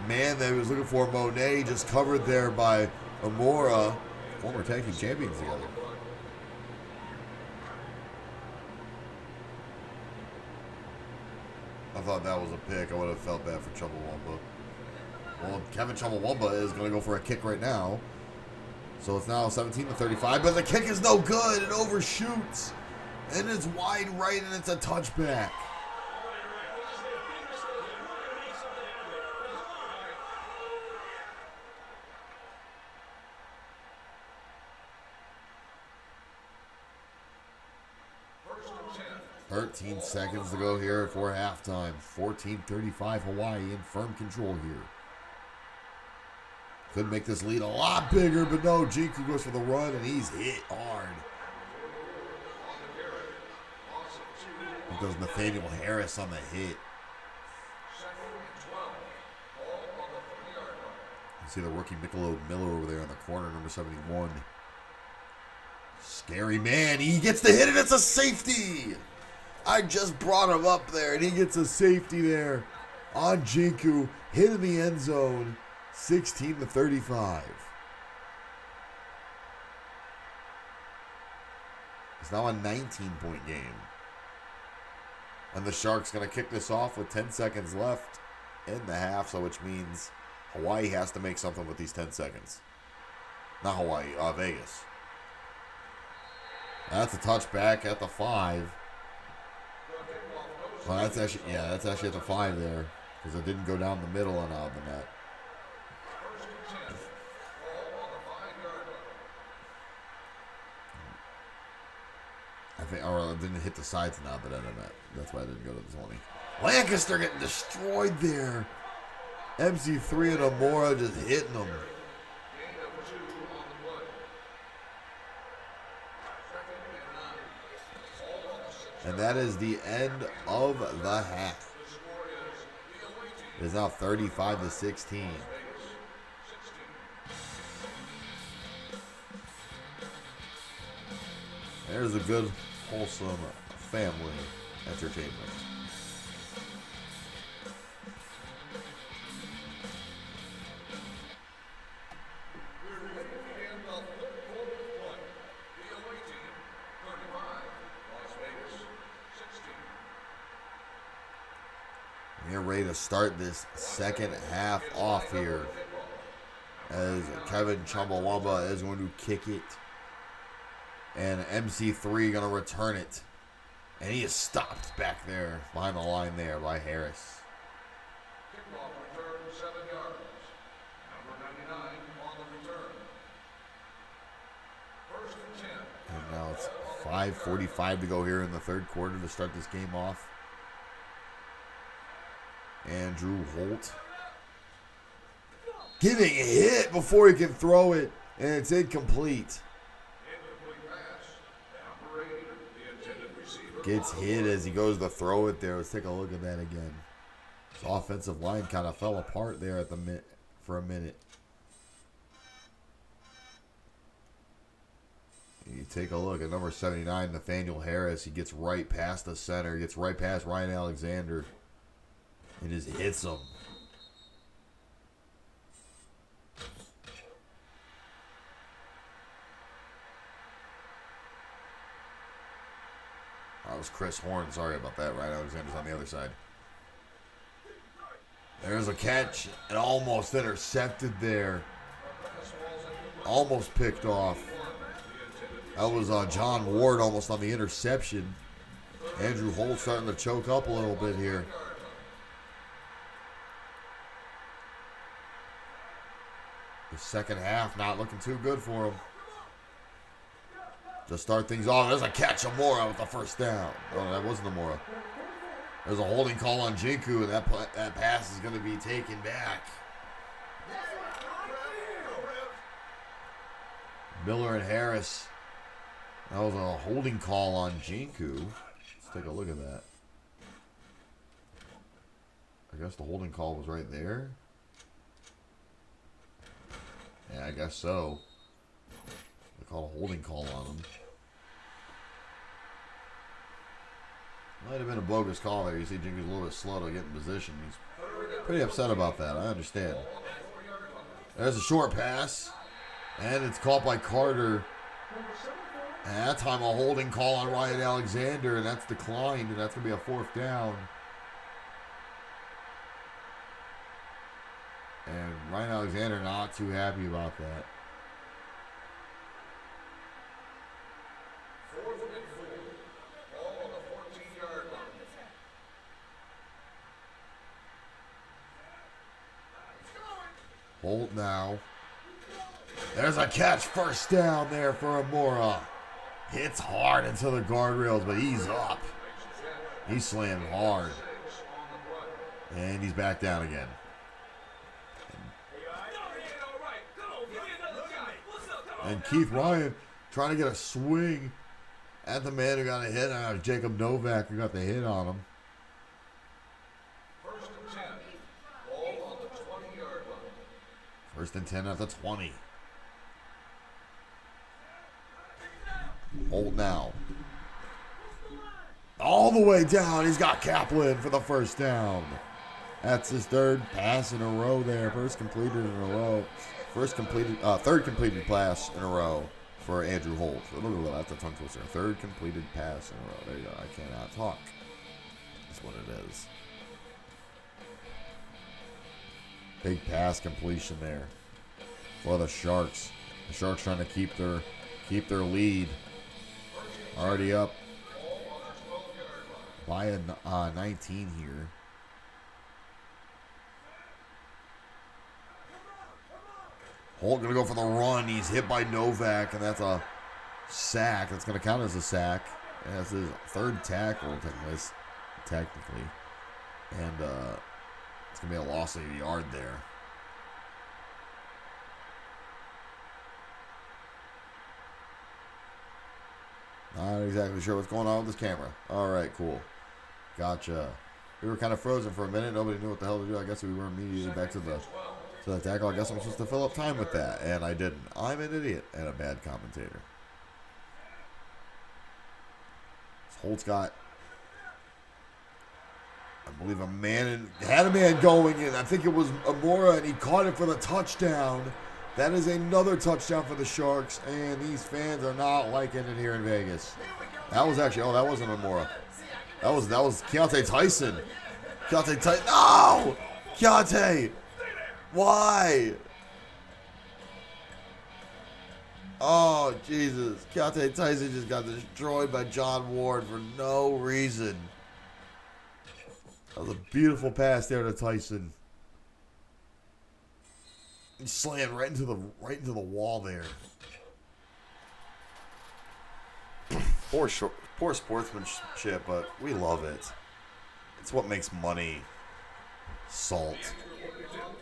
S1: man that he was looking for, Monet, just covered there by Amora, former tag team champions together. I thought that was a pick. I would have felt bad for Chumbawamba. Well, Kevin Chumbawamba is going to go for a kick right now. So it's now 17-35, but the kick is no good. It overshoots. And it's wide right, and it's a touchback. $13 seconds to go here before halftime. 14-35 Hawaii in firm control here. Could make this lead a lot bigger, but no, Jinku goes for the run, and he's hit hard. It goes Nathaniel Harris on the hit. You see the rookie Michelob Miller over there in the corner, number 71. Scary man. He gets the hit, and it's a safety. I just brought him up there, and he gets a safety there on Jinku. Hit in the end zone. 16-35. It's now a 19-point game. And the Sharks going to kick this off with 10 seconds left in the half, so which means Hawaii has to make something with these 10 seconds. Not Hawaii, Vegas. That's a touchback at the 5. Well, that's actually at the 5 there, because it didn't go down the middle and out of the net.
S2: I think, or it didn't hit the sides now, but that's why I didn't go to the 20. Lancaster getting destroyed there. MC3 and Amora just hitting them. And that is the end of the half. It is now 35-16. There's a good, wholesome family entertainment. We're ready to start this second half off here as Kevin Chumbawamba is going to kick it. And MC3 going to return it. And he is stopped back there behind the line there by Harris.
S3: Kickoff return 7 yards. Number 99 on the return. First and 10.
S2: And now it's 5:45 to go here in the third quarter to start this game off. Andrew Holt getting hit before he can throw it. And it's incomplete. Gets hit as he goes to throw it there. Let's take a look at that again. His offensive line kind of fell apart there at for a minute. You take a look at number 79, Nathaniel Harris. He gets right past the center, gets right past Ryan Alexander, and just hits him. That was Chris Horn. Sorry about that. Ryan Alexander's on the other side. There's a catch and almost intercepted there. Almost picked off. That was John Ward almost on the interception. Andrew Holt starting to choke up a little bit here. The second half not looking too good for him. To start things off, there's a catch of Mora with the first down. Oh, that wasn't Mora. There's a holding call on Jinku, and that pass is going to be taken back. Miller and Harris. That was a holding call on Jinku. Let's take a look at that. I guess the holding call was right there. Yeah, I guess so. They called a holding call on him. Might have been a bogus call there. You see Jinky's a little bit slow to get in position. He's pretty upset about that. I understand. There's a short pass. And it's caught by Carter. And that time a holding call on Ryan Alexander. And that's declined. And that's going to be a fourth down. And Ryan Alexander not too happy about that. Holt now. There's a catch, first down there for Amora. Hits hard into the guardrails, but he's up. He's slammed hard. And he's back down again. And Keith Ryan trying to get a swing at the man who got a hit on Jacob Novak, who got the hit on him. First and 10 at the 20. Holt now. All the way down. He's got Kaplan for the first down. That's his third pass in a row there. Third completed pass in a row for Andrew Holt. That's a tongue twister. Third completed pass in a row. There you go. I cannot talk. That's what it is. Big pass completion there for the Sharks. The Sharks trying to keep their lead. Already up by a 19 here. Holt going to go for the run. He's hit by Novak, and that's a sack. That's going to count as a sack. And that's his third tackle, technically. And it's going to be a loss of a yard there. Not exactly sure what's going on with this camera. All right, cool. Gotcha. We were kind of frozen for a minute. Nobody knew what the hell to do. I guess we were immediately back to the tackle. I guess I'm supposed to fill up time with that, and I didn't. I'm an idiot and a bad commentator. Holt's got, I believe, had a man going in. I think it was Amora, and he caught it for the touchdown. That is another touchdown for the Sharks, and these fans are not liking it here in Vegas. That was actually, that wasn't Amora. That was Keontae Tyson. Keontae Tyson. No! Keontae! Why? Oh, Jesus. Keontae Tyson just got destroyed by John Ward for no reason. That was a beautiful pass there to Tyson. He slammed right into the wall there. Poor sportsmanship, but we love it. It's what makes money salt.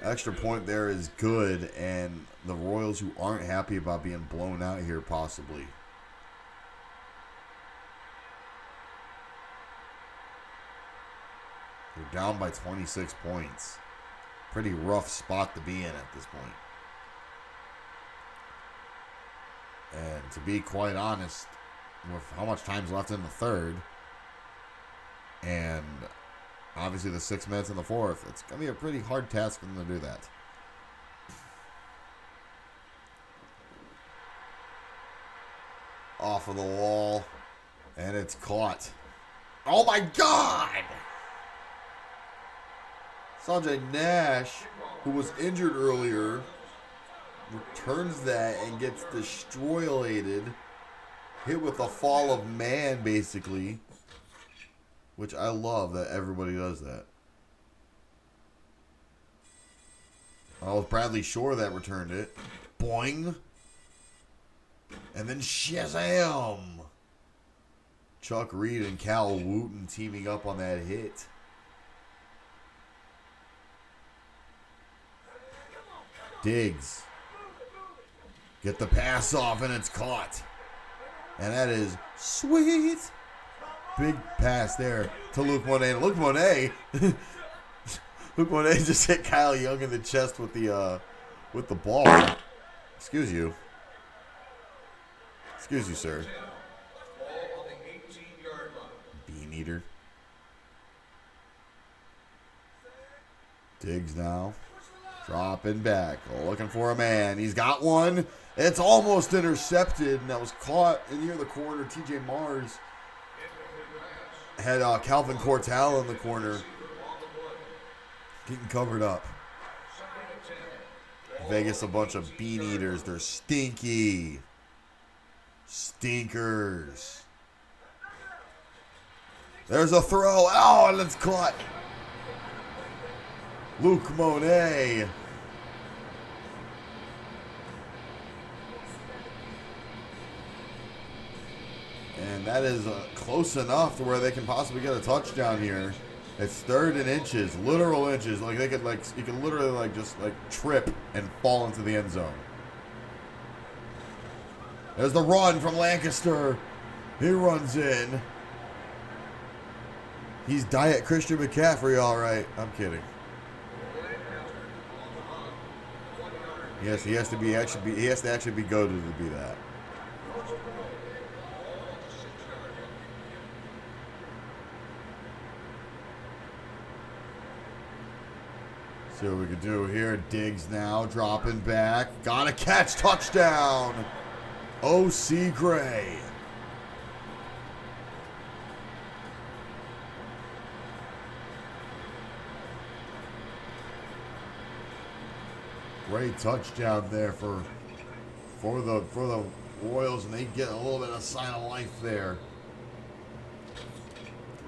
S2: Extra point there is good, and the Royals, who aren't happy about being blown out here, possibly. They're down by 26 points. Pretty rough spot to be in at this point. And to be quite honest, with how much time's left in the third, and obviously the 6 minutes in the fourth, it's going to be a pretty hard task for them to do that. Off of the wall, and it's caught. Oh my God! Sanjay Nash, who was injured earlier, returns that and gets destroyed. Hit with a fall of man, basically. Which I love that everybody does that. Oh, it was Bradley Shore that returned it. Boing. And then Shazam! Chuck Reed and Cal Wooten teaming up on that hit. Diggs. Get the pass off, and it's caught. And that is sweet. Big pass there to Luke Monet. Luke Monet just hit Kyle Young in the chest with the ball. Excuse you. Excuse you, sir. Bean eater. Diggs now. Dropping back. Looking for a man. He's got one. It's almost intercepted, and that was caught in near the corner. TJ Mars had Calvin Cortal in the corner, getting covered up. Vegas, a bunch of bean eaters. They're stinky. Stinkers. There's a throw. Oh, and it's caught. Luke Monet. And that is close enough to where they can possibly get a touchdown here. It's 3rd and inches, literal inches. Like they could you could literally just trip and fall into the end zone. There's the run from Lancaster. He runs in. He's Diet Christian McCaffrey, all right. I'm kidding. Yes, he has to actually be goated to be that. See what we can do here. Diggs now dropping back. Got a catch. Touchdown. O.C. Gray. Great touchdown there for the Royals, and they get a little bit of sign of life there.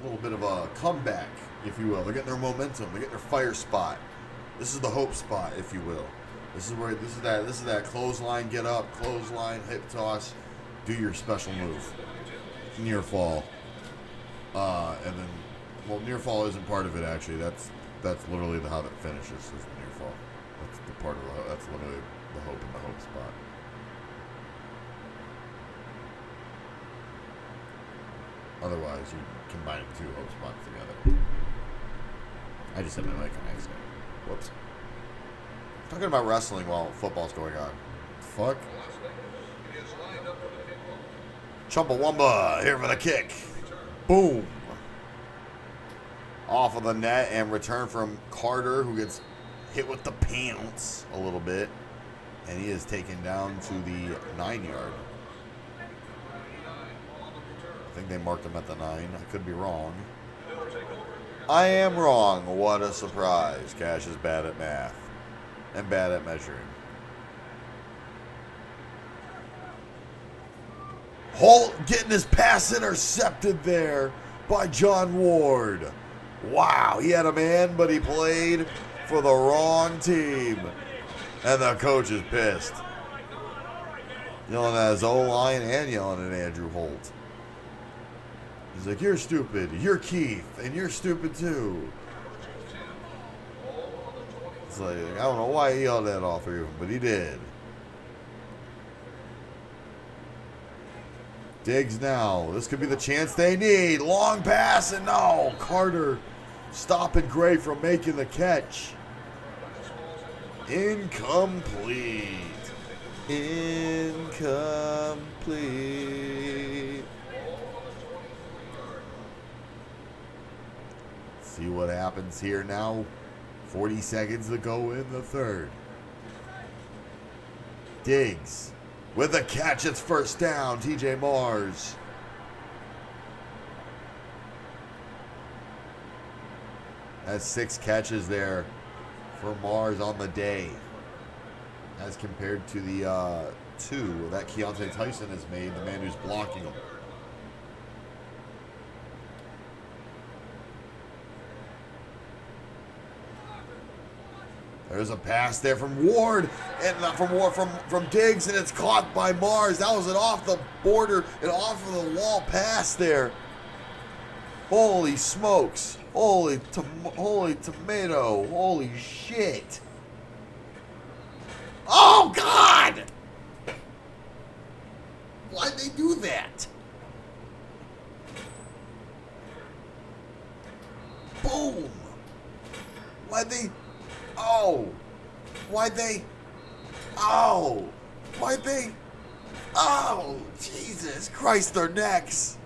S2: A little bit of a comeback, if you will. They're getting their momentum. They're getting their fire spot. This is the hope spot, if you will. This is that clothesline, get up, clothesline, hip toss, do your special move. near fall. And then, well, near fall isn't part of it actually. That's literally how that finishes is the near fall. That's the part of that's literally the hope and the hope spot. Otherwise, you combine the two hope spots together. I just had my mic on accident. Whoops.
S1: Talking about wrestling while football's going on.
S2: Fuck.
S1: Chumbawamba here for the kick. Boom. Off of the net and return from Carter, who gets hit with the pants a little bit. And he is taken down to the 9-yard. I think they marked him at the 9. I could be wrong. I am wrong. What a surprise. Cash is bad at math and bad at measuring. Holt getting his pass intercepted there by John Ward. Wow, he had a man, but he played for the wrong team. And the coach is pissed. Yelling at his O-line and yelling at Andrew Holt. He's like, you're stupid, you're Keith, and you're stupid too. It's like, I don't know why he yelled that off of him, but he did. Diggs now. This could be the chance they need. Long pass, and no. Carter stopping Gray from making the catch. Incomplete. Incomplete. See what happens here now. 40 seconds to go in the third. Diggs with a catch. It's first down. TJ Mars. That's 6 catches there for Mars on the day, as compared to the 2 that Keontae Tyson has made, the man who's blocking him. There's a pass there from Ward, and from Diggs, and it's caught by Mars. That was an off the border and off of the wall pass there. Holy smokes! Holy tomato! Holy shit! Oh God! Why'd they do that? Boom! Why'd they? Oh! Why'd they? Oh! Why'd they? Oh! Jesus Christ, their necks!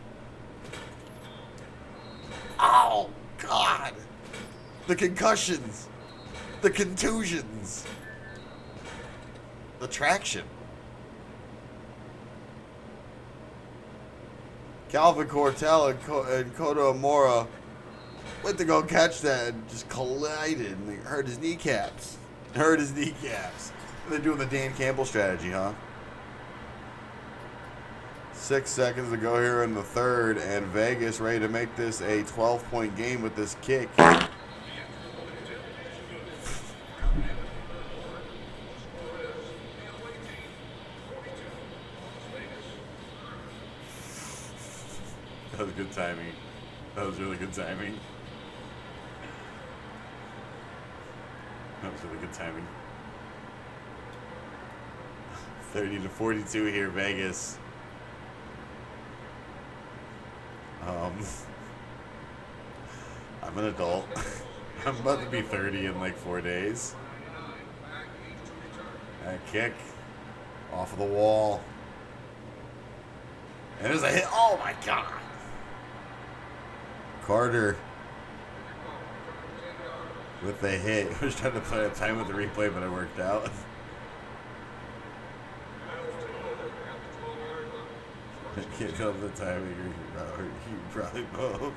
S1: Oh, God! The concussions. The contusions. The traction. Calvin Cortell and Koto Amora went to go catch that and just collided and hurt his kneecaps. Hurt his kneecaps. They're doing the Dan Campbell strategy, huh? 6 seconds to go here in the third, and Vegas ready to make this a 12-point game with this kick. That was good timing. That was really good timing. That was really good timing. 30-42 here, Vegas. I'm an adult. I'm about to be 30 in like 4 days. And a kick off of the wall. And there's a hit. Oh my God. Carter with the hit. I was trying to play a time with the replay, but it worked out. I can't tell the timing. You probably both.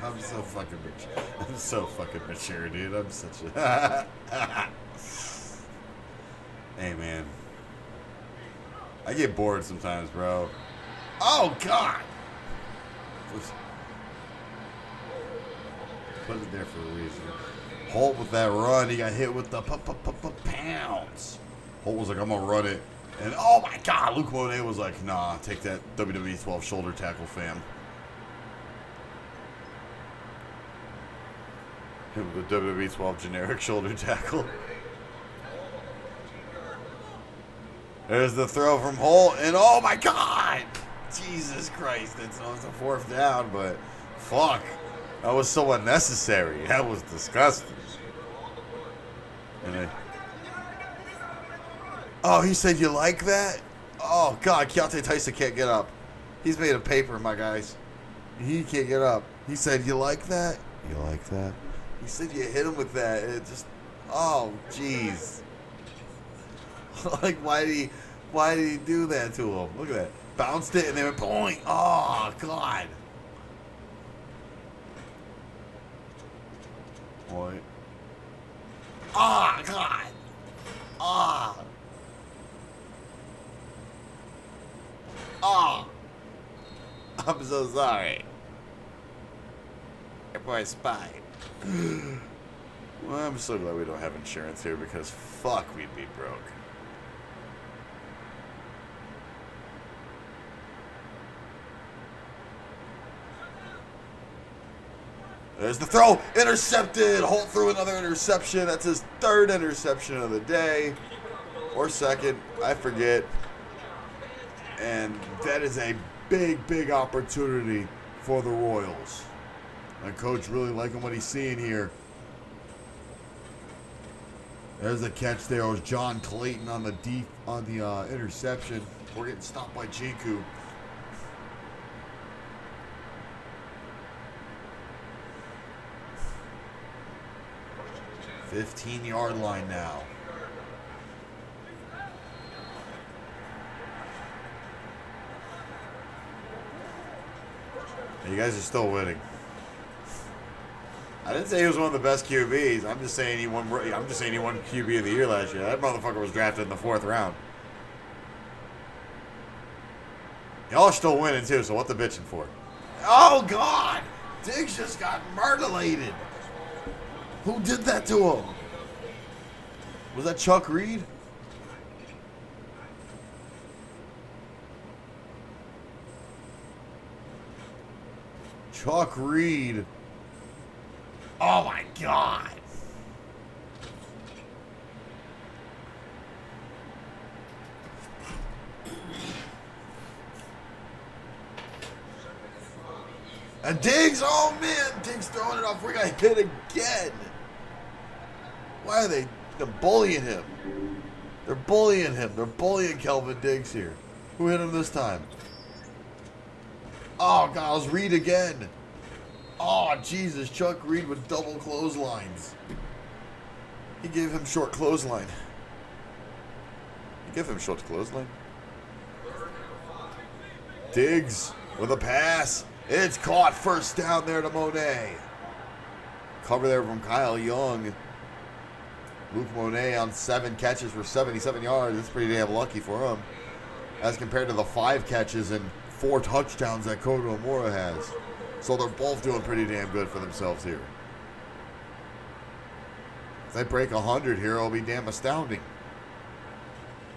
S1: I'm so fucking mature. I'm so fucking mature, dude. I'm such a. Hey, man. I get bored sometimes, bro. Oh, God.
S2: Put it there for a reason. Holt with that run, he got hit with the pounds. Holt was like, I'm gonna run it. And oh my God, Luke Monet was like, nah, take that WWE 12 shoulder tackle, fam. Hit with the WWE 12 generic shoulder tackle. There's the throw from Holt, and oh my God! Jesus Christ, it's a fourth down, but fuck. That was so unnecessary. That was disgusting. And oh, he said, you like that? Oh, God, Keontae Tyson can't get up. He's made of paper, my guys. He can't get up. He said, you like that? You like that? He said you hit him with that. And it just, oh, jeez. Like, why did he do that to him? Look at that. Bounced it, and they went, boing. Oh, God. Boy. Ah, God. Ah. Ah. I'm so sorry. Your boy Spine. Well, I'm so glad we don't have insurance here because fuck, we'd be broke. There's the throw. Intercepted. Holt threw another interception. That's his third interception of the day. Or second. I forget. And that is a big, big opportunity for the Royals. And coach really liking what he's seeing here. There's the catch there. It was John Clayton on the interception. We're getting stopped by Jinku. 15-yard line now. You guys are still winning. I didn't say he was one of the best QBs. I'm just saying he won QB of the year last year. That motherfucker was drafted in the 4th round. Y'all are still winning too, so what the bitching for? Oh God! Diggs just got murderlated. Who did that to him? Was that Chuck Reed? Chuck Reed. Oh my God. And Diggs, oh man, Diggs throwing it off. We got hit again. Why are they bullying him? They're bullying him. They're bullying Kelvin Diggs here. Who hit him this time? Oh, God, it was Reed again. Oh, Jesus, Chuck Reed with double clotheslines. He gave him short clothesline. You give him short clothesline? Diggs with a pass. It's caught. First down there to Monet. Cover there from Kyle Young. Luke Monet on 7 catches for 77 yards. That's pretty damn lucky for him. As compared to the 5 catches and 4 touchdowns that Koto Amora has. So they're both doing pretty damn good for themselves here. If they break 100 here, it'll be damn astounding.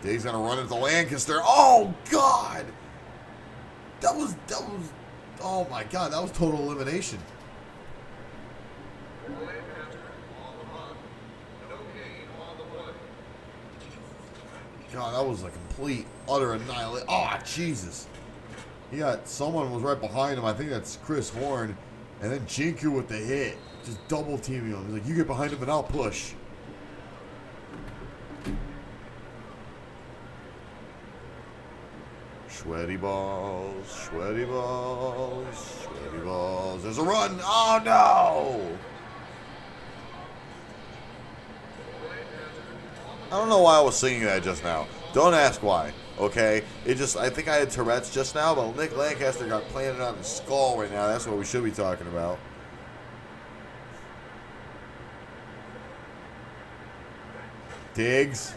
S2: Diggs gonna run into Lancaster. Oh, God! That was, oh my God, that was total elimination. God, that was a complete, utter annihilation. Oh, Jesus. Someone was right behind him. I think that's Chris Horn. And then Jinku with the hit. Just double teaming him. He's like, you get behind him and I'll push. Sweaty balls, sweaty balls, sweaty balls. There's a run. Oh, no. I don't know why I was singing that just now. Don't ask why, okay? I think I had Tourette's just now, but Nick Lancaster got planted on his skull right now. That's what we should be talking about. Diggs.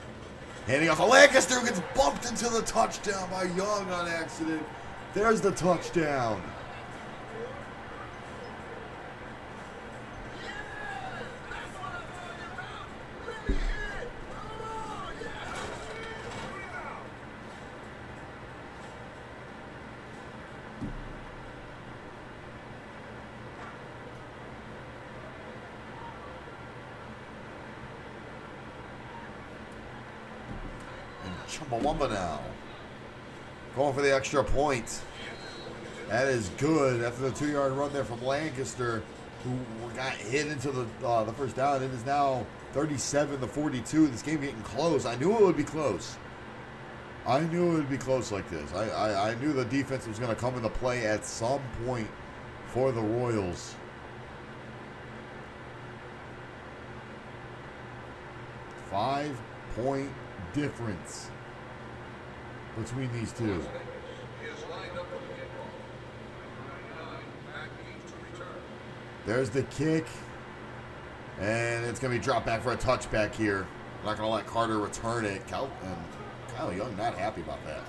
S2: Handing off to Lancaster, who gets bumped into the touchdown by Young on accident. There's the touchdown.
S1: Chumbawamba now. Going for the extra point. That is good after the 2-yard run there from Lancaster, who got hit into the first down. It is now 37-42. This game getting close. I knew it would be close. I knew it would be close like this. I knew the defense was going to come into play at some point for the Royals. Five-point difference between these two. There's the kick. And it's going to be dropped back for a touchback here. I'm not going to let Carter return it. Kyle Young not happy about that.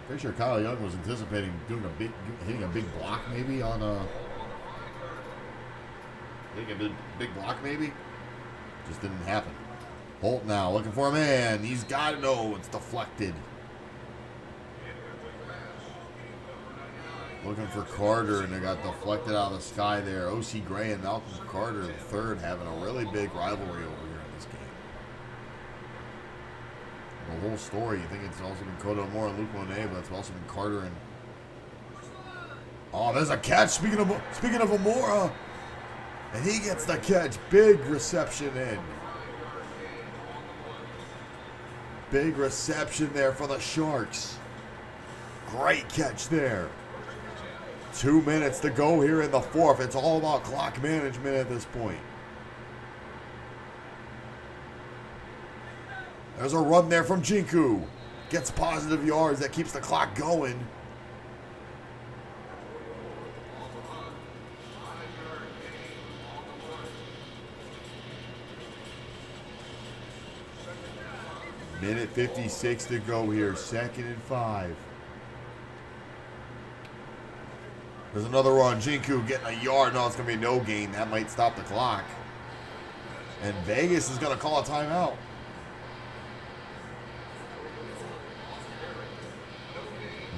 S1: Pretty sure Kyle Young was anticipating hitting a big block maybe on hitting a big block maybe. Just didn't happen. Holt now looking for a man. He's got it. No, it's deflected. Looking for Carter, and they got deflected out of the sky there. O.C. Gray and Malcolm Carter, the third, having a really big rivalry over here in this game. The whole story, you think it's also been Cotto Moore and Luke Monet, but it's also been Carter and... Oh, there's a catch. Speaking of Amora, and he gets the catch. Big reception in. Big reception there for the Sharks. Great catch there. 2 minutes to go here in the fourth. It's all about clock management at this point. There's a run there from Jinku. Gets positive yards. That keeps the clock going. Minute 56 to go here. 2nd and 5. There's another run. Jinku getting a yard. No, it's going to be no gain. That might stop the clock. And Vegas is going to call a timeout.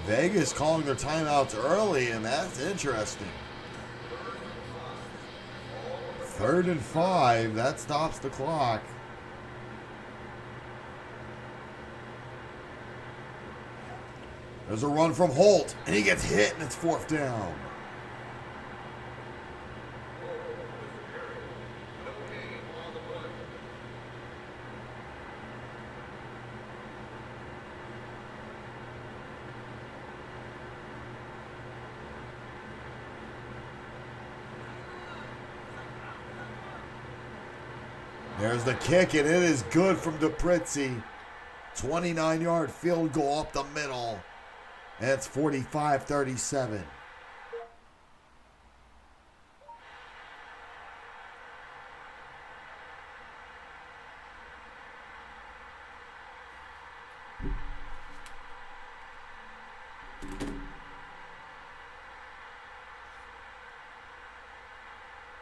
S1: Vegas calling their timeouts early, and that's interesting. 3rd and 5. That stops the clock. There's a run from Holt, and he gets hit, and it's 4th down. There's the kick, and it is good from DePritzi. 29-yard field goal up the middle. And it's 45-37.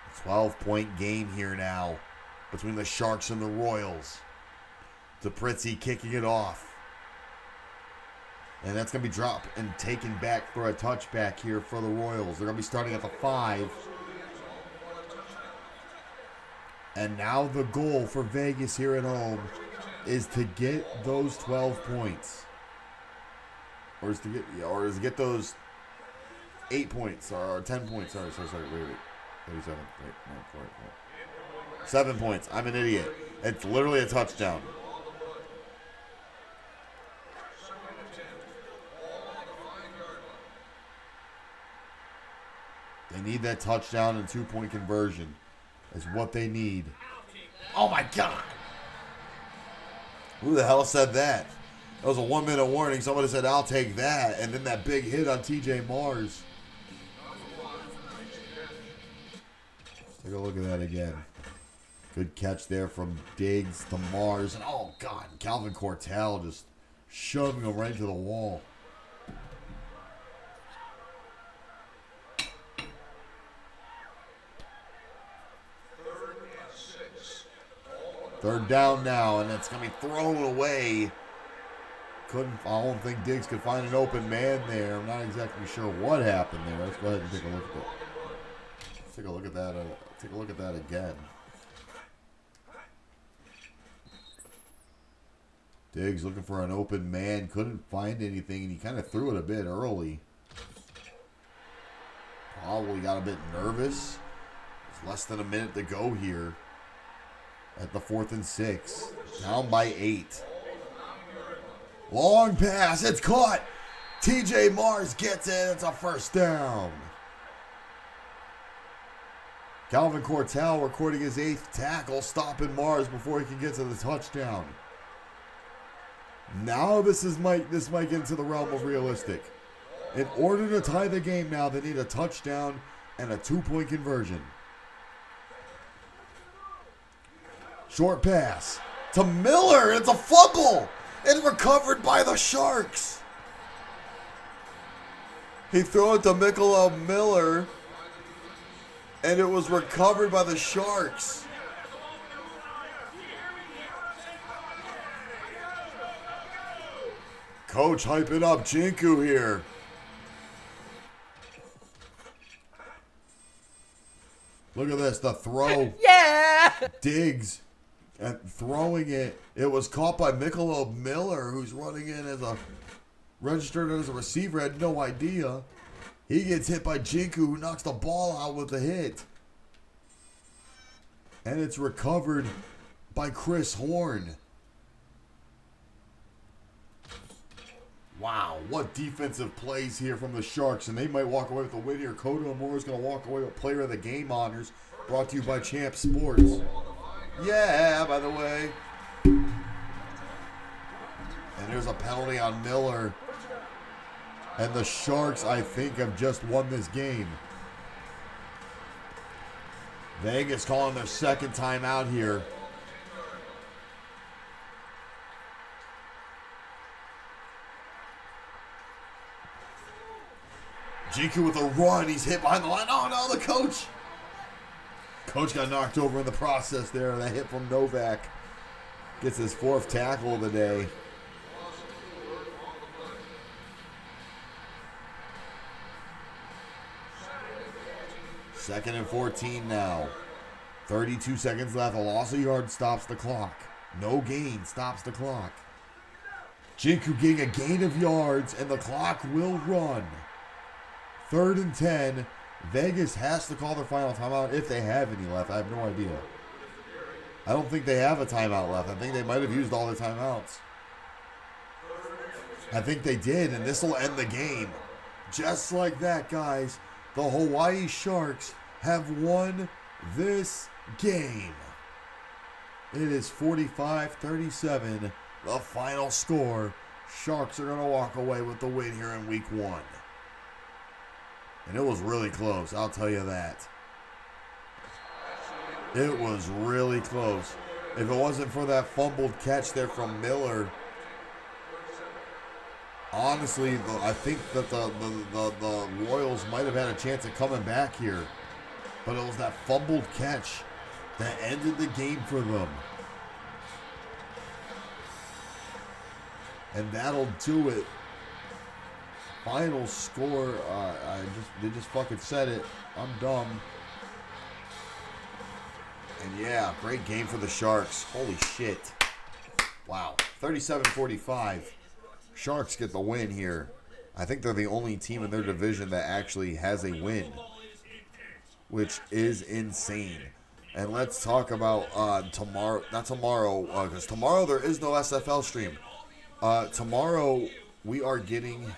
S1: A 12-point game here now between the Sharks and the Royals. DePritzi kicking it off. And that's going to be dropped and taken back for a touchback here for the Royals. They're going to be starting at the 5. And now the goal for Vegas here at home is to get those 12 points. Or is to get those 8 points or 10 points. Sorry. Wait. 37. Wait, no, 4. 7 points. I'm an idiot. It's literally a touchdown. They need that touchdown and 2-point conversion is what they need. Oh, my God. Who the hell said that? That was a 1-minute warning. Somebody said, I'll take that. And then that big hit on TJ Mars. Take a look at that again. Good catch there from Diggs to Mars. And, oh, God, Calvin Cortell just shoving him right to the wall. Third down now, and it's going to be thrown away. I don't think Diggs could find an open man there. I'm not exactly sure what happened there. Let's go ahead and take a look at that. Let's take a look at that. Take a look at that again.
S2: Diggs looking for an open man. Couldn't find anything, and he kind of threw it a bit early. Probably got a bit nervous. There's less than a minute to go here at the 4th and 6. Down by 8. Long pass. It's caught. TJ Mars gets it. It's a first down. Calvin Cortell recording his 8th tackle, stopping Mars before he can get to the touchdown. Now this might get into the realm of realistic. In order to tie the game now, they need a touchdown and a 2-point conversion. Short pass to Miller. It's a fumble. And recovered by the Sharks. He threw it to Michelob Miller. And it was recovered by the Sharks. Coach hyping up Jinku here. Look at this, the throw.
S6: Yeah!
S2: Diggs and throwing it. It was caught by Michelob Miller, who's running in as a registered as a receiver, had no idea. He gets hit by Jinku, who knocks the ball out with the hit. And it's recovered by Chris Horn. Wow, what defensive plays here from the Sharks. And they might walk away with the win here. Kodo Moore is going to walk away with Player of the Game honors. Brought to you by Champ Sports. Yeah, by the way. And there's a penalty on Miller. And the Sharks, I think, have just won this game. Vegas calling their second time out here. Jinku with a run. He's hit behind the line. Oh, no, the coach. Coach got knocked over in the process there. That hit from Novak. Gets his 4th tackle of the day. Second and 14 now. 32 seconds left. A loss of yards stops the clock. No gain stops the clock. Jinku getting a gain of yards, and the clock will run. 3rd and 10. Vegas has to call their final timeout if they have any left. I have no idea. I don't think they have a timeout left. I think they might have used all their timeouts. I think they did, and this will end the game. Just like that, guys. The Hawaii Sharks have won this game. It is 45-37, the final score. Sharks are going to walk away with the win here in week 1. And it was really close, I'll tell you that. It was really close. If it wasn't for that fumbled catch there from Miller, honestly, I think that the Royals might have had a chance at coming back here. But it was that fumbled catch that ended the game for them. And that'll do it. Final score, they just fucking said it. I'm dumb. And yeah, great game for the Sharks. Holy shit. Wow. 37-45. Sharks get the win here. I think they're the only team in their division that actually has a win, which is insane. And let's talk about tomorrow. Not tomorrow, because tomorrow there is no SFL stream. Tomorrow we are getting...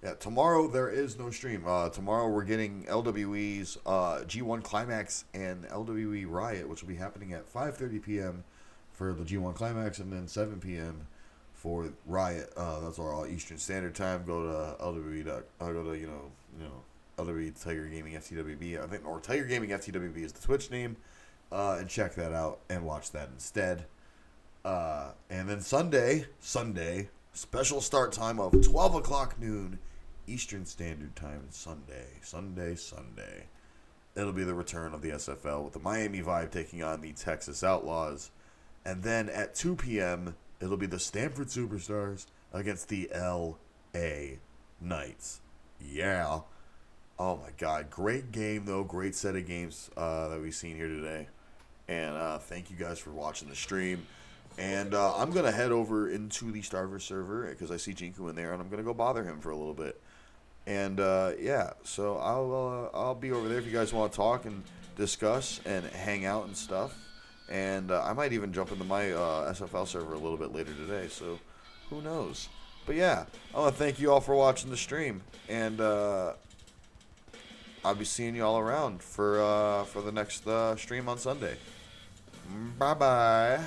S2: Yeah, tomorrow there is no stream. Tomorrow we're getting LWE's G1 Climax and LWE Riot, which will be happening at 5:30 p.m. for the G1 Climax and then 7 p.m. for Riot. That's our Eastern Standard Time. Go to LWE. Go to LWE Tiger Gaming FTWB. I think, or Tiger Gaming FTWB is the Twitch name, and check that out and watch that instead. And then Sunday, special start time of 12 o'clock noon Eastern Standard Time. Sunday. It'll be the return of the SFL with the Miami Vibe taking on the Texas Outlaws. And then at 2 p.m., it'll be the Stanford Superstars against the L.A. Knights. Yeah. Oh, my God. Great game, though. Great set of games that we've seen here today. And thank you guys for watching the stream.
S1: And I'm going to head over into the Starver server because I see Jinku in there, and I'm going to go bother him for a little bit. And, yeah, so I'll be over there if you guys want to talk and discuss and hang out and stuff. And I might even jump into my SFL server a little bit later today, so who knows. But, yeah, I want to thank you all for watching the stream. And I'll be seeing you all around for the next stream on Sunday. Bye-bye.